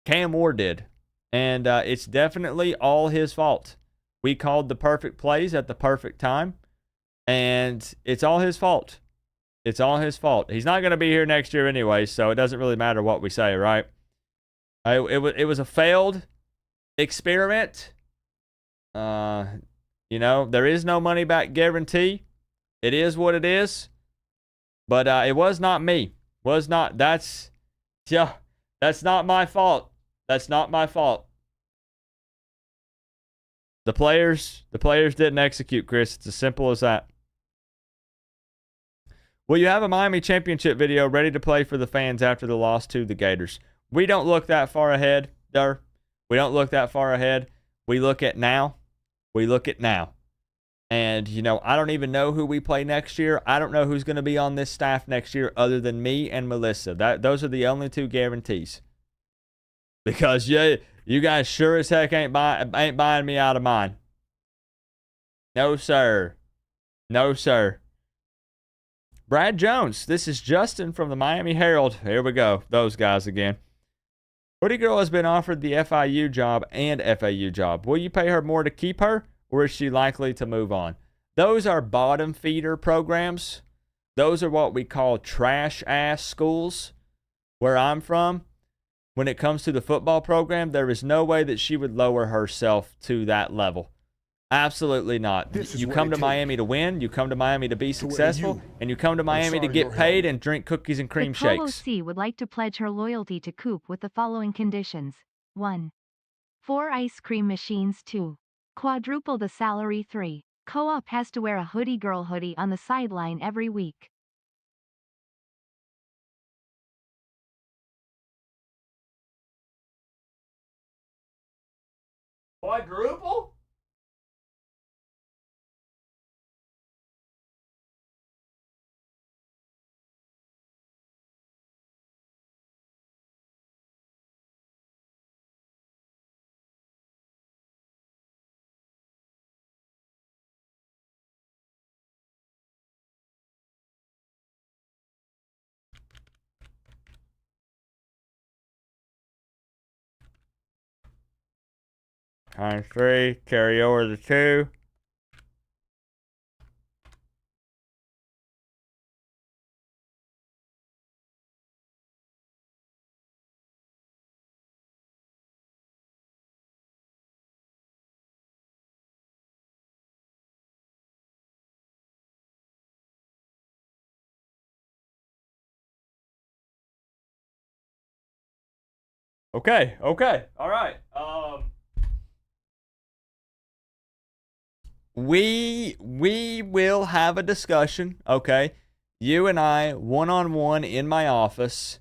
Cam Ward did. And it's definitely all his fault. We called the perfect plays at the perfect time. And it's all his fault. It's all his fault. He's not going to be here next year anyway, so it doesn't really matter what we say, right? It was a failed experiment. You know, there is no money back guarantee. It is what it is. But it was not me. That's not my fault. That's not my fault. The players didn't execute, Chris. It's as simple as that. Will you have a Miami championship video ready to play for the fans after the loss to the Gators? We don't look that far ahead, We don't look that far ahead. We look at now. And, you know, I don't even know who we play next year. I don't know who's going to be on this staff next year other than me and Melissa. Those are the only two guarantees. Because, yeah, you guys sure as heck ain't buying me out of mine. No, sir. No, sir. Brad Jones. This is Justin from the Miami Herald. Here we go. Those guys again. Woody Girl has been offered the FIU job and FAU job. Will you pay her more to keep her, or is she likely to move on? those are bottom feeder programs. Those are what we call trash ass schools where I'm from. When it comes to the football program, there is no way that she would lower herself to that level. Absolutely not. You come to Miami to win, you come to Miami to be successful, and you come to Miami to get paid and drink cookies and cream the shakes. COOC would like to pledge her loyalty to Coop with the following conditions. 1. 4 ice cream machines. 2. Quadruple the salary. 3. Co-op has to wear a hoodie girl hoodie on the sideline every week. Quadruple? Times 3, carry over the 2. Okay, all right. We will have a discussion, okay? You and I, one-on-one in my office,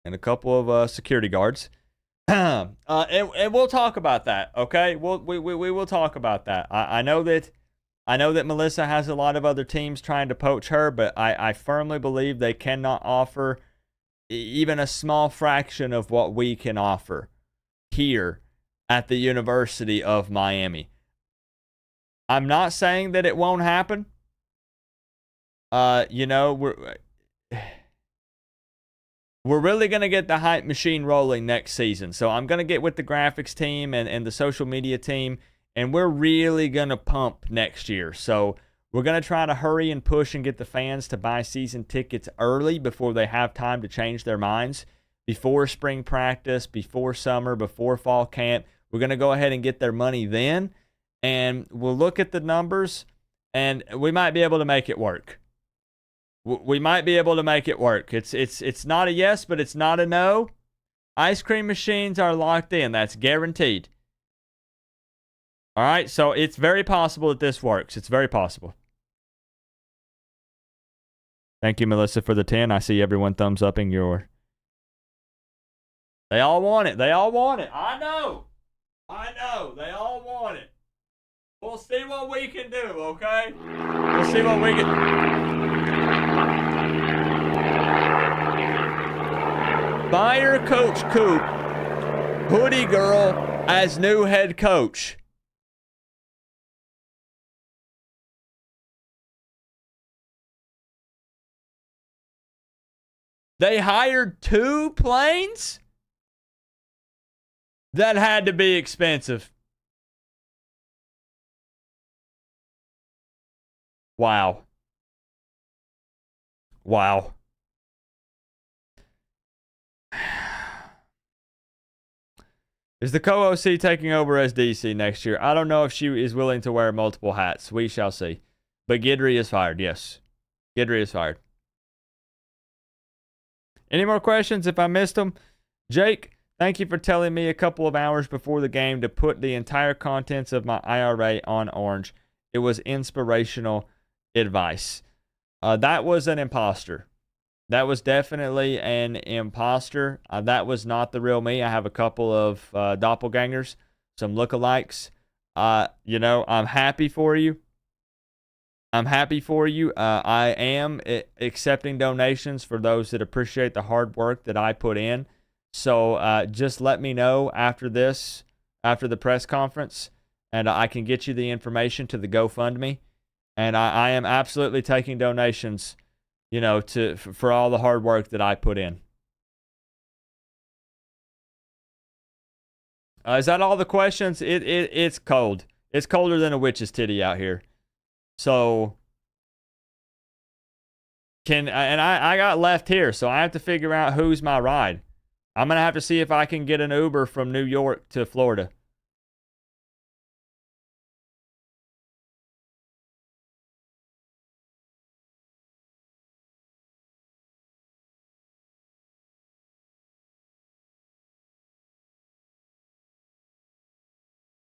and a couple of security guards. And we'll talk about that, okay? We will talk about that. I know that Melissa has a lot of other teams trying to poach her, but I firmly believe they cannot offer even a small fraction of what we can offer here at the University of Miami. I'm not saying that it won't happen. We're really going to get the hype machine rolling next season. So I'm going to get with the graphics team and the social media team, and we're really going to pump next year. So we're going to try to hurry and push and get the fans to buy season tickets early before they have time to change their minds. Before spring practice, before summer, before fall camp. We're going to go ahead and get their money then. And we'll look at the numbers, and we might be able to make it work. We might be able to make it work. It's not a yes, but it's not a no. Ice cream machines are locked in. That's guaranteed. All right, so it's very possible that this works. It's very possible. Thank you, Melissa, for the 10. I see everyone thumbs upping your... They all want it. They all want it. I know. They all want it. We'll see what we can do, okay? We'll see what we can... Fire Coach Coop, Hoodie Girl, as new head coach. They hired 2 planes? That had to be expensive. Wow. Is the co-OC taking over as DC next year? I don't know if she is willing to wear multiple hats. We shall see. But Guidry is fired, yes. Guidry is fired. Any more questions if I missed them? Jake, thank you for telling me a couple of hours before the game to put the entire contents of my IRA on orange. It was inspirational advice. That was an imposter. That was definitely an imposter. That was not the real me. I have a couple of doppelgangers, some lookalikes. I'm happy for you. I am accepting donations for those that appreciate the hard work that I put in. So just let me know after the press conference, and I can get you the information to the GoFundMe. And I am absolutely taking donations, for all the hard work that I put in. Is that all the questions? It's cold. It's colder than a witch's titty out here. So, I got left here, so I have to figure out who's my ride. I'm going to have to see if I can get an Uber from New York to Florida.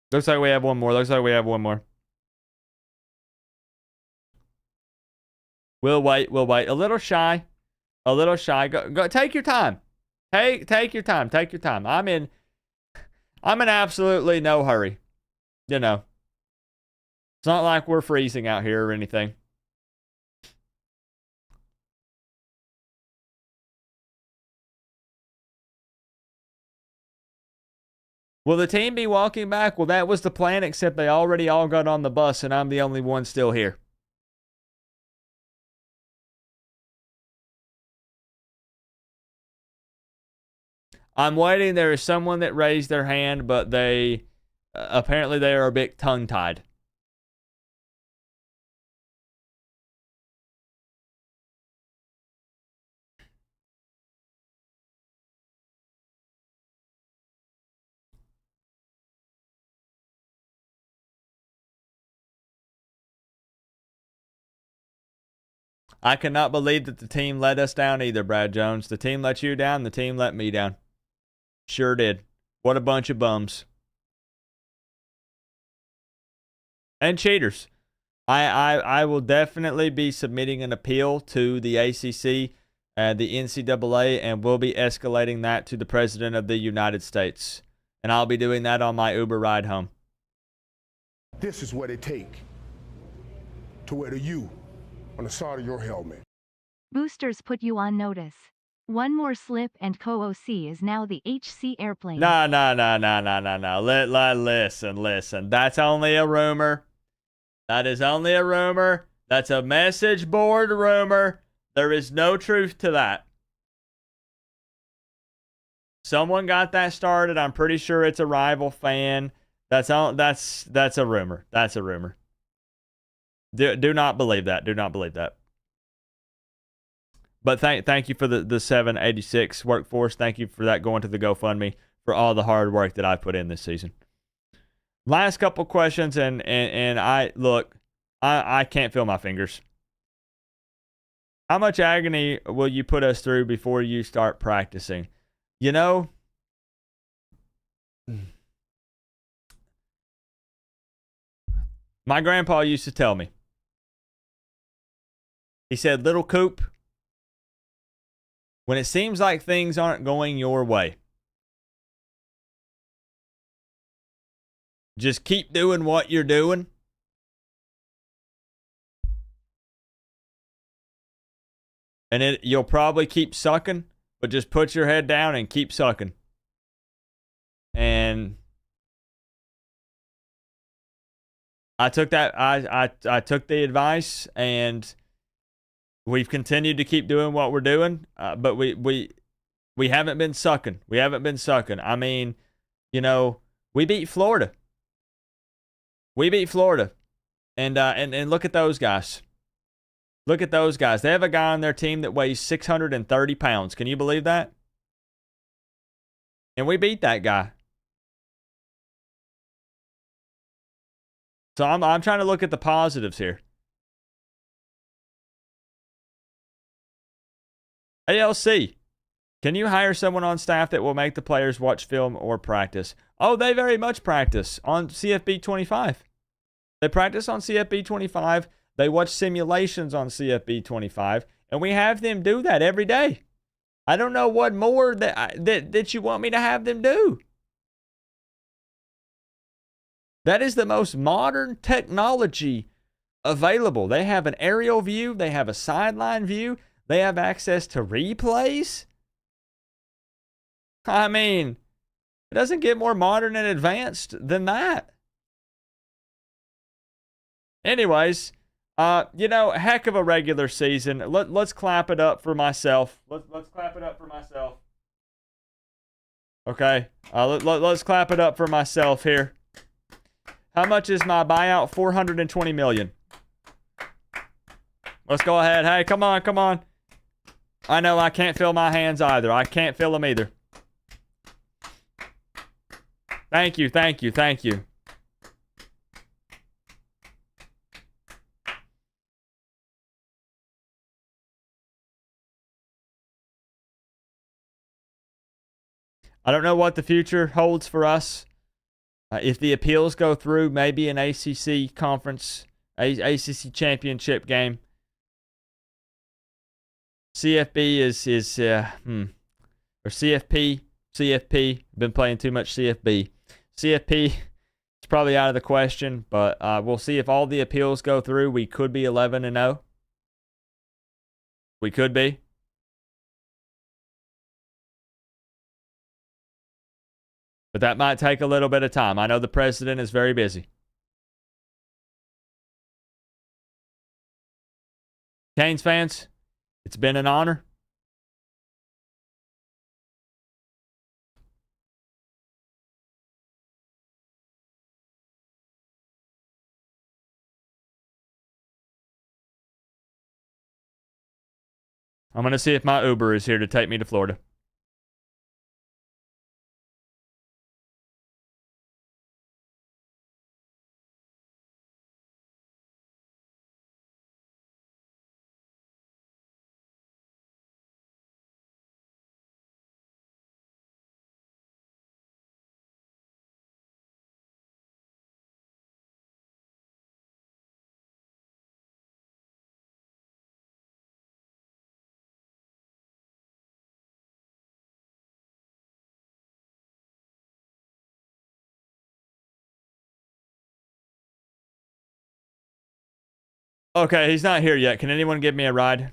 Looks like we have one more. We'll wait. A little shy. Go. Take your time. Take your time. I'm in absolutely no hurry. You know. It's not like we're freezing out here or anything. Will the team be walking back? Well, that was the plan, except they already all got on the bus, and I'm the only one still here. I'm waiting. There is someone that raised their hand, but they apparently they are a bit tongue-tied. I cannot believe that the team let us down either, Brad Jones. The team let you down. The team let me down. Sure did. What a bunch of bums. And cheaters. I will definitely be submitting an appeal to the ACC and the NCAA, and we'll be escalating that to the President of the United States. And I'll be doing that on my Uber ride home. This is what it takes to wear the U on the side of your helmet. Boosters put you on notice. One more slip and Co-OC is now the HC airplane. No. Listen. That's only a rumor. That is only a rumor. That's a message board rumor. There is no truth to that. Someone got that started. I'm pretty sure it's a rival fan. That's a rumor. That's a rumor. Do not believe that. Do not believe that. But thank you for the 786 workforce. Thank you for that going to the GoFundMe for all the hard work that I put in this season. Last couple questions, and I can't feel my fingers. How much agony will you put us through before you start practicing? You know, my grandpa used to tell me. He said, "Little Coop, when it seems like things aren't going your way, just keep doing what you're doing. And you'll probably keep sucking, but just put your head down and keep sucking." And I took that. I took the advice, and we've continued to keep doing what we're doing. But we haven't been sucking. I mean, you know, we beat Florida. And look at those guys. Look at those guys. They have a guy on their team that weighs 630 pounds. Can you believe that? And we beat that guy. So I'm trying to look at the positives here. ALC, can you hire someone on staff that will make the players watch film or practice? Oh, they very much practice on CFB 25. They practice on CFB 25. They watch simulations on CFB 25, and we have them do that every day. I don't know what more that you want me to have them do. That is the most modern technology available. They have an aerial view. They have a sideline view. They have access to replays. I mean, it doesn't get more modern and advanced than that. Anyways, you know, heck of a regular season. Let's clap it up for myself. Let's clap it up for myself. Okay, let's clap it up for myself here. How much is my buyout? $420 million. Let's go ahead. Hey, come on, come on. I know I can't feel my hands either. I can't feel them either. Thank you, thank you, thank you. I don't know what the future holds for us. If the appeals go through, maybe an ACC conference, ACC championship game. CFB or CFP. Been playing too much CFB. CFP is probably out of the question, but we'll see if all the appeals go through. We could be 11-0. We could be. But that might take a little bit of time. I know the president is very busy. Canes fans, it's been an honor. I'm going to see if my Uber is here to take me to Florida. Okay, he's not here yet. Can anyone give me a ride?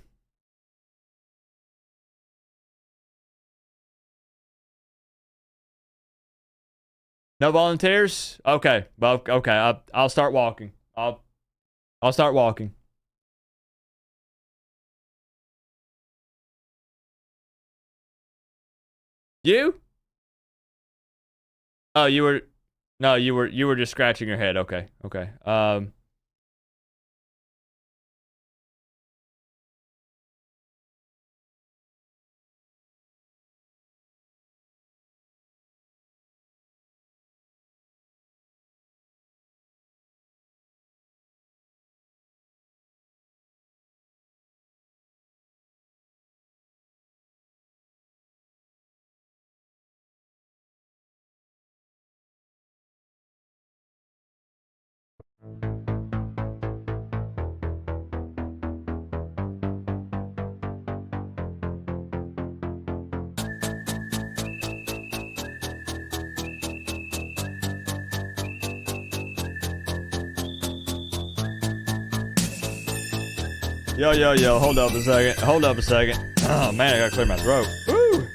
No volunteers? Okay. Well, okay. I'll start walking. I'll start walking. You? Oh, you were. No, you were just scratching your head. Okay. Okay. Yo, hold up a second. Hold up a second. Oh, man, I gotta clear my throat. Woo!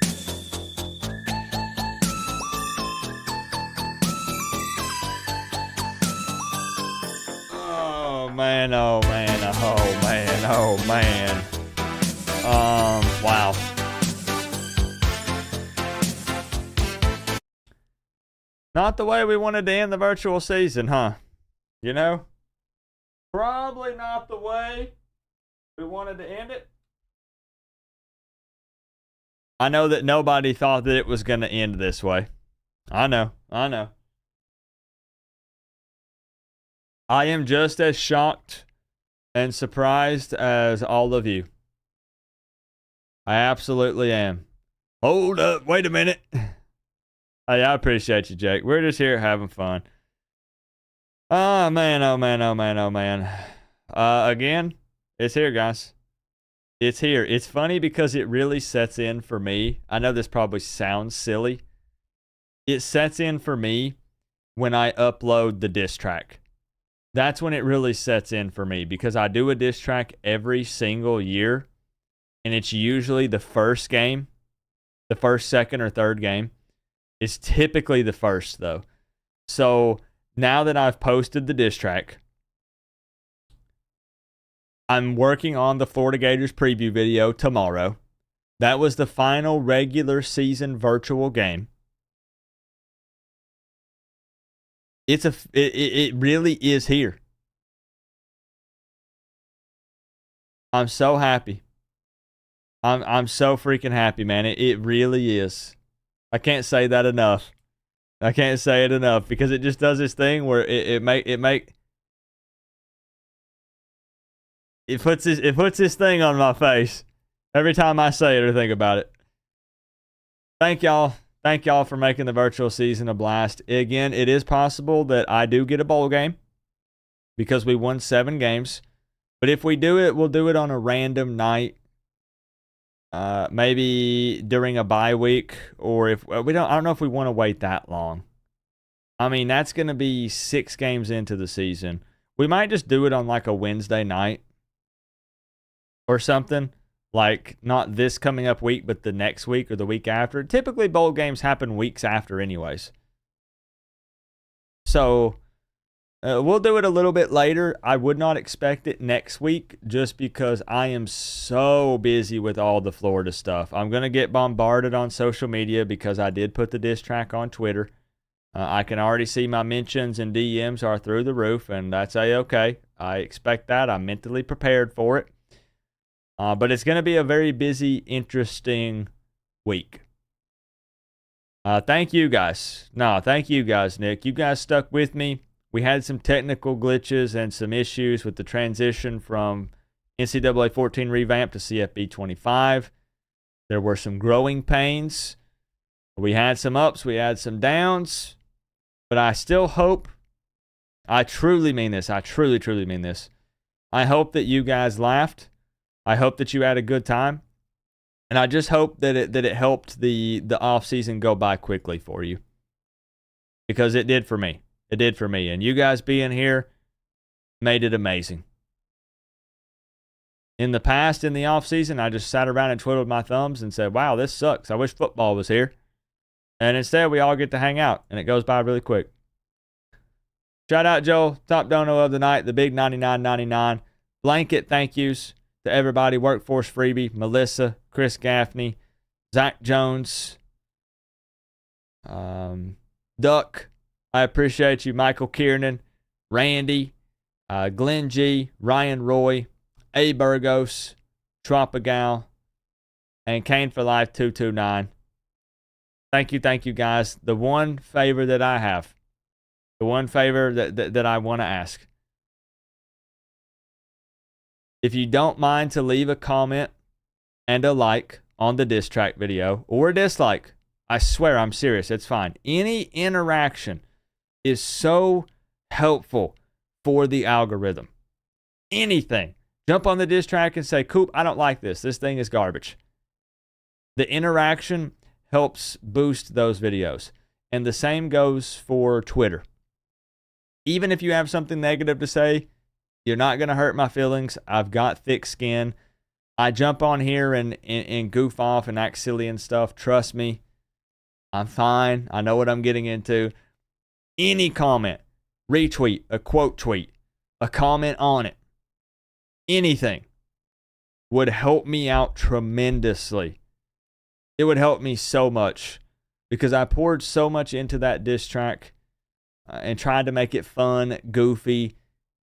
Oh, man, oh, man, oh, man, oh, man. Wow. Not the way we wanted to end the virtual season, huh? You know? Probably not the way we wanted to end it. I know that nobody thought that it was going to end this way. I know. I am just as shocked and surprised as all of you. I absolutely am. Hold up. Wait a minute. Hey, I appreciate you, Jake. We're just here having fun. Oh, man, oh, man, oh, man, oh, man. Again, it's here, guys. It's here. It's funny because it really sets in for me. I know this probably sounds silly. It sets in for me when I upload the diss track. That's when it really sets in for me because I do a diss track every single year. And it's usually the first game. The first, second, or third game. It's typically the first, though. So now that I've posted the diss track, I'm working on the Florida Gators preview video tomorrow. That was the final regular season virtual game. It really is here. I'm so happy. I'm so freaking happy, man. It really is. I can't say that enough. I can't say it enough because it just does this thing where it puts this thing on my face every time I say it or think about it. Thank y'all. Thank y'all for making the virtual season a blast. Again, it is possible that I do get a bowl game because we won 7 games. But if we do it, we'll do it on a random night. Maybe during a bye week, or if I don't know if we want to wait that long. I mean, that's going to be 6 games into the season. We might just do it on like a Wednesday night or something. Like, not this coming up week, but the next week or the week after. Typically, bowl games happen weeks after anyways. So, we'll do it a little bit later. I would not expect it next week just because I am so busy with all the Florida stuff. I'm going to get bombarded on social media because I did put the diss track on Twitter. I can already see my mentions and DMs are through the roof, and that's A-okay. I expect that. I'm mentally prepared for it. But it's going to be a very busy, interesting week. Thank you guys. Thank you guys, Nick. You guys stuck with me. We had some technical glitches and some issues with the transition from NCAA 14 revamp to CFB 25. There were some growing pains. We had some ups. We had some downs. But I still hope, I truly mean this. I truly, truly mean this. I hope that you guys laughed. I hope that you had a good time. And I just hope that it helped the off season go by quickly for you. Because it did for me. It did for me. And you guys being here made it amazing. In the past, in the off season, I just sat around and twiddled my thumbs and said, wow, this sucks. I wish football was here. And instead, we all get to hang out. And it goes by really quick. Shout out, Joel. Top dono of the night. The big 99.99. Blanket thank yous to everybody. Workforce Freebie, Melissa, Chris Gaffney, Zach Jones, Duck. I appreciate you. Michael Kiernan, Randy, Glenn G, Ryan Roy, A. Burgos, Tropagal, and Kane for Life 229. Thank you guys. The one favor that I have, the one favor that I want to ask, if you don't mind to leave a comment and a like on the diss track video or a dislike, I swear I'm serious. It's fine. Any interaction is so helpful for the algorithm. Anything. Jump on the diss track and say, Coop, I don't like this. This thing is garbage. The interaction helps boost those videos. And the same goes for Twitter. Even if you have something negative to say, you're not going to hurt my feelings. I've got thick skin. I jump on here and goof off and act silly and stuff. Trust me, I'm fine. I know what I'm getting into. Any comment, retweet, a quote tweet, a comment on it, anything would help me out tremendously. It would help me so much because I poured so much into that diss track and tried to make it fun, goofy,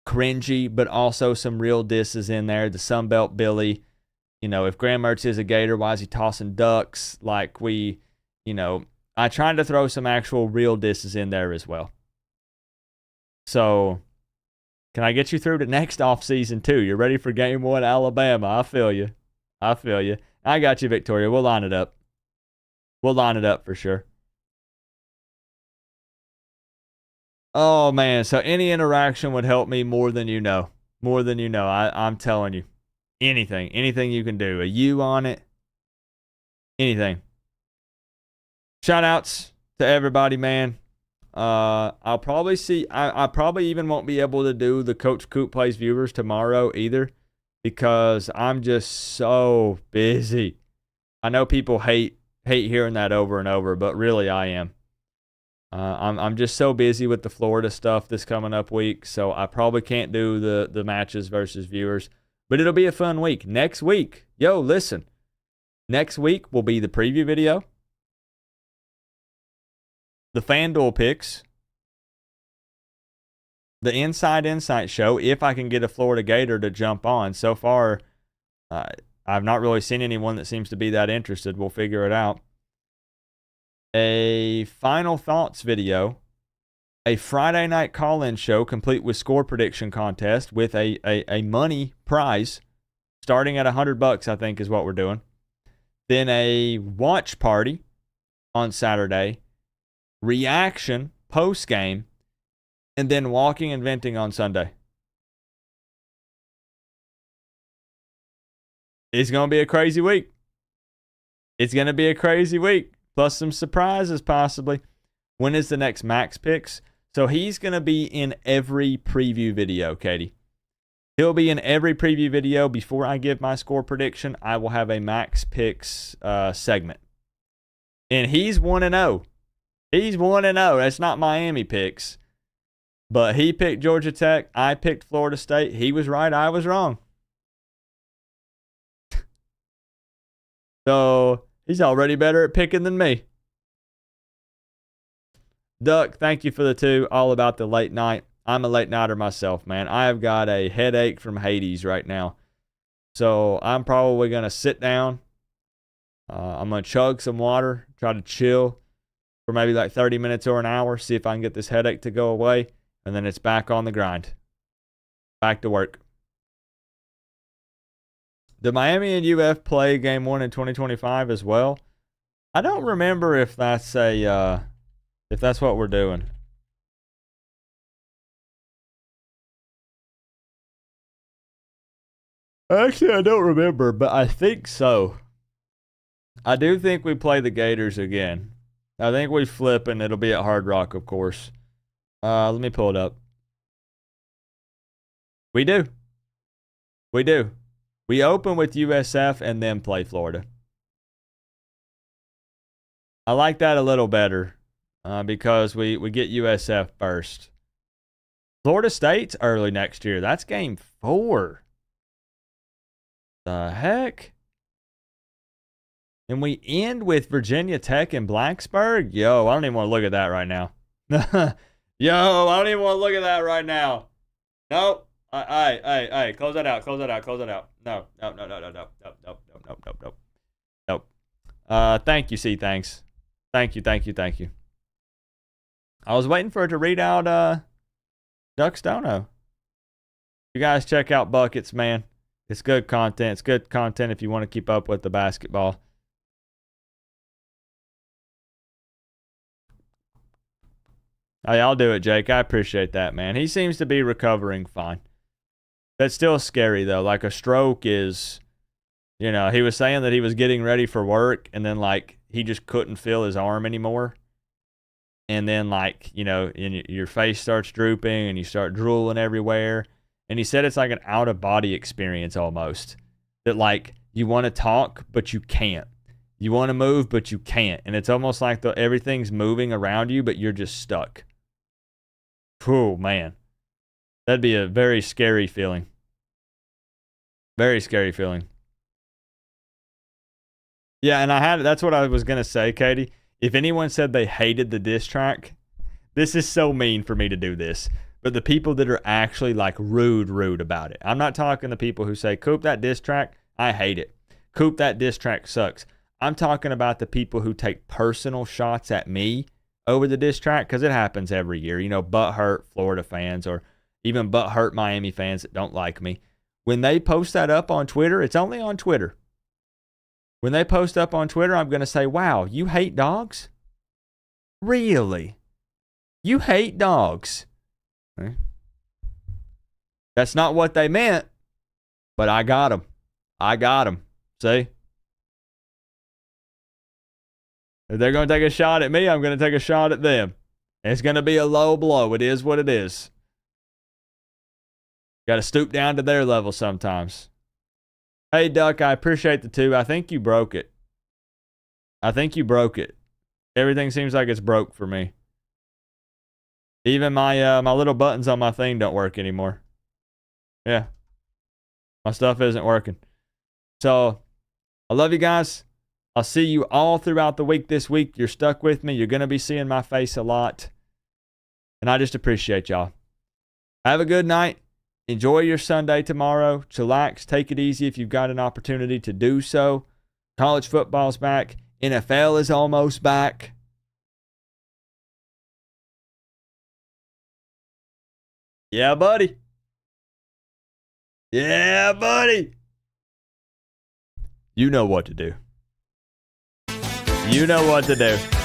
cringy, but also some real disses in there. The Sunbelt Billy, if Graham Mertz is a Gator, why is he tossing ducks? Like I tried to throw some actual real disses in there as well. So, can I get you through to next offseason too? You're ready for game 1, Alabama. I feel you. I got you, Victoria. We'll line it up. We'll line it up for sure. Oh, man. So any interaction would help me more than you know. More than you know. I'm telling you. Anything you can do. A U on it. Anything. Shout outs to everybody, man. I'll probably see. I probably even won't be able to do the Coach Coop Plays viewers tomorrow either because I'm just so busy. I know people hate hearing that over and over, but really I am. I'm just so busy with the Florida stuff this coming up week, so I probably can't do the matches versus viewers. But it'll be a fun week. Next week, listen. Next week will be the preview video, the FanDuel picks, the Inside Insight show, if I can get a Florida Gator to jump on. So far, I've not really seen anyone that seems to be that interested. We'll figure it out. A final thoughts video. A Friday night call-in show complete with score prediction contest with a money prize starting at $100, I think is what we're doing. Then a watch party on Saturday, reaction post-game, and then walking and venting on Sunday. It's going to be a crazy week. It's going to be a crazy week, plus some surprises possibly. When is the next Max Picks? So he's going to be in every preview video, Katie. He'll be in every preview video. Before I give my score prediction, I will have a Max Picks segment. And he's 1-0. He's 1-0. That's not Miami picks. But he picked Georgia Tech. I picked Florida State. He was right. I was wrong. So he's already better at picking than me. Duck, thank you for the 2. All about the late night. I'm a late nighter myself, man. I have got a headache from Hades right now. So I'm probably going to sit down. I'm going to chug some water, try to chill for maybe like 30 minutes or an hour, see if I can get this headache to go away, and then it's back on the grind. Back to work. Did Miami and UF play game 1 in 2025 as well? I don't remember if that's if that's what we're doing. Actually, I don't remember, but I think so. I do think we play the Gators again. I think we flip, and it'll be at Hard Rock, of course. Let me pull it up. We do. We do. We open with USF and then play Florida. I like that a little better because we get USF first. Florida State's early next year. That's game 4. The heck? And we end with Virginia Tech and Blacksburg? Yo, I don't even want to look at that right now. Yo, I don't even want to look at that right now. Nope. Hey, close that out. Close that out. Close that out. No. Thank you, C. Thanks. Thank you. I was waiting for it to read out Ducks Dono. You guys check out Buckets, man. It's good content. It's good content if you want to keep up with the basketball. Hey, I'll do it, Jake. I appreciate that, man. He seems to be recovering fine. That's still scary, though. Like, a stroke is, he was saying that he was getting ready for work, and then, like, he just couldn't feel his arm anymore. And then, like, your face starts drooping, and you start drooling everywhere. And he said it's like an out-of-body experience almost. That, like, you want to talk, but you can't. You want to move, but you can't. And it's almost like everything's moving around you, but you're just stuck. Oh, man. That'd be a very scary feeling. Very scary feeling. Yeah, and that's what I was going to say, Katie. If anyone said they hated the diss track, this is so mean for me to do this. But the people that are actually like rude about it. I'm not talking the people who say, Coop, that diss track, I hate it. Coop, that diss track sucks. I'm talking about the people who take personal shots at me over the diss track, because it happens every year. Butthurt Florida fans or even butthurt Miami fans that don't like me. When they post that up on Twitter, it's only on Twitter. When they post up on Twitter, I'm going to say, wow, you hate dogs? Really? You hate dogs? Okay. That's not what they meant, but I got them. See? If they're going to take a shot at me, I'm going to take a shot at them. It's going to be a low blow. It is what it is. Got to stoop down to their level sometimes. Hey, Duck, I appreciate the 2. I think you broke it. Everything seems like it's broke for me. Even my little buttons on my thing don't work anymore. Yeah. My stuff isn't working. So, I love you guys. I'll see you all throughout the week this week. You're stuck with me. You're going to be seeing my face a lot. And I just appreciate y'all. Have a good night. Enjoy your Sunday tomorrow. Chillax. Take it easy if you've got an opportunity to do so. College football's back. NFL is almost back. Yeah, buddy. Yeah, buddy. You know what to do. You know what to do.